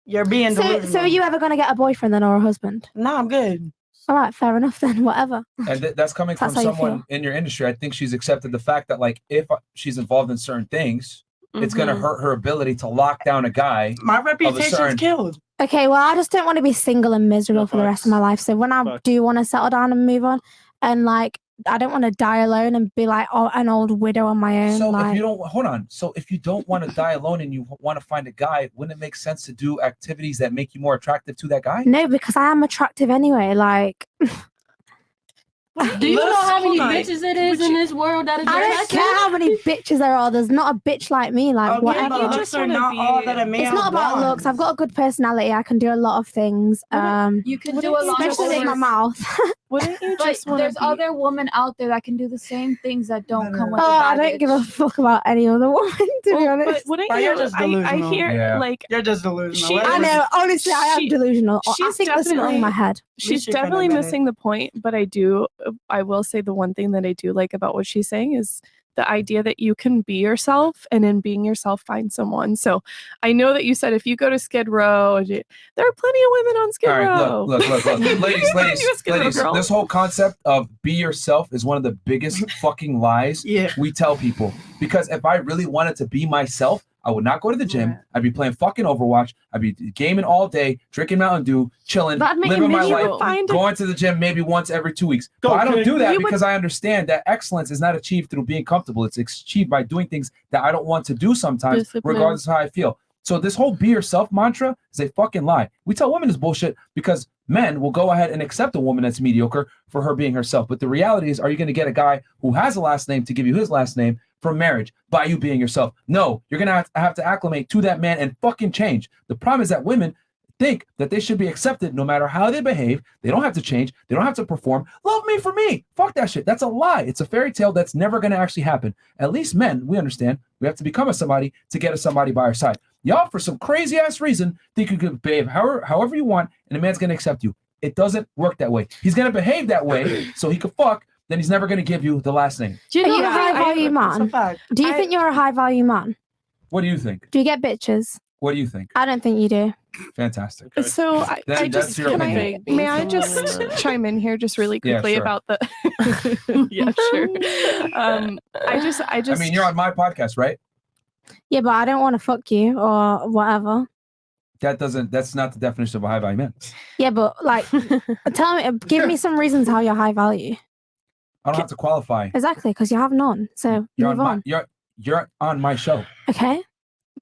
You're being delusional. So are you ever going to get a boyfriend then or a husband? No, I'm good. All right, fair enough then. Whatever. And that's coming That's from how you someone feel. in your industry. I think she's accepted the fact that, like, if she's involved in certain things, it's going to hurt her ability to lock down a guy. My of a reputation's certain- killed. Okay, well, I just don't want to be single and miserable for the rest of my life. So when I do want to settle down and move on, and like, I don't want to die alone and be like, oh, an old widow on my own. So like, if you don't, hold on. So if you don't want to die alone and you want to find a guy, wouldn't it make sense to do activities that make you more attractive to that guy? no, because I am attractive anyway. Like, Do you know how many bitches it is in this world that is I don't attractive? care how many bitches there are. There's not a bitch like me. Like, Okay, whatever. but looks are not all that a man It's not about wants. looks. I've got a good personality. I can do a lot of things. You can do a lot of especially with my things. mouth. Wouldn't you But just want there's to be? other women out there that can do the same things that don't come with Oh, the I baggage. don't give a fuck about any other woman, to be Well, honest. but wouldn't But you? you're just I delusional. hear Yeah. like You're just delusional. She- I know. Honestly, I am she- delusional. I she's think there's something wrong in my head. she's least you couldn't definitely admit it. missing the point. But I will say the one thing that I do like about what she's saying is the idea that you can be yourself, and in being yourself find someone. So I know that you said if you go to Skid Row, there are plenty of women on Skid All right, Row. look, ladies, You a Skid Row girl? this whole concept of be yourself is one of the biggest fucking lies we tell people. Because if I really wanted to be myself, I would not go to the gym. I'd be playing fucking Overwatch. I'd be gaming all day, drinking Mountain Dew, chilling, That'd make you living my miserable. life, going to the gym maybe once every 2 weeks. But I don't do that because I understand that excellence is not achieved through being comfortable. It's achieved by doing things that I don't want to do sometimes, Discipline. regardless of how I feel. So this whole be yourself mantra is a fucking lie. We tell women this bullshit because men will go ahead and accept a woman that's mediocre for her being herself. But the reality is, are you going to get a guy who has a last name to give you his last name from marriage by you being yourself? No, you're going to have to acclimate to that man and fucking change. The problem is that women think that they should be accepted no matter how they behave. They don't have to change. They don't have to perform. Love me for me. Fuck that shit. That's a lie. It's a fairy tale that's never going to actually happen. At least men, we understand. We have to become a somebody to get a somebody by our side. Y'all, for some crazy ass reason, think you could behave however you want and a man's going to accept you. It doesn't work that way. He's going to behave that way so he could fuck. Then he's never going to give you the last name. Are you a high value man? Do you think you're a high value man? What do you think? Do you get bitches? What do you think? I don't think you do. Fantastic. So I That's just your can opinion. may I just chime in here just really Yeah, quickly sure. about the yeah sure I mean, you're on my podcast, right? Yeah, but I don't want to fuck you or whatever. That's not the definition of a high value man. Yeah, but like, give me some reasons how you're high value. I don't have to qualify. Exactly, because you have none. So You're move on on. you're on my show. Okay.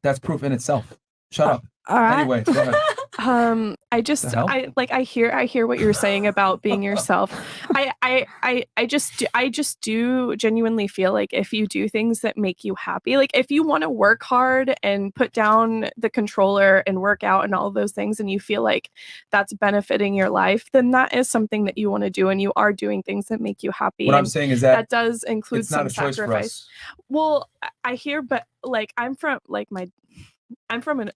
That's proof in itself. Shut up. All right. Anyway, go ahead. I hear what you're saying about being yourself. I just do genuinely feel like if you do things that make you happy, like if you want to work hard and put down the controller and work out and all of those things, and you feel like that's benefiting your life, then that is something that you want to do, and you are doing things that make you happy. What I'm and saying is that does include it's not some a choice for sacrifice. us. Well, I hear, but like I'm from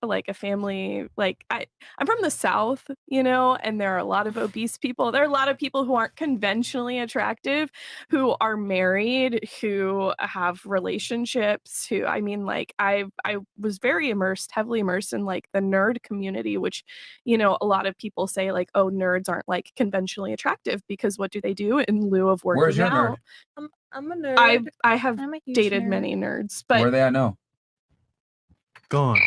a family, like I'm from the South, you know, and there are a lot of obese people. There are a lot of people who aren't conventionally attractive, who are married, who have relationships, who, I mean, like I was heavily immersed in like the nerd community, which, you know, a lot of people say like, oh, nerds aren't like conventionally attractive because what do they do in lieu of working Where's your out? nerd? I'm a nerd. I have I'm a huge dated nerd. many nerds, but Where are they at now? Gone.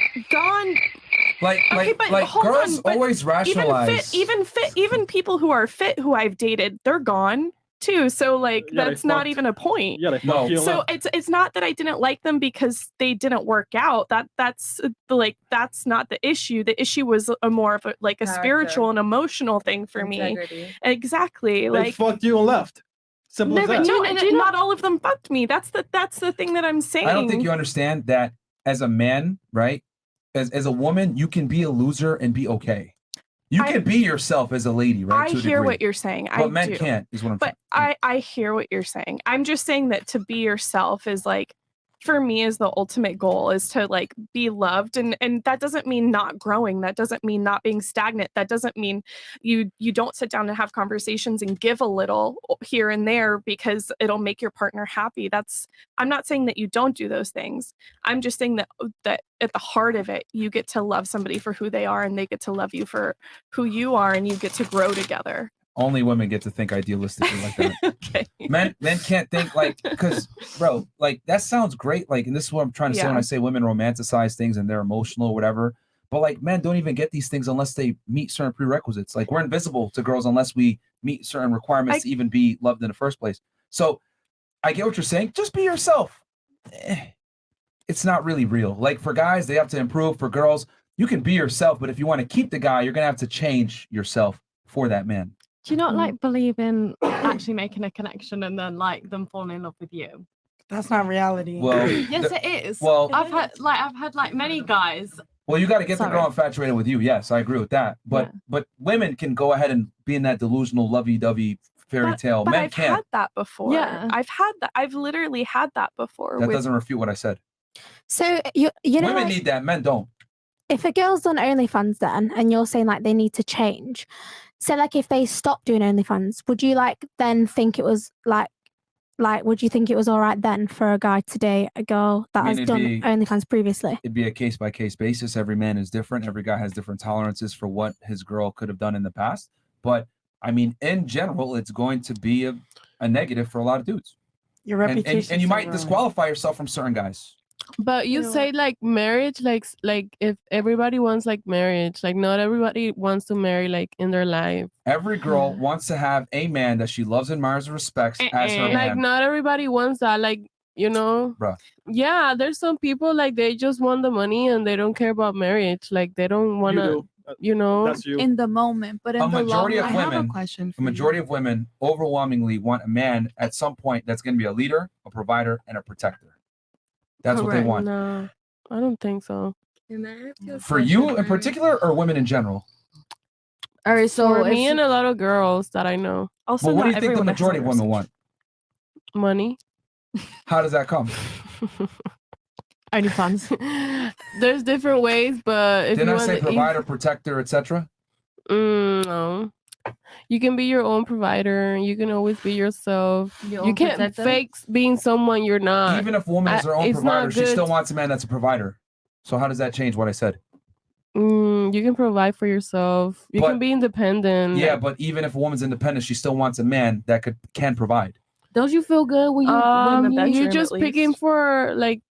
Like hold girls on, but always rationalize. even people who are fit who I've dated, they're gone too. So like Yeah, they that's not fucked. even a point. Yeah, they fucked you and So left. it's not that I didn't like them because they didn't work out. That's not the issue. The issue was a more of a like a Character. spiritual and emotional thing for Integrity. me. Exactly. They Like fucked you and left. Simple no, as but that. not all of them fucked me. That's the thing that I'm saying. I don't think you understand that as a man, right? As a woman, you can be a loser and be okay. You can be yourself as a lady, right? I to a hear degree. what you're saying. But I men do. can't, is what I'm But I hear what you're saying. I'm just saying that to be yourself is like, for me, is the ultimate goal, is to like be loved, and that doesn't mean not growing. That doesn't mean not being stagnant. That doesn't mean you don't sit down and have conversations and give a little here and there because it'll make your partner happy. I'm not saying that you don't do those things. I'm just saying that at the heart of it, you get to love somebody for who they are, and they get to love you for who you are, and you get to grow together. Only women get to think idealistically like that. Okay. Men can't think like, because bro, like that sounds great. Like, and this is what I'm trying to say when I say women romanticize things and they're emotional or whatever. But like men don't even get these things unless they meet certain prerequisites. Like we're invisible to girls unless we meet certain requirements to even be loved in the first place. So I get what you're saying. Just be yourself. It's not really real. Like for guys, they have to improve. For girls, you can be yourself, but if you want to keep the guy, you're gonna have to change yourself for that man. Do you not like believe in actually making a connection and then like them falling in love with you? That's not reality. Well, Yes, it is. well- I've had like many guys. Well, you got to get the Sorry. girl infatuated with you. Yes, I agree with that. But women can go ahead and be in that delusional lovey-dovey fairy tale. But Men I've can't. had that before. Yeah. I've had that. I've literally had that before. That with, doesn't refute what I said. So you know, Women like, need that. Men don't. if a girl's done OnlyFans then, and you're saying like they need to change, so like if they stop doing OnlyFans, would you like then think it was like would you think it was all right then for a guy to date a girl that has done OnlyFans previously? It'd be a case by case basis. Every man is different. Every guy has different tolerances for what his girl could have done in the past. But I mean, in general, it's going to be a negative for a lot of dudes. Your reputation. And you might disqualify yourself from certain guys. But you say like marriage, like if everybody wants like marriage, like not everybody wants to marry like in their life. Every girl wants to have a man that she loves, admires, and respects as her Like man. not everybody wants that. Like, you know, Bruh. Yeah, there's some people like they just want the money and they don't care about marriage. Like they don't want to, you know, That's you. In the moment, but in A the long majority of run, women, a majority of women overwhelmingly want a man at some point that's going to be a leader, a provider, and a protector. That's what they want. No, I don't think so. For you in particular, or women in general? All right, so So me if- and a lot of girls that I know. Also, But what do not you think the everyone has majority of women want? Money. How does that come? OnlyFans. There's different ways, but if Didn't you I want say the provider, protector, etc.? No. You can be your own provider. You can always be yourself. Your You own can't protector? fake being someone you're not. Even if a woman is her own it's provider, not she good. still wants a man that's a provider. So how does that change what I said? You can provide for yourself. You can But- be independent. Yeah, but even if a woman's independent, she still wants a man that can provide. Don't you feel good when you when you you're just picking for like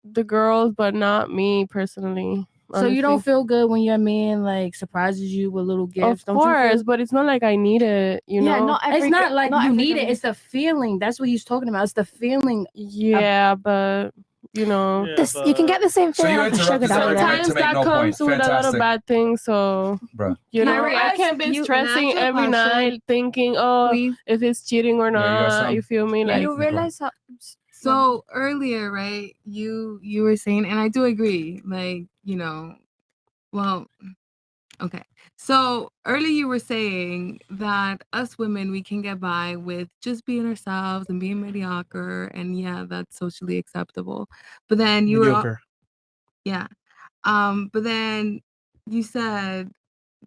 the girls, but not me personally. so you don't honestly. feel good when your man like surprises you with little gifts? Of Don't you course, feel- but it's not like I need it. You yeah, know, it's not like you need it. It's the feeling. That's what he's talking about. It's the feeling. Yeah, but you know, You can get the same So feeling you off a sugar interrupted daddy. somebody right? to make that no comes point. with a lot of Fantastic. bad things. So Bruh. you Can I know, I ask can't be you- can I stressing ask you a every question? night thinking, oh, if it's cheating or you got not. some? You feel me? Yeah, Like you realize how. So earlier, right? You were saying, and I do agree. Like, you know, well, okay. So earlier you were saying that us women, we can get by with just being ourselves and being mediocre, and yeah, that's socially acceptable. But then you were, Mediocre. yeah. But then you said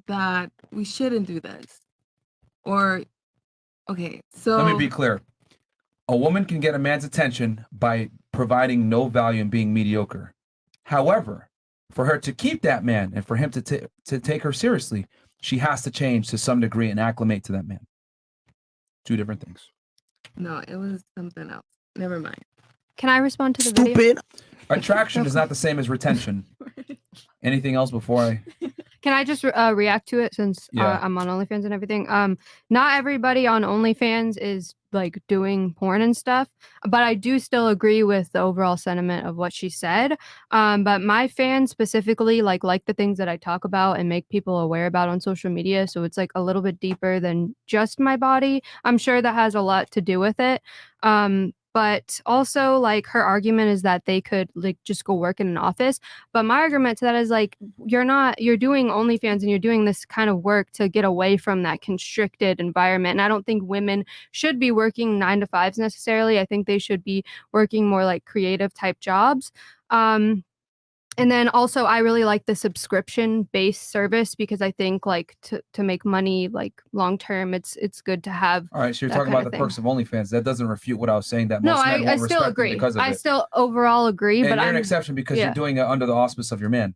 that we shouldn't do this, or okay. So Let me be clear. A woman can get a man's attention by providing no value and being mediocre. However, for her to keep that man and for him to take her seriously, she has to change to some degree and acclimate to that man. Two different things. No, it was something else. Never mind. Can I respond to the video? Attraction is not the same as retention. Anything else before I... Can I just react to it since Yeah. I'm on OnlyFans and everything? Not everybody on OnlyFans is like doing porn and stuff, but I do still agree with the overall sentiment of what she said. But my fans specifically like the things that I talk about and make people aware about on social media. So it's like a little bit deeper than just my body. I'm sure that has a lot to do with it. But also like her argument is that they could like just go work in an office. But my argument to that is like, you're doing OnlyFans and you're doing this kind of work to get away from that constricted environment. And I don't think women should be working 9 to 5s necessarily. I think they should be working more like creative type jobs. And then also I really like the subscription based service because I think like to make money like long term, it's good to have. All right, so you're that talking kind about of the thing. perks of OnlyFans. That doesn't refute what I was saying, that No, most men I won't still respect them agree. because of I it. still overall agree, And but you're I'm an exception because yeah. you're doing it under the auspice of your man.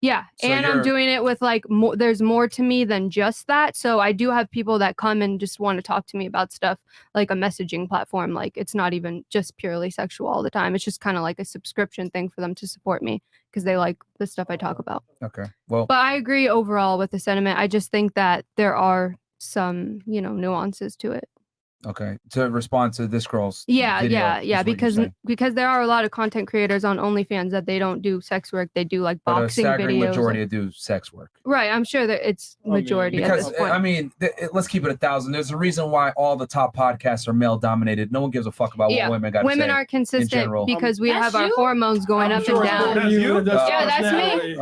Yeah, So and I'm you're- doing it with like more. There's more to me than just that. So I do have people that come and just want to talk to me about stuff like a messaging platform. Like it's not even just purely sexual all the time. It's just kind of like a subscription thing for them to support me because they like the stuff I talk about. Okay, well, But I agree overall with the sentiment. I just think that there are some, nuances to it. okay. To respond to this girl's Yeah, video, yeah, is what you're because saying. there are a lot of content creators on OnlyFans that they don't do sex work. They do like But a boxing staggering videos. majority do sex work. Right, I'm sure that it's majority at Because this point. I mean, let's keep it 1,000. There's a reason why all the top podcasts are male dominated. No one gives a fuck about what women got to say. Women are in consistent general. because we have our hormones going up and down. Yeah, that's me.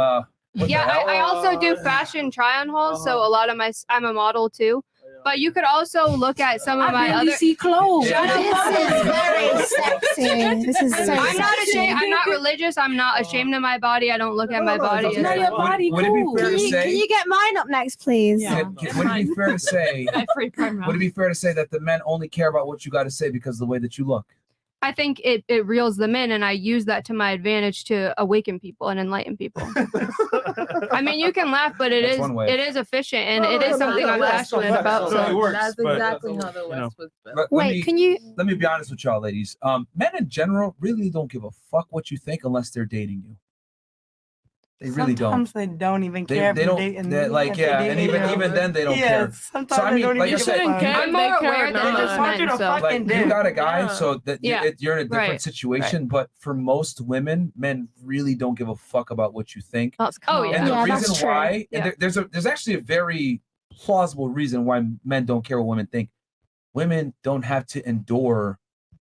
What Yeah, the hell? I also do fashion try-on hauls, so a lot of I'm a model too. But you could also look at some of my other. see clothes. This is very sexy. This is so I'm not sexy. ashamed. I'm not religious. I'm not ashamed of my body. I don't look at my body. No, your body Would it be fair to say? Can you get mine up next, please? Would it be fair to say? Would it be fair to say that the men only care about what you got to say because of the way that you look? I think it reels them in, and I use that to my advantage to awaken people and enlighten people. I mean, you can laugh, but That's one way. it is efficient, and it is something I'm passionate about. So it works, That's but- exactly how the West was built. Let me be honest with y'all, ladies. Men in general really don't give a fuck what you think unless they're dating you. They really Sometimes they don't even care. They don't. And even then they don't care. Sometimes So I they mean, don't like even I said, care. I'm more aware that They just want you to fucking like you do. got a guy, so that Yeah. you're in a different Right. situation. But for most women, men really don't give a fuck about what you think. That's cool. Oh, yeah. And the Yeah, that's reason true. why, Yeah. and there's actually a very plausible reason why men don't care what women think. Women don't have to endure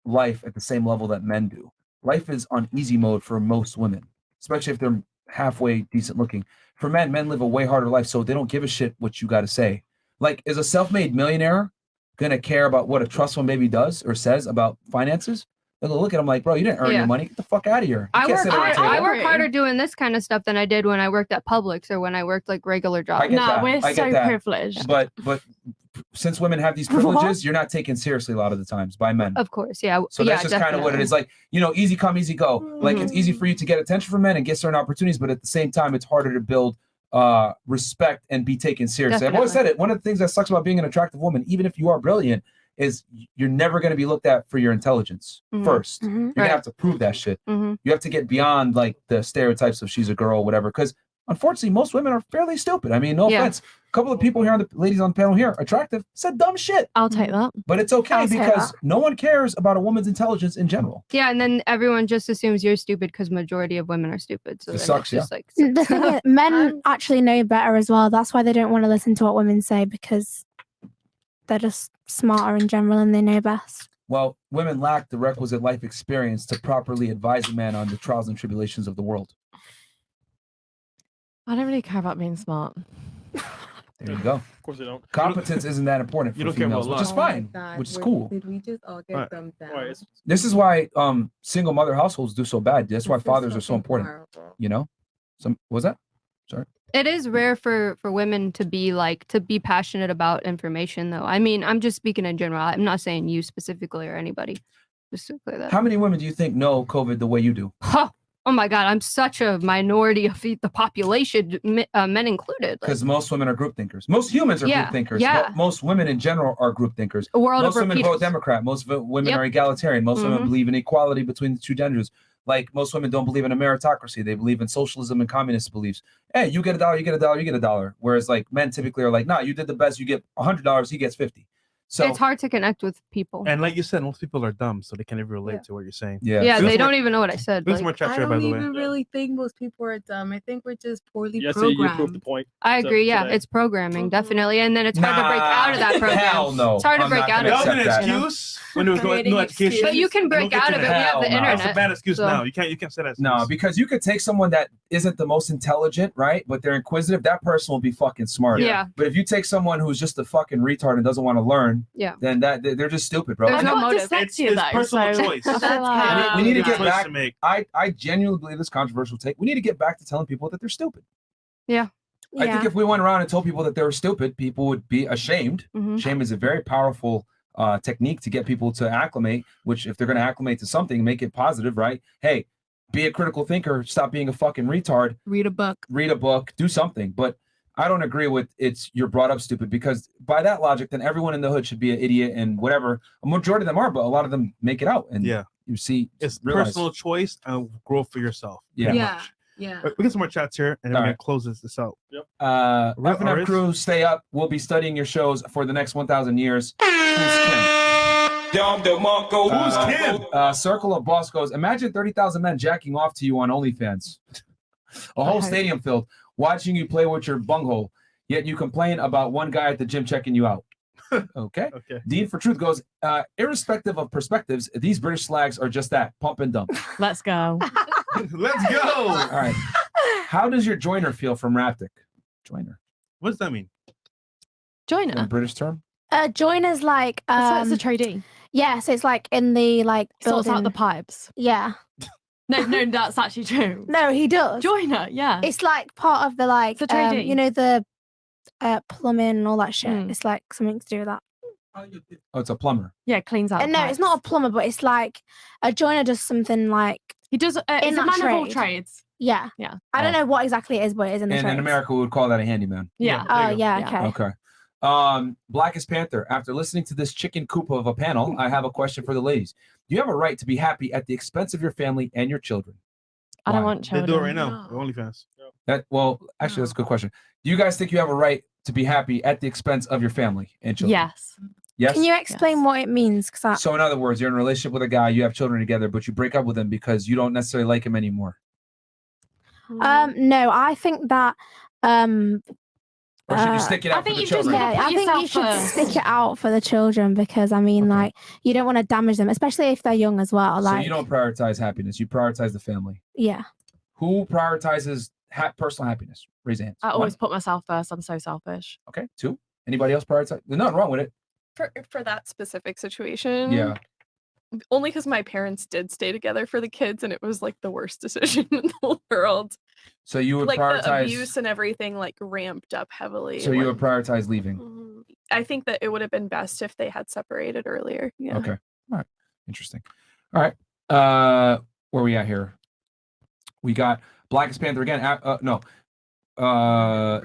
life at the same level that men do. Life is on easy mode for most women, especially if they're halfway decent looking. For men live a way harder life, so they don't give a shit what you got to say. Like, is a self-made millionaire gonna care about what a trust fund baby does or says about finances? They're gonna look at him like, bro, you didn't earn Yeah. your money. Get the fuck out of here. You I can't work, sit at a table. I work harder doing this kind of stuff than I did when I worked at Publix or when I worked like regular jobs. I get that. I get that. But since women have these privileges, you're not taken seriously a lot of the times by men. Of course, yeah. So that's just kind of what it is. Like, easy come, easy go. Like, it's easy for you to get attention from men and get certain opportunities, but at the same time, it's harder to build respect and be taken seriously. I've always said it. One of the things that sucks about being an attractive woman, even if you are brilliant, is you're never going to be looked at for your intelligence first. You're going to have to prove that shit. You have to get beyond like the stereotypes of she's a girl, whatever. Because unfortunately, most women are fairly stupid. I mean, no offense. A couple of people here, ladies on the panel here, attractive, said dumb shit. I'll take that. But it's okay because no one cares about a woman's intelligence in general. Yeah, and then everyone just assumes you're stupid because majority of women are stupid. So It then sucks, it's just like The thing is, men actually know better as well. That's why they don't want to listen to what women say, because they're just smarter in general and they know best. Well, women lack the requisite life experience to properly advise a man on the trials and tribulations of the world. I don't really care about being smart. There you go. Of course they don't. Competence isn't that important You for don't care about females, which is luck. fine, which is cool. Did we just all get dumbed down? This is why single mother households do so bad. That's why fathers are so important. You know? What was that? Sorry. it is rare for women to be passionate about information though. I mean, I'm just speaking in general. I'm not saying you specifically or anybody. Just to clear that. How many women do you think know COVID the way you do? Oh my God, I'm such a minority of the population, men included. Because most women are group thinkers. Most humans are group thinkers. Yeah. Most women in general are group thinkers. A world most of women repeaters. vote Democrat. Most women Yep. are egalitarian. Most women Mhm. believe in equality between the two genders. Like most women don't believe in a meritocracy. They believe in socialism and communist beliefs. Hey, you get $1, you get $1, you get $1. Whereas like men typically are like, nah, you did the best. You get $100, he gets 50. So it's hard to connect with people. And like you said, most people are dumb, so they can't even relate to what you're saying. Yeah, they don't even know what I said. There's more chat I here, by don't the way. even really think most people are dumb. I think we're just poorly Yeah, so you programmed. proved the point. I So- agree. Yeah, today. it's programming, definitely. And then it's hard to break out of that program. Hell no. It's hard to I'm break not out gonna of That was it. an you know? excuse when there was Creating no education. But you can break out of it. We have the internet. That's a bad excuse so- now. You can't say that. No, because you could take someone that isn't the most intelligent, right? But they're inquisitive. That person will be fucking smart. Yeah. But if you take someone who's just a fucking retard and doesn't want to learn, Yeah. then they're just stupid, bro. There's no motive. It's personal choice. We need to get Choice back. to make. I genuinely believe this controversial take. We need to get back to telling people that they're stupid. Yeah. I think if we went around and told people that they were stupid, people would be ashamed. Mhm. Shame is a very powerful technique to get people to acclimate, which if they're going to acclimate to something, make it positive, right? Hey, be a critical thinker. Stop being a fucking retard. Read a book. Read a book. Do something. But I don't agree with you're brought up stupid, because by that logic, then everyone in the hood should be an idiot and whatever. A majority of them are, but a lot of them make it out. And Yeah. you see, It's realize- personal choice and growth for yourself. Yeah. pretty Yeah. much. Yeah. We get some more chats here, and then All we're right. gonna close this out. Yep. Rough Enough Aris? Crew, stay up. We'll be studying your shows for the next 1,000 years. Who's Kim? Who's Kim? Circle of Boss goes, imagine 30,000 men jacking off to you on OnlyFans. A whole stadium filled, watching you play with your bunghole. Yet you complain about one guy at the gym checking you out. Okay. Okay. Dean for Truth goes, irrespective of perspectives, these British slags are just that, pump and dump. Let's go. Let's go. All right. How does your joiner feel from Raptic? Joiner. What does that mean? Joiner. A British term? Joiner's like So it's a tradie. Yeah, so it's like in the like Sorts out building. the pipes. Yeah. No, that's actually true. No, he does. Joiner, yeah. It's like part of the like It's a tradie. you know, the plumbing and all that shit. It's like something to do with that. Oh, it's a plumber. Yeah, cleans out. No, it's not a plumber, but it's like a joiner does something like he does. in It's a that man of all trade. trades. Yeah, yeah. I don't know what exactly it is, but it is in the And trades. in America, we would call that a handyman. Yeah. Oh, yeah. Okay. Okay. Blackest Panther. After listening to this chicken coop of a panel, I have a question for the ladies. Do you have a right to be happy at the expense of your family and your children? I don't Why? want children. They do it right now. The OnlyFans. Actually, that's a good question. Do you guys think you have a right to be happy at the expense of your family and children? Yes. Yes. Can you explain what it means? Because So in other words, you're in a relationship with a guy, you have children together, but you break up with him because you don't necessarily like him anymore. no, I think that Or should you stick it out for the children? Yeah, I think you should stick it out for the children because I mean, like, you don't want to damage them, especially if they're young as well. So Like, you don't prioritize happiness. You prioritize the family. yeah. Who prioritizes personal happiness? Raise your hands. I One. always put myself first. I'm so selfish. Okay. Two. Anybody else prioritize? There's nothing wrong with it. For that specific situation. Yeah. Only because my parents did stay together for the kids, and it was like the worst decision in the world. So you would like the prioritize. abuse and everything like ramped up heavily. So you would prioritize leaving. I think that it would have been best if they had separated earlier. Yeah. Okay. All right. Interesting. All right. Where we at here? We got Blackest Panther again. No.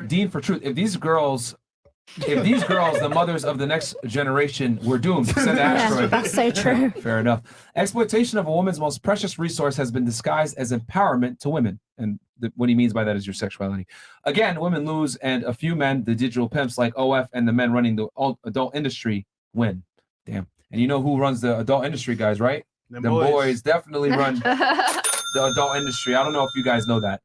Dean for Truth. If these girls, the mothers of the next generation, were doomed to send an asteroid. That's so true. Fair enough. Exploitation of a woman's most precious resource has been disguised as empowerment to women. And what he means by that is your sexuality. Again, women lose, and a few men, the digital pimps like OF and the men running the adult industry, win. Damn. And you know who runs the adult industry, guys, right? Them The boys. boys definitely run the adult industry. I don't know if you guys know that.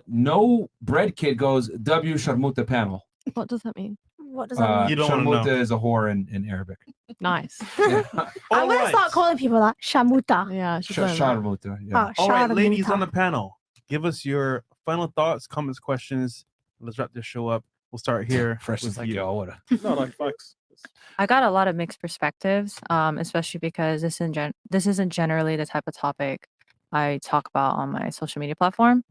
No bread kid goes W Sharmuta panel. What does that mean? What does that mean? You don't wanna know. Sharmuta is a whore in Arabic. Nice. I'm gonna start calling people that shamuta. Yeah, Sharmuta. Yeah. Oh, All right, ladies Sharmuta. on the panel, give us your final thoughts, comments, questions. Let's wrap this show up. We'll start here. Fresh with as like you. yo, what a No, like facts. I got a lot of mixed perspectives, especially because this isn't generally the type of topic I talk about on my social media platform.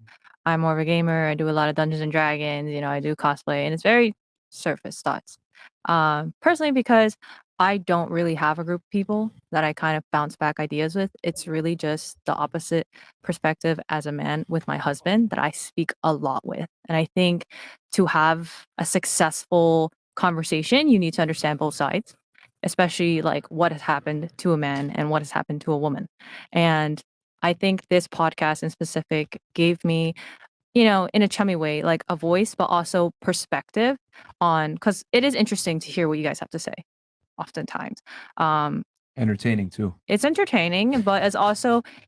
I'm more of a gamer. I do a lot of Dungeons and Dragons. I do cosplay, and it's very surface thoughts. Personally, because I don't really have a group of people that I kind of bounce back ideas with. It's really just the opposite perspective as a man with my husband that I speak a lot with. And I think to have a successful conversation, you need to understand both sides, especially like what has happened to a man and what has happened to a woman. And I think this podcast in specific gave me, in a chummy way, like a voice, but also perspective on, because it is interesting to hear what you guys have to say oftentimes. entertaining too. It's entertaining, but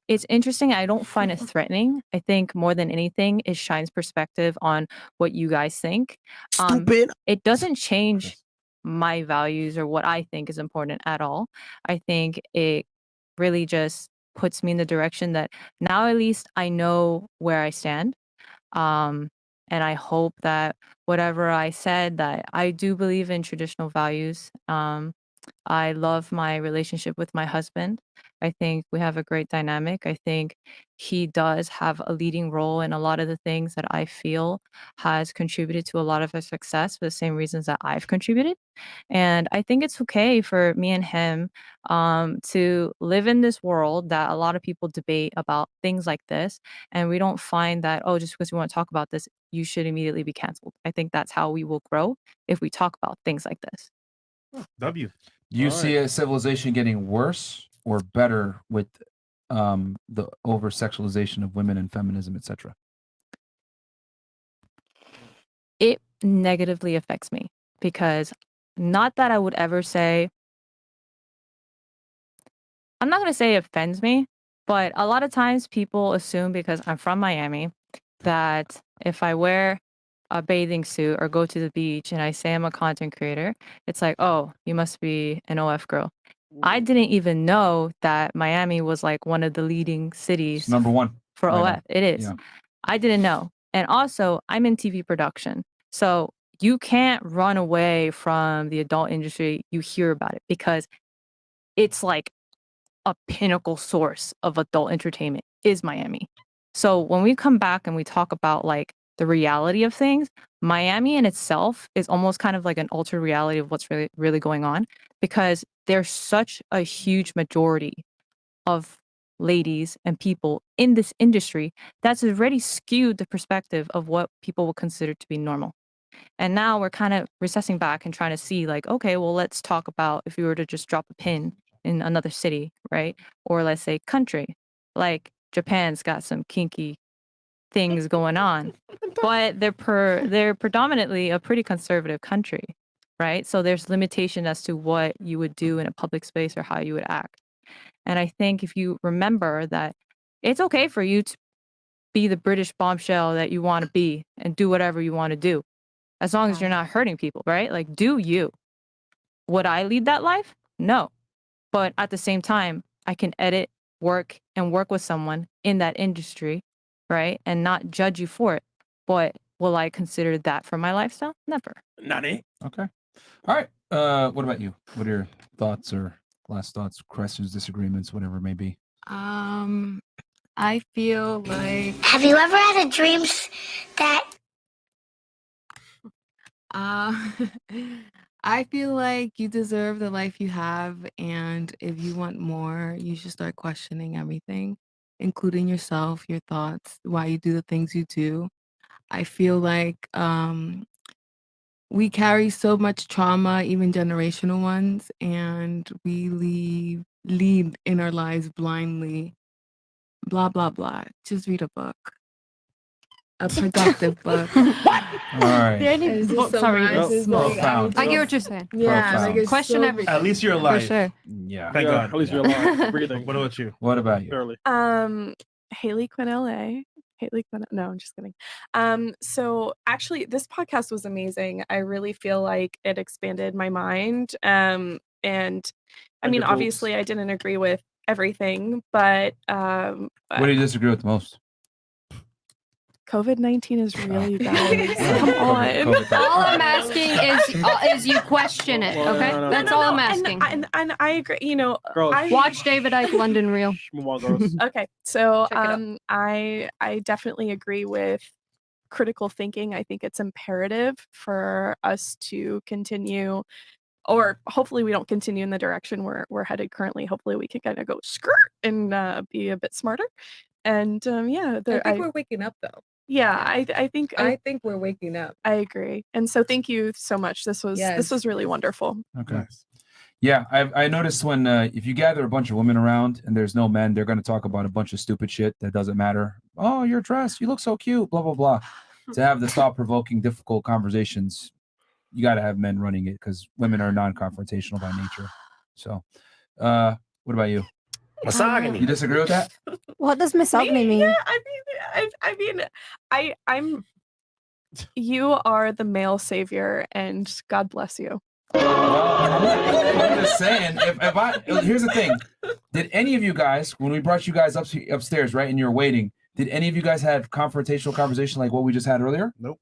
it's interesting. I don't find it threatening. I think more than anything, it shines perspective on what you guys think. Stupid. It doesn't change my values or what I think is important at all. I think it really just puts me in the direction that now at least I know where I stand. And I hope that whatever I said, that I do believe in traditional values. I love my relationship with my husband. I think we have a great dynamic. I think he does have a leading role in a lot of the things that I feel has contributed to a lot of our success for the same reasons that I've contributed. And I think it's okay for me and him to live in this world that a lot of people debate about things like this. And we don't find that, oh, just because we want to talk about this, you should immediately be canceled. I think that's how we will grow if we talk about things like this. W. Do you All see a civilization getting worse or better with the over sexualization of women and feminism, etc.? It negatively affects me because not that I would ever say, I'm not going to say it offends me, but a lot of times people assume because I'm from Miami that if I wear a bathing suit or go to the beach and I say I'm a content creator, it's like, oh, you must be an OF girl. I didn't even know that Miami was like one of the leading cities Number one for right OF. now. It is. Yeah. I didn't know. And also, I'm in TV production. So Like, you can't run away from the adult industry. You hear about it because it's like a pinnacle source of adult entertainment is Miami. So when we come back and we talk about like the reality of things, Miami in itself is almost kind of like an altered reality of what's really going on, because there's such a huge majority of ladies and people in this industry that's already skewed the perspective of what people would consider to be normal. And now we're kind of recessing back and trying to see like, okay, well, let's talk about if we were to just drop a pin in another city, right? Or let's say country, like Japan's got some kinky things going on, but they're predominantly a pretty conservative country, right? So there's limitation as to what you would do in a public space or how you would act. And I think if you remember that it's okay for you to be the British bombshell that you want to be and do whatever you want to do, as long as you're not hurting people, right? Like, do you. Would I lead that life? No. But at the same time, I can edit, work with someone in that industry, right? And not judge you for it. But will I consider that for my lifestyle? Never. Nani. Okay. All right. What about you? What are your thoughts or last thoughts, questions, disagreements, whatever it may be? I feel like. Have you ever had a dream that I feel like you deserve the life you have, and if you want more, you should start questioning everything, including yourself, your thoughts, why you do the things you do. I feel like we carry so much trauma, even generational ones, and we lead in our lives blindly. Blah, blah, blah. Just read a book. A productive book. What? All right. The only book, sorry, is like, Profound. I get what you're saying. Yeah, Profound. like it's Question so- everything. At least you're alive. For sure. Yeah. Thank God. At least you're alive. Breathing. What about you? What about you? Barely. Haley Quinn LA. Haley Quinn. No, I'm just kidding. So actually, this podcast was amazing. I really feel like it expanded my mind. And I mean, your obviously, I didn't agree with everything, but What do you disagree with the most? COVID-19 is real, you guys. Come on. COVID. All I'm asking is you question it, okay? no, That's all I'm asking. And I agree. You know, Girls. I Watch David Icke London Real. Move on, girls. Okay, so Check it out. I definitely agree with critical thinking. I think it's imperative for us to continue, or hopefully we don't continue in the direction we're headed currently. Hopefully we can kind of go skirt and be a bit smarter. And yeah, I think we're waking up though. yeah, I think I think we're waking up. I agree. And so thank you so much. This was really wonderful. Okay. Yeah, I noticed when if you gather a bunch of women around and there's no men, they're going to talk about a bunch of stupid shit that doesn't matter. Oh, your dress, you look so cute, blah, blah, blah. To have the thought-provoking, difficult conversations, you got to have men running it because women are non-confrontational by nature. So, what about you? Misogyny. You disagree with that? what does misogyny mean? Yeah, I'm. You are the male savior, and God bless you. I'm just saying, here's the thing. Did any of you guys, when we brought you guys upstairs, right, and you're waiting, did any of you guys have confrontational conversation like what we just had earlier? Nope.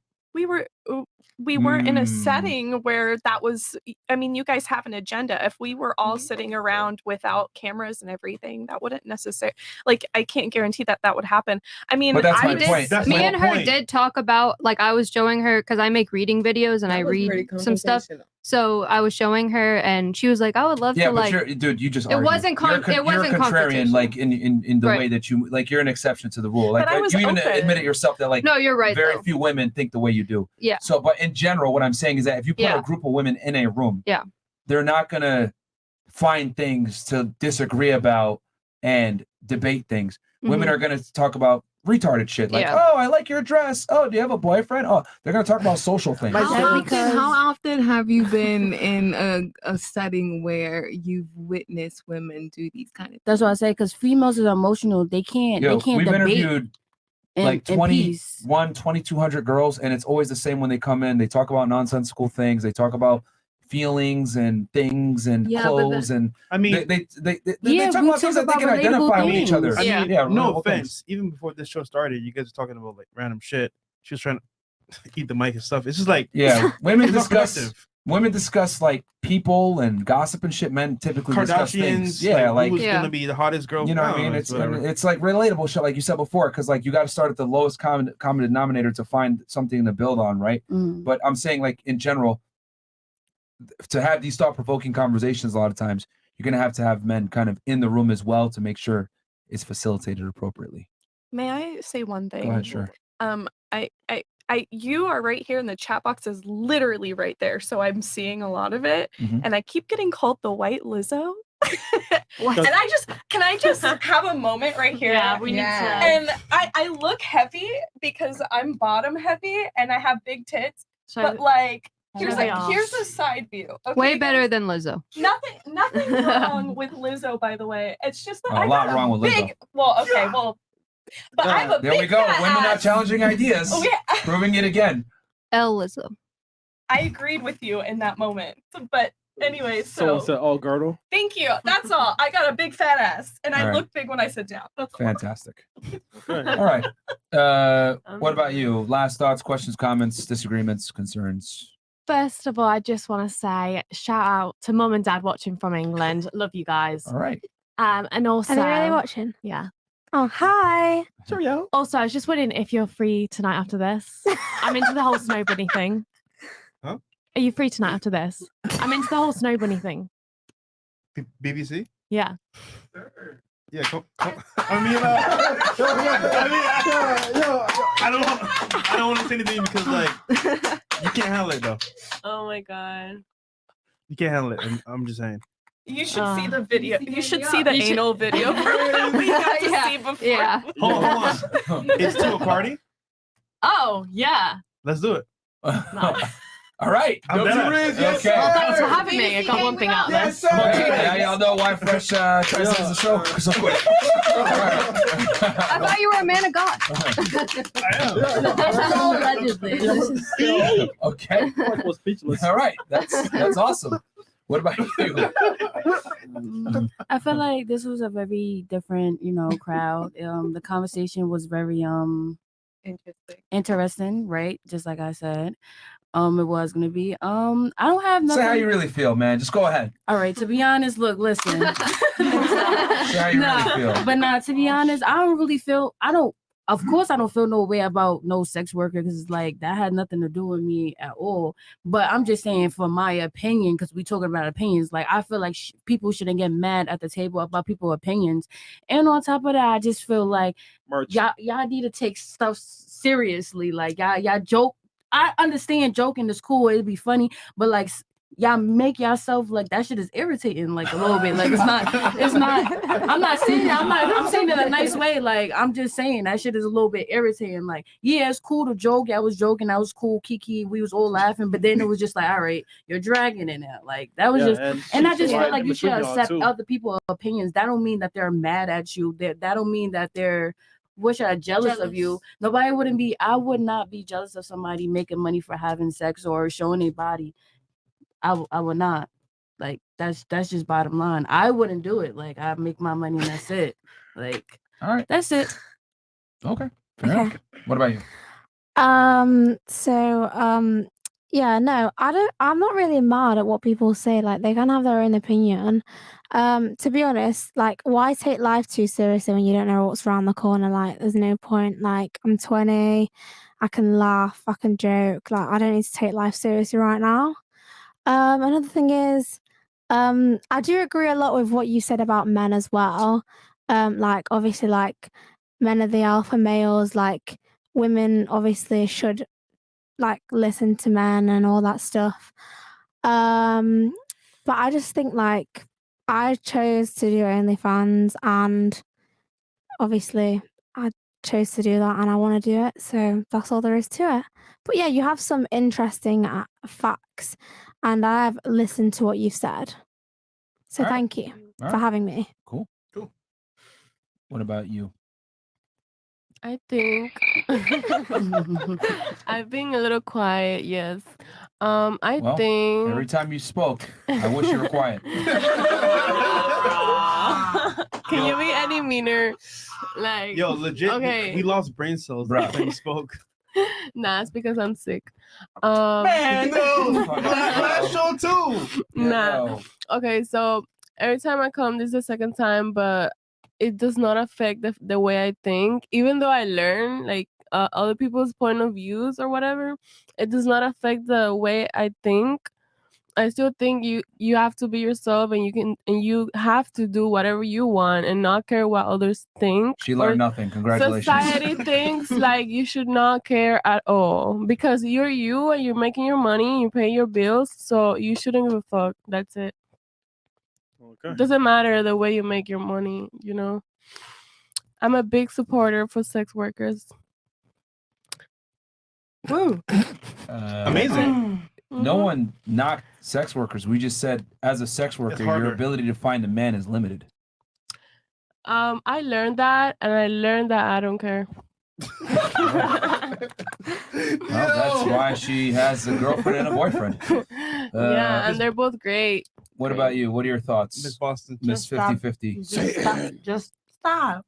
We weren't in a setting where that was. I mean, you guys have an agenda. If we were all sitting around without cameras and everything, that wouldn't necessarily. Like, I can't guarantee that would happen. I mean, But that's my did, point. That's me my and her point. did talk about, like, I was showing her because I make reading videos and I was read pretty some stuff. confrontational. So I was showing her, and she was like, "I would love Yeah, to but like." you're, dude, you just It argued. wasn't it wasn't you're contrarian, confrontational. like in the Right. way that you like. You're an exception to the rule. Like But I was you even open. admitted yourself that like No, you're right, very though. few women think the way you do. Yeah. So, but in general, what I'm saying is that if you put Yeah. a group of women in a room, Yeah. they're not gonna find things to disagree about and debate things. Women Mhm. are gonna talk about retarded shit, like, Yeah. oh, I like your dress. Oh, do you have a boyfriend? Oh, they're gonna talk about social things. How often have you been in a setting where you've witnessed women do these kind of That's what I say, because females are emotional. They can't Yo, they can't we've debate interviewed in, like in peace. 2,200 girls, and it's always the same when they come in. They talk about nonsensical things. They talk about feelings and things and Yeah, but clothes, and I mean, they Yeah, talk we about things talk that they can about relatable identify with each other. things. I mean, yeah, no relatable offense. things. Even before this show started, you guys were talking about like random shit. She was trying to, eat the mic and stuff. It's just like Yeah, women it's not discuss productive. women discuss like people and gossip and shit. Men typically discuss things. Kardashians. Yeah, like who's gonna be the hottest girl? you know what I mean. It's like relatable shit, like you said before, because like you got to start at the lowest common denominator to find something to build on, right? But I'm saying like in general, to have these thought-provoking conversations, a lot of times you're gonna have to have men kind of in the room as well to make sure it's facilitated appropriately. May I say one thing? Go ahead, sure. You are right here, and the chat box is literally right there. So I'm seeing a lot of it, and I keep getting called the white Lizzo. And can I just have a moment right here? Yeah, we need to. And I look heavy because I'm bottom heavy and I have big tits. So- but like, here's they are. here's a side view. Okay, Way better than Lizzo. Nothing wrong with Lizzo, by the way. It's just that A I lot got wrong with Lizzo. big. Well, okay, well, but I have a There big we go. fat Women not ass. challenging ideas. Oh, yeah. Proving it again. L Lizzo. I agreed with you in that moment. But anyway, Someone so said, "Oh, girdle." thank you. That's all. I got a big fat ass, and I All right. look big when I sit down. That's all. Fantastic. All right. What about you? Last thoughts, questions, comments, disagreements, concerns? First of all, I just want to say shout out to mum and dad watching from England. Love you guys. All right. And also, Are they really watching? Yeah. Oh, hi. Sure, yo. Also, I was just wondering if you're free tonight after this. I'm into the whole snow bunny thing. Huh? Are you free tonight after this? I'm into the whole snow bunny thing. BBC. Yeah. Yeah, come. I mean, I don't want to say anything because like you can't handle it though. Oh my god. You can't handle it. I'm just saying. You should see the video. You should see the anal video we got to see before. Yeah. Hold on. It's to a party. Oh, yeah. Let's do it. All right. I'm down. Okay. Well, thanks for having me. I got one thing out there. Okay, now y'all know why Fresh tries to end the show so quick. I thought you were a man of God. Allegedly. Okay. All right. That's awesome. What about you? I feel like this was a very different, crowd. The conversation was very interesting, right? Just like I said. It was gonna be. I don't have nothing. Say how you really feel, man. Just go ahead. All right. To be honest, listen. Say how you really feel. But nah, to be honest, I don't really feel. Of course, I don't feel no way about no sex worker because it's like that had nothing to do with me at all. But I'm just saying, for my opinion, because we talking about opinions, like I feel like people shouldn't get mad at the table about people's opinions. And on top of that, I just feel like y'all need to take stuff seriously. Like y'all joke. I understand joking is cool, it'd be funny, but like y'all make yourself like that shit is irritating like a little bit. Like it's not I'm not saying that. I'm saying it in a nice way. Like I'm just saying that shit is a little bit irritating. Like, yeah, it's cool to joke. I was joking, that was cool, Kiki, we was all laughing, but then it was just like, all right, you're dragging it out. Like that was and I just feel like you should accept other people's opinions. That don't mean that they're mad at you. That don't mean that they're jealous of you. I would not be jealous of somebody making money for having sex or showing their body. I would not. Like that's just bottom line. I wouldn't do it. Like I make my money and that's it. Like all right, that's it. Okay. Fair enough. What about you? Yeah, no, I'm not really mad at what people say. Like they can have their own opinion. To be honest, like why take life too seriously when you don't know what's around the corner? Like there's no point. Like I'm 20, I can laugh, I can joke. Like I don't need to take life seriously right now. Another thing is, I do agree a lot with what you said about men as well. Like obviously like men are the alpha males, like women obviously should like listen to men and all that stuff. But I just think like I chose to do OnlyFans and obviously I chose to do that and I want to do it, so that's all there is to it. But yeah, you have some interesting facts and I've listened to what you've said, so thank you for having me. Cool. What about you? I think I've been a little quiet, yes. I think every time you spoke, I wish you were quiet. Can you be any meaner? Like Yo, legit. Okay. We lost brain cells when you spoke. Nah, it's because I'm sick. Man, no. Last show too. Nah. Okay, so every time I come, this is the second time, but it does not affect the way I think. Even though I learn like other people's point of views or whatever, it does not affect the way I think. I still think you have to be yourself, and you have to do whatever you want and not care what others think. She or learned nothing. Congratulations. Society thinks like you should not care at all because you're you and you're making your money, you pay your bills, so you shouldn't give a fuck. That's it. Okay. Doesn't matter the way you make your money, you know. I'm a big supporter for sex workers. Woo. Amazing. No one knocked sex workers. We just said, as a sex worker, your harder. ability to find a man is limited. I learned that, and I learned that I don't care. Well, that's why she has a girlfriend and a boyfriend. Yeah, and they're both great. What about you? What are your thoughts, Miss Boston? Miss 50/50? Just stop.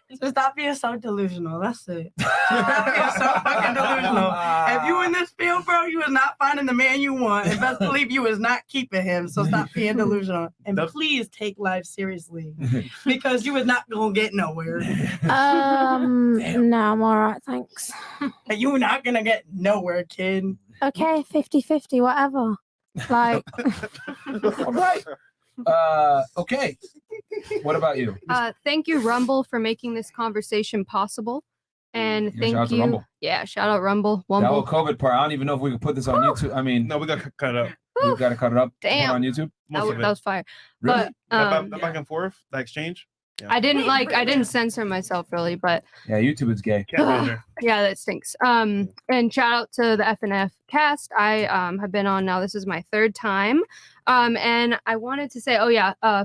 Just stop being so delusional. That's it. Stop being so fucking delusional. If you in this field, bro, you is not finding the man you want. And best believe you is not keeping him. So stop being delusional. And please take life seriously. Because you is not gonna get nowhere. No, I'm all right, thanks. And you not gonna get nowhere, kid. Okay, 50-50, whatever. Like, All right. Okay. What about you? Thank you, Rumble, for making this conversation possible. And Yeah, thank shout out to you. Rumble. Yeah, shout out Rumble. That whole Wumble. COVID part, I don't even know if we can put this on YouTube. I mean, no, we got to cut it up. We got to cut it up. Put it Damn. on YouTube. That was fire. Really? But That back and forth, that exchange. I didn't censor myself really, but Yeah, YouTube is gay. yeah, that stinks. And shout out to the FNF cast. I have been on now. This is my third time. And I wanted to say,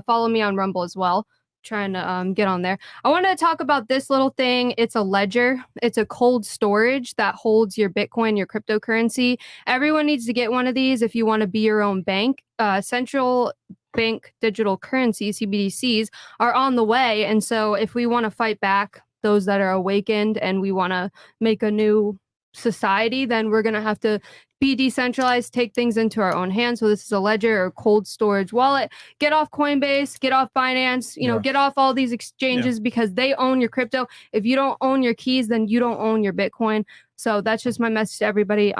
follow me on Rumble as well. Trying to get on there. I want to talk about this little thing. It's a ledger. It's a cold storage that holds your Bitcoin, your cryptocurrency. Everyone needs to get one of these if you want to be your own bank. Central bank digital currencies, CBDCs, are on the way. And so if we want to fight back those that are awakened and we want to make a new society, then we're going to have to be decentralized, take things into our own hands. So this is a ledger or cold storage wallet. Get off Coinbase, get off Binance, get off all these exchanges because they own your crypto. If you don't own your keys, then you don't own your Bitcoin. So that's just my message to everybody.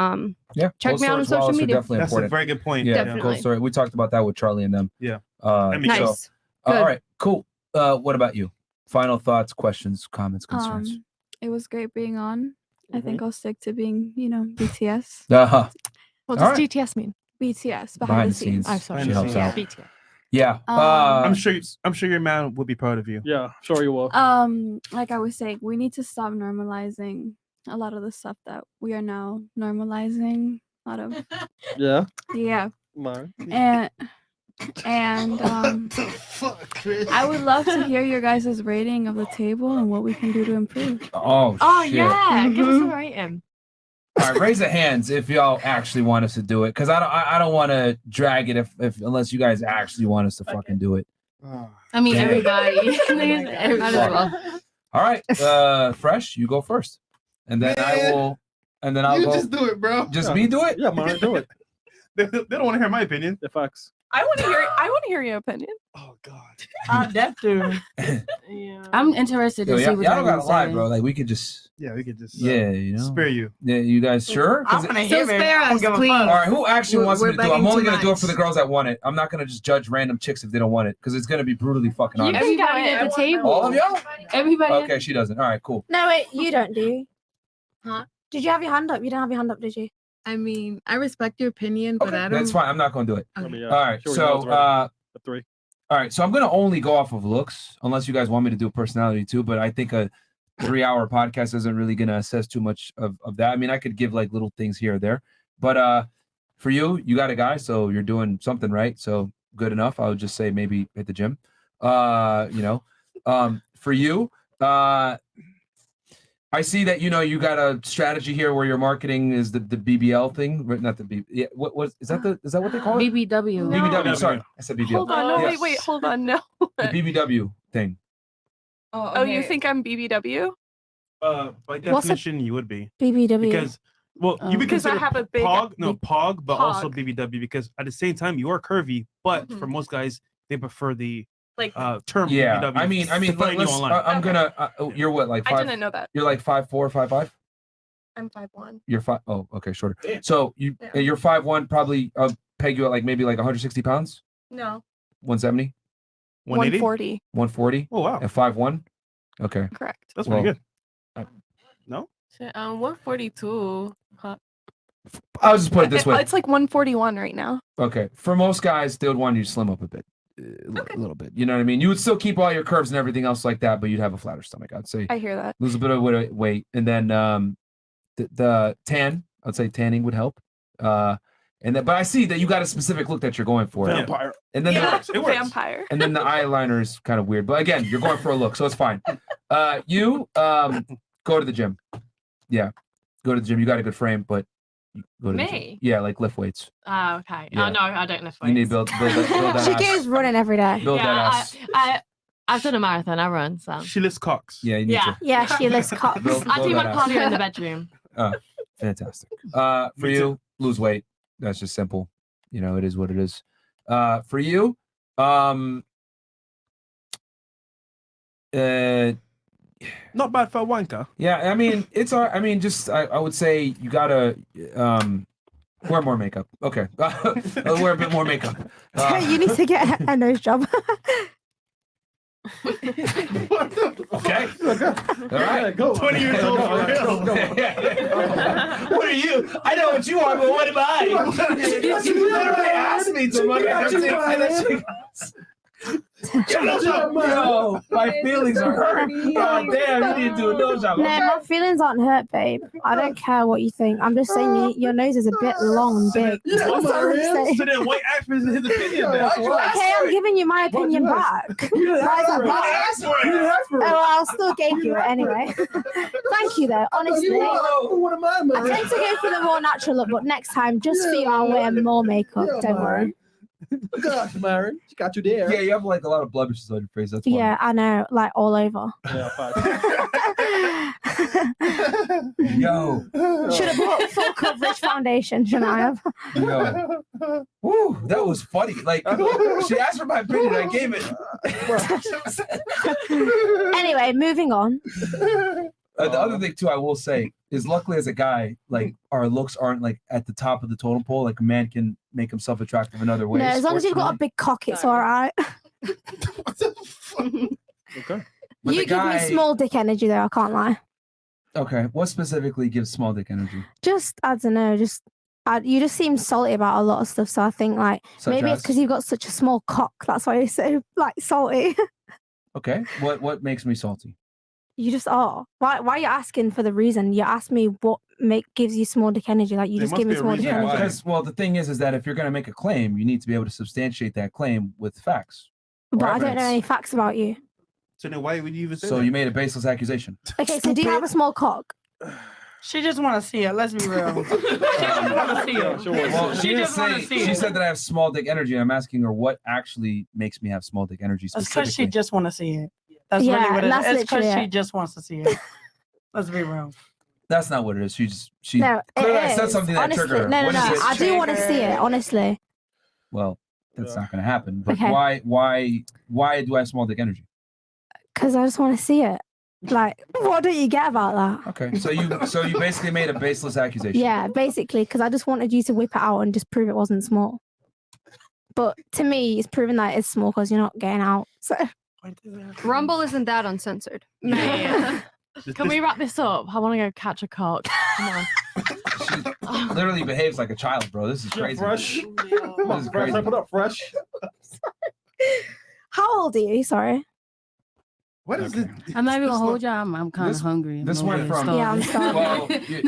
Check me out on social media. Definitely That's important. a very good point. Yeah, Definitely. cold story. We talked about that with Charlie and them. Yeah. Nice. All Good. right, cool. What about you? Final thoughts, questions, comments, concerns? It was great being on. I think I'll stick to being, BTS. Uh-huh. What All does right. GTS mean? BTS, Behind the scenes. I'm sorry. She helps out. BTS. Yeah. I'm sure your man would be proud of you. Yeah, sure you will. Like I was saying, we need to stop normalizing a lot of the stuff that we are now normalizing. A lot of Yeah. yeah. Mine. And I would love to hear your guys' rating of the table and what we can do to improve. Oh, shit. Yeah, give us a rating. All right, raise the hands if y'all actually want us to do it, because I don't want to drag it if unless you guys actually want us to fucking do it. I mean, Yeah. everybody. Might as well. All right, Fresh, you go first, and then I'll You go. just do it, bro. Just me do it. Yeah, Myron, do it. They don't want to hear my opinion. The facts. I want to hear your opinion. Oh God. I'm deaf to. Yeah. I'm interested to Yo, see y'all what don't y'all gotta gonna lie, say. bro. Like we could just. Yeah, we could just. Yeah, spare you. Yeah, you guys sure? 'Cause I'm gonna it- hear it. I don't give a fuck. All right, who actually wants me to do it? I'm begging only too gonna do it much. for the girls that want it. I'm not gonna just judge random chicks if they don't want it, because it's gonna be brutally fucking honest. Everybody at the table. All of y'all? Everybody. Okay, she doesn't. All right, cool. No, wait, you don't, do you? Huh? Did you have your hand up? You didn't have your hand up, did you? I mean, I respect your opinion, but I don't. That's fine. I'm not gonna do it. Okay. All right, Sure, so the three. all right, so I'm gonna only go off of looks, unless you guys want me to do personality too. But I think a 3-hour podcast isn't really gonna assess too much of that. I mean, I could give like little things here or there, but for you got a guy, so you're doing something right. So good enough. I would just say maybe hit the gym. For you, I see that you got a strategy here where your marketing is the BBL thing, but not the B. Yeah, what is that? Is that what they call it? BBW. BBW. Sorry, I said BBL. Hold on, no, Yes. wait, hold on, no. The BBW thing. Oh, you think I'm BBW? By What's a definition, you would be BBW? because you Because I consider have a big pog, but also pog. BBW because at the same time you are curvy, but for Mhm. most guys they prefer the Like term Yeah, BBW. I mean, Find you let's. online. I'm gonna. You're what, like I 5? didn't know that. You're like 5'4", 5'5"? I'm 5'1". You're 5. Oh, okay, shorter. So you're 5'1", probably peg you at like maybe like 160 pounds, No. 170, 140. 140. Oh wow. And 5'1". Okay. Correct. That's Well, pretty good. No. So, 142. I'll just put it this way. It's like 141 right now. Okay, for most guys, they would want you to slim up a bit, a little bit. You know what I mean? You would still keep all your curves and everything else like that, but you'd have a flatter stomach. I'd say I hear that. lose a bit of weight, and then the tan. I'd say tanning would help. And then, but I see that you got a specific look that you're going for. Vampire. And then It works. Vampire. And then the eyeliner is kind of weird, but again, you're going for a look, so it's fine. You go to the gym. Yeah, go to the gym. You got a good frame, but go to the gym. Me? Yeah, like lift weights. Oh, okay. Yeah. Oh, no, I don't lift weights. You need to build that She ass. goes running every day. Build that ass. I've done a marathon. I run, so. She lifts cocks. Yeah, you need to. Yeah, she lifts cocks. I do my that ass. cardio in the bedroom. Fantastic. For you, lose weight. That's just simple. You know, it is what it is. For you, not bad for a wanker. Yeah, I mean, it's all. I mean, just I would say you gotta wear more makeup. Okay, wear a bit more makeup. You need to get a nose job. Okay. All right. Go. 20 years old for real. What are you? I know what you are, but what am I? You literally asked me to. Yo, my feelings are hurt. God damn, you need to do a nose job. No, my feelings aren't hurt, babe. I don't care what you think. I'm just saying your nose is a bit long and big. That's all I'm saying. So then white actress is his opinion then. Okay, I'm giving you my opinion back. Why is that bad? Oh, well, I'll still give you it anyway. Thank you, though. Honestly, I tend to go for the more natural look, but next time, just for you, I'll wear more makeup. Don't worry. Look at that, Myron. She got you there. Yeah, you have like a lot of blemishes on your face. That's why. Yeah, I know, like all over. Yo. Should have bought full coverage foundation, shouldn't I have? Yo. Woo, that was funny. Like, she asked for my opinion, I gave it. Anyway, moving on. The other thing too, I will say, is luckily as a guy, like our looks aren't like at the top of the totem pole. Like a man can make himself attractive in other ways. No, as long as you've got a big cock, it's all right. Okay. You give me small dick energy, though. I can't lie. Okay. What specifically gives small dick energy? Just I don't know. You just seem salty about a lot of stuff. So I think like Such maybe it's as? because you've got such a small cock. That's why you're so like salty. Okay. What makes me salty? You just are. Why are you asking for the reason? You asked me what gives you small dick energy. Like you just give me small dick energy. Because, well, the thing is that if you're going to make a claim, you need to be able to substantiate that claim with facts. But or I don't know evidence. any facts about you. So then why would you even say So that? you made a baseless accusation. Okay, so do you have a small cock? She just want to see it. Let's be real. She just want to see it. Well, she didn't just wanna say. see She it. said that I have small dick energy. I'm asking her what actually makes me have small dick energy It's because specifically. she just want to see it. That's Yeah, really what it is. that's It's because literally she it. just wants to see it. Let's be real. That's not what it is. She No, clearly it said is. something that Honestly, triggered her. no, What is it? I do want to see it. Honestly, Well, that's not going to happen. But Okay. why do I have small dick energy? because I just want to see it. Like, what don't you get about that? Okay, so you basically made a baseless accusation. Yeah, basically, because I just wanted you to whip it out and just prove it wasn't small. But to me, it's proven that it's small because you're not getting out. So Rumble isn't that uncensored. Man. Can we wrap this up? I want to go catch a cock. Come on. Literally behaves like a child, bro. This is crazy. Fresh. This is crazy. Put up fresh. how old are you? Sorry. What is it? I'm not even gonna hold you. I'm kind of hungry. This I'm went over from starving. Yeah, I'm starving. Well,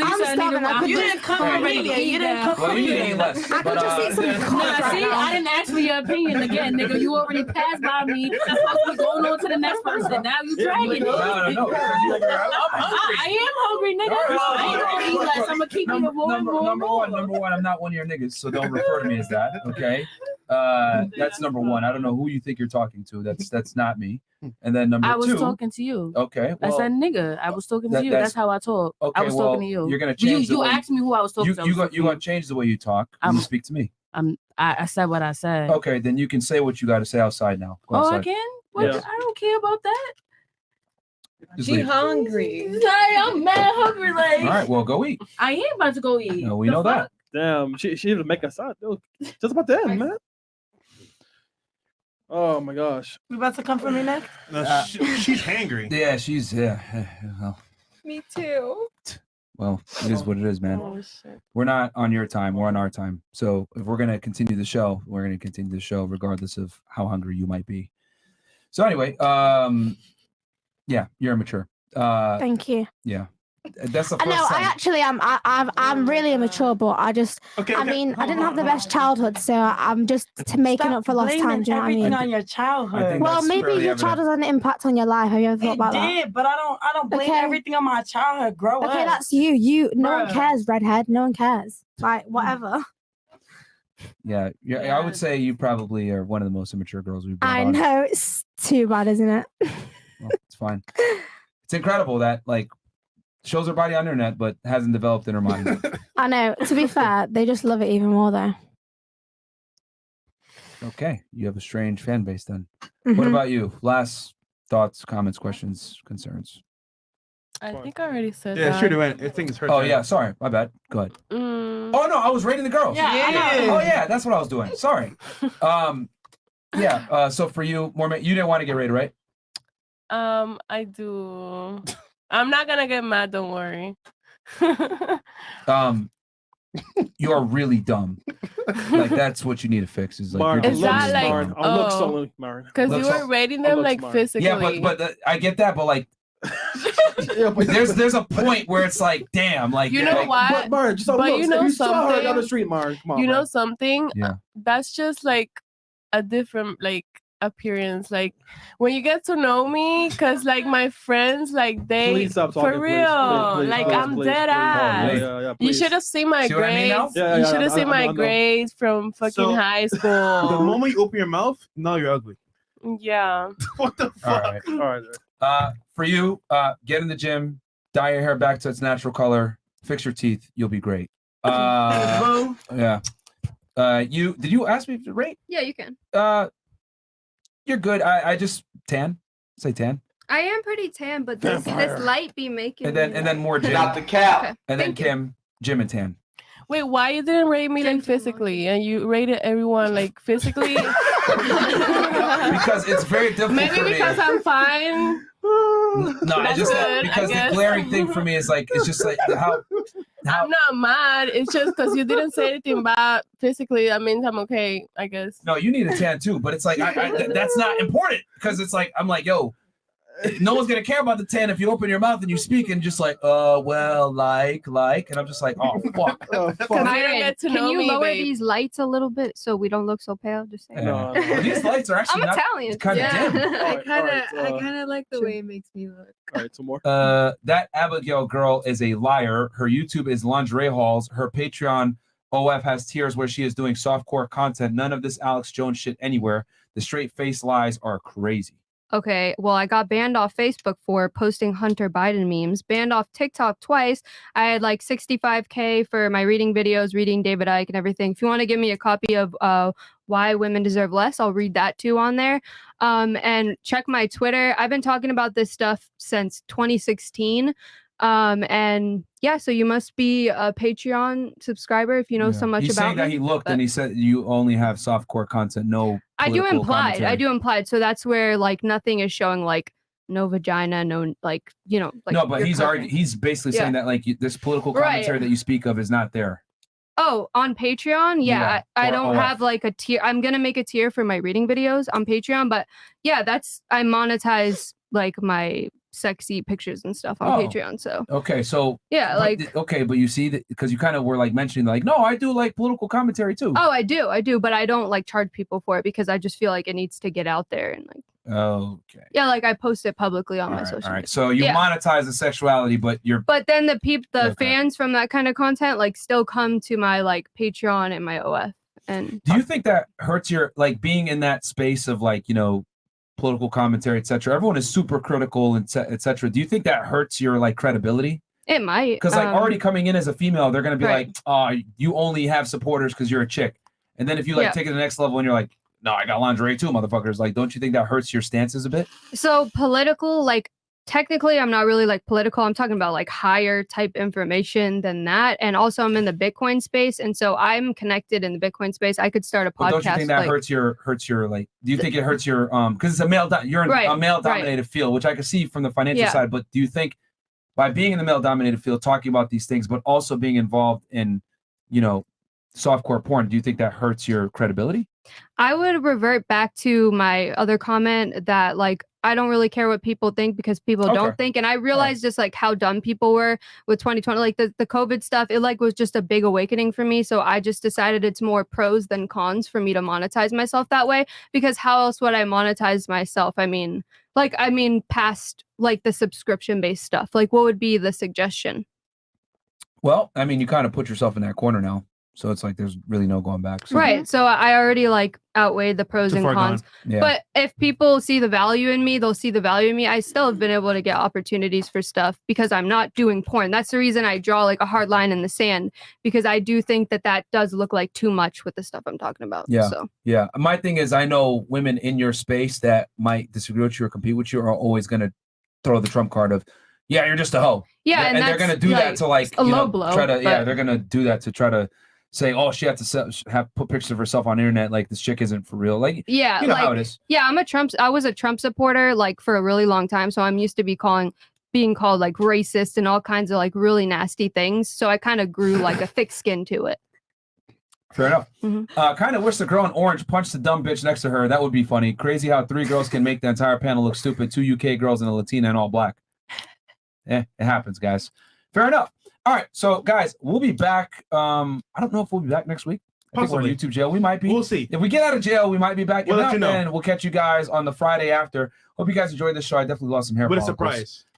I'm starving. I could You just- didn't come for me. You didn't come well, for you need to me. eat less. I But could just eat some cock Nah, right see, now. I didn't ask for your opinion again, nigga. You already passed by me. I'm supposed to be going on to the next person. Now you dragging it. no. I am hungry, nigga. I ain't gonna eat less. I'm gonna keep eating more and more and more. Number one, I'm not one of your niggas, so don't refer to me as that, okay? That's number one. I don't know who you think you're talking to. That's not me. And then number I was two. talking to you. Okay. I Well, said nigga. I was talking to that- you. that's- That's how I talk. okay, I was well, talking to you. you're gonna change the You way- asked me who I was talking to. I was talking You to got change the way you talk when you speak to me. I said what I said. Okay, then you can say what you got to say outside now. Go Oh, outside. I can? What? Yeah. I don't care about that. Just She leave. hungry. Sorry, I'm mad hungry. Like, All right, well, go eat. I ain't about to go eat. No, we know that. Damn, she didn't make us out. Just about to end, man. Oh my gosh. You about to come for me next? No, she's hangry. Yeah, she's Me too. Well, it is what it is, man. Oh, shit. We're not on your time. We're on our time. So if we're gonna continue the show, we're gonna continue the show regardless of how hungry you might be. So anyway, yeah, you're immature. Thank you. Yeah, that's the I first know. I time. actually am. I'm really immature, but I just. I mean, I didn't have the best childhood, so I'm just making up for lost time. Do you know what I everything mean? on your childhood. Well, maybe your child has an impact on your life. Have you ever thought about that? Did, but I don't blame everything on my childhood. Grow up. Okay, that's you. No one Bruh. cares, redhead. No one cares. Like whatever. Yeah, I would say you probably are one of the most immature girls we've brought I on. know it's too bad, isn't it? Well, it's fine. It's incredible that like shows her body on the internet, but hasn't developed in her mind. I know. To be fair, they just love it even more, though. Okay, you have a strange fan base then. What Mhm. about you? Last thoughts, comments, questions, concerns? I think I already said Yeah, that. sure do. I think it's her. Oh turn. yeah, sorry, my bad. Go ahead. Mm. Oh no, I was rating the girls. Yeah, I know. Oh yeah, that's what I was doing. Sorry. Yeah. So for you, Mormon, you didn't want to get rated, right? I do. I'm not gonna get mad. Don't worry. You're really dumb. Like that's what you need to fix. Is like Myron, you're Is just that really like Myron, dumb. I'm looks oh, only, Myron. because you Looks were on- rating I'm them looks like smart. physically? Yeah, but I get that, but like Yeah, but there's a point where it's like, damn, like You know like, what? But Myron, just But looks. you know If you saw her down something? the street, Myron, come on. You know man. something? Yeah. That's just like a different like appearance. Like when you get to know me, cause like my friends, like they Please stop talking, for please. real. Please, like please, I'm please, dead please. ass. Yeah, You please. should have seen my See what I mean grades. now? Yeah, You yeah, should have seen I my know. grades from fucking So, high The school. moment you open your mouth, now you're ugly. Yeah. What the All fuck? right. All right. For you, get in the gym, dye your hair back to its natural color, fix your teeth, you'll be great. Yeah. Did you ask me to rate? Yeah, you can. You're good. I just tan. Say tan. I am pretty tan, but this light be making And then me more Jim. Not the cap. Okay, And then thank you. Kim, Jim and tan. Wait, why you didn't rate me like physically and you rated everyone like physically? Because it's very difficult Maybe for me. because I'm fine. No, That's just good, because I the guess. glaring thing for me is like it's just like how I'm not mad. It's just because you didn't say anything bad physically. That means I'm okay, I guess. no, you need a tan too, but it's like that's not important because it's like I'm like, yo, no one's gonna care about the tan if you open your mouth and you speak and just like, well, like, and I'm just like, oh fuck. You don't get to Can know you me, lower babe. these lights a little bit so we don't look so pale? Just saying. No, these lights are actually I'm not Italian. kind of dim. I kind of, all right, I kind of like the way it makes me look. All right, some more. That Abigail girl is a liar. Her YouTube is lingerie hauls. Her Patreon OF has tiers where she is doing softcore content. None of this Alex Jones shit anywhere. The straight face lies are crazy. Okay, well, I got banned off Facebook for posting Hunter Biden memes, banned off TikTok twice. I had like 65K for my reading videos, reading David Icke and everything. If you want to give me a copy of Why Women Deserve Less, I'll read that too on there. And check my Twitter. I've been talking about this stuff since 2016. And yeah, so you must be a Patreon subscriber if you know so much He's about saying that me, he looked but- and he said you only have softcore content, no. I do political implied. commentary. I do implied. So that's where like nothing is showing like no vagina, no like like no, but you're he's clicking. already he's basically saying Yeah. that like this political Right. commentary that you speak of is not there. Oh, on Patreon? Yeah, Yeah, I or don't OF. have like a tier. I'm gonna make a tier for my reading videos on Patreon, but yeah, I monetize like my sexy pictures and stuff on Oh. Patreon. So Okay, so Yeah, but like- okay, but you see that because you kind of were like mentioning like no, I do like political commentary too. oh, I do, but I don't like charge people for it because I just feel like it needs to get out there and like Okay. yeah, like I post it publicly on my All social right. media. So you Yeah. monetize the sexuality, but you're But then the Okay. fans from that kind of content like still come to my like Patreon and my OF And do you think that hurts your like being in that space of like, you know, political commentary, etc.? Everyone is super critical and etc. Do you think that hurts your like credibility? It might. Because like already coming in as a female, they're gonna be right. like, oh, you only have supporters because you're a chick. And then if you like Yeah. take it to the next level and you're like, no, I got lingerie too, motherfuckers. Like, don't you think that hurts your stances a bit? So political, like technically I'm not really like political. I'm talking about like higher type information than that. And also I'm in the Bitcoin space. And so I'm connected in the Bitcoin space. I could start a podcast. But don't you think that like, hurts your like, do you think it hurts your because it's a male you're in Right, a male dominated field, which I can see from the financial Yeah. side, but do you think by being in the male dominated field, talking about these things, but also being involved in, you know, softcore porn, do you think that hurts your credibility? I would revert back to my other comment that like I don't really care what people think because people Okay. don't think. And I realized just like how dumb people were with 2020, like the COVID stuff, it like was just a big awakening for me. So I just decided it's more pros than cons for me to monetize myself that way, because how else would I monetize myself? I mean, past like the subscription based stuff, like what would be the suggestion? Well, I mean, you kind of put yourself in that corner now. So it's like there's really no going back. So. Right. So I already like outweighed the pros Too and far cons. gone. Yeah. But if people see the value in me, they'll see the value in me. I still have been able to get opportunities for stuff because I'm not doing porn. That's the reason I draw like a hard line in the sand, because I do think that that does look like too much with the stuff I'm talking about. Yeah. So Yeah. My thing is, I know women in your space that might disagree with you or compete with you are always going to throw the trump card of, yeah, you're just a hoe. Yeah, and they're going to that's, do that like, to like, a you low know, blow, try to, yeah, but- they're going to do that to try to say, oh, she had to put pictures of herself on the internet. Like this chick isn't for real. Like, yeah, you know like, how it is. Yeah, I was a Trump supporter like for a really long time. So I'm used to being called like racist and all kinds of like really nasty things. So I kind of grew like a thick skin to it. Fair enough. Mm-hmm. Kind of wish the girl in orange punched the dumb bitch next to her. That would be funny. Crazy how 3 girls can make the entire panel look stupid. 2 UK girls and a Latina and all black. It happens, guys. Fair enough. All right, so guys, we'll be back. I don't know if we'll be back next week. I think we're in Possibly. YouTube jail. We might be. We'll see. If we get out of jail, we might be back. We'll If let not, you know. then we'll catch you guys on the Friday after. Hope you guys enjoyed this show. I definitely lost some hair What a follicles. surprise.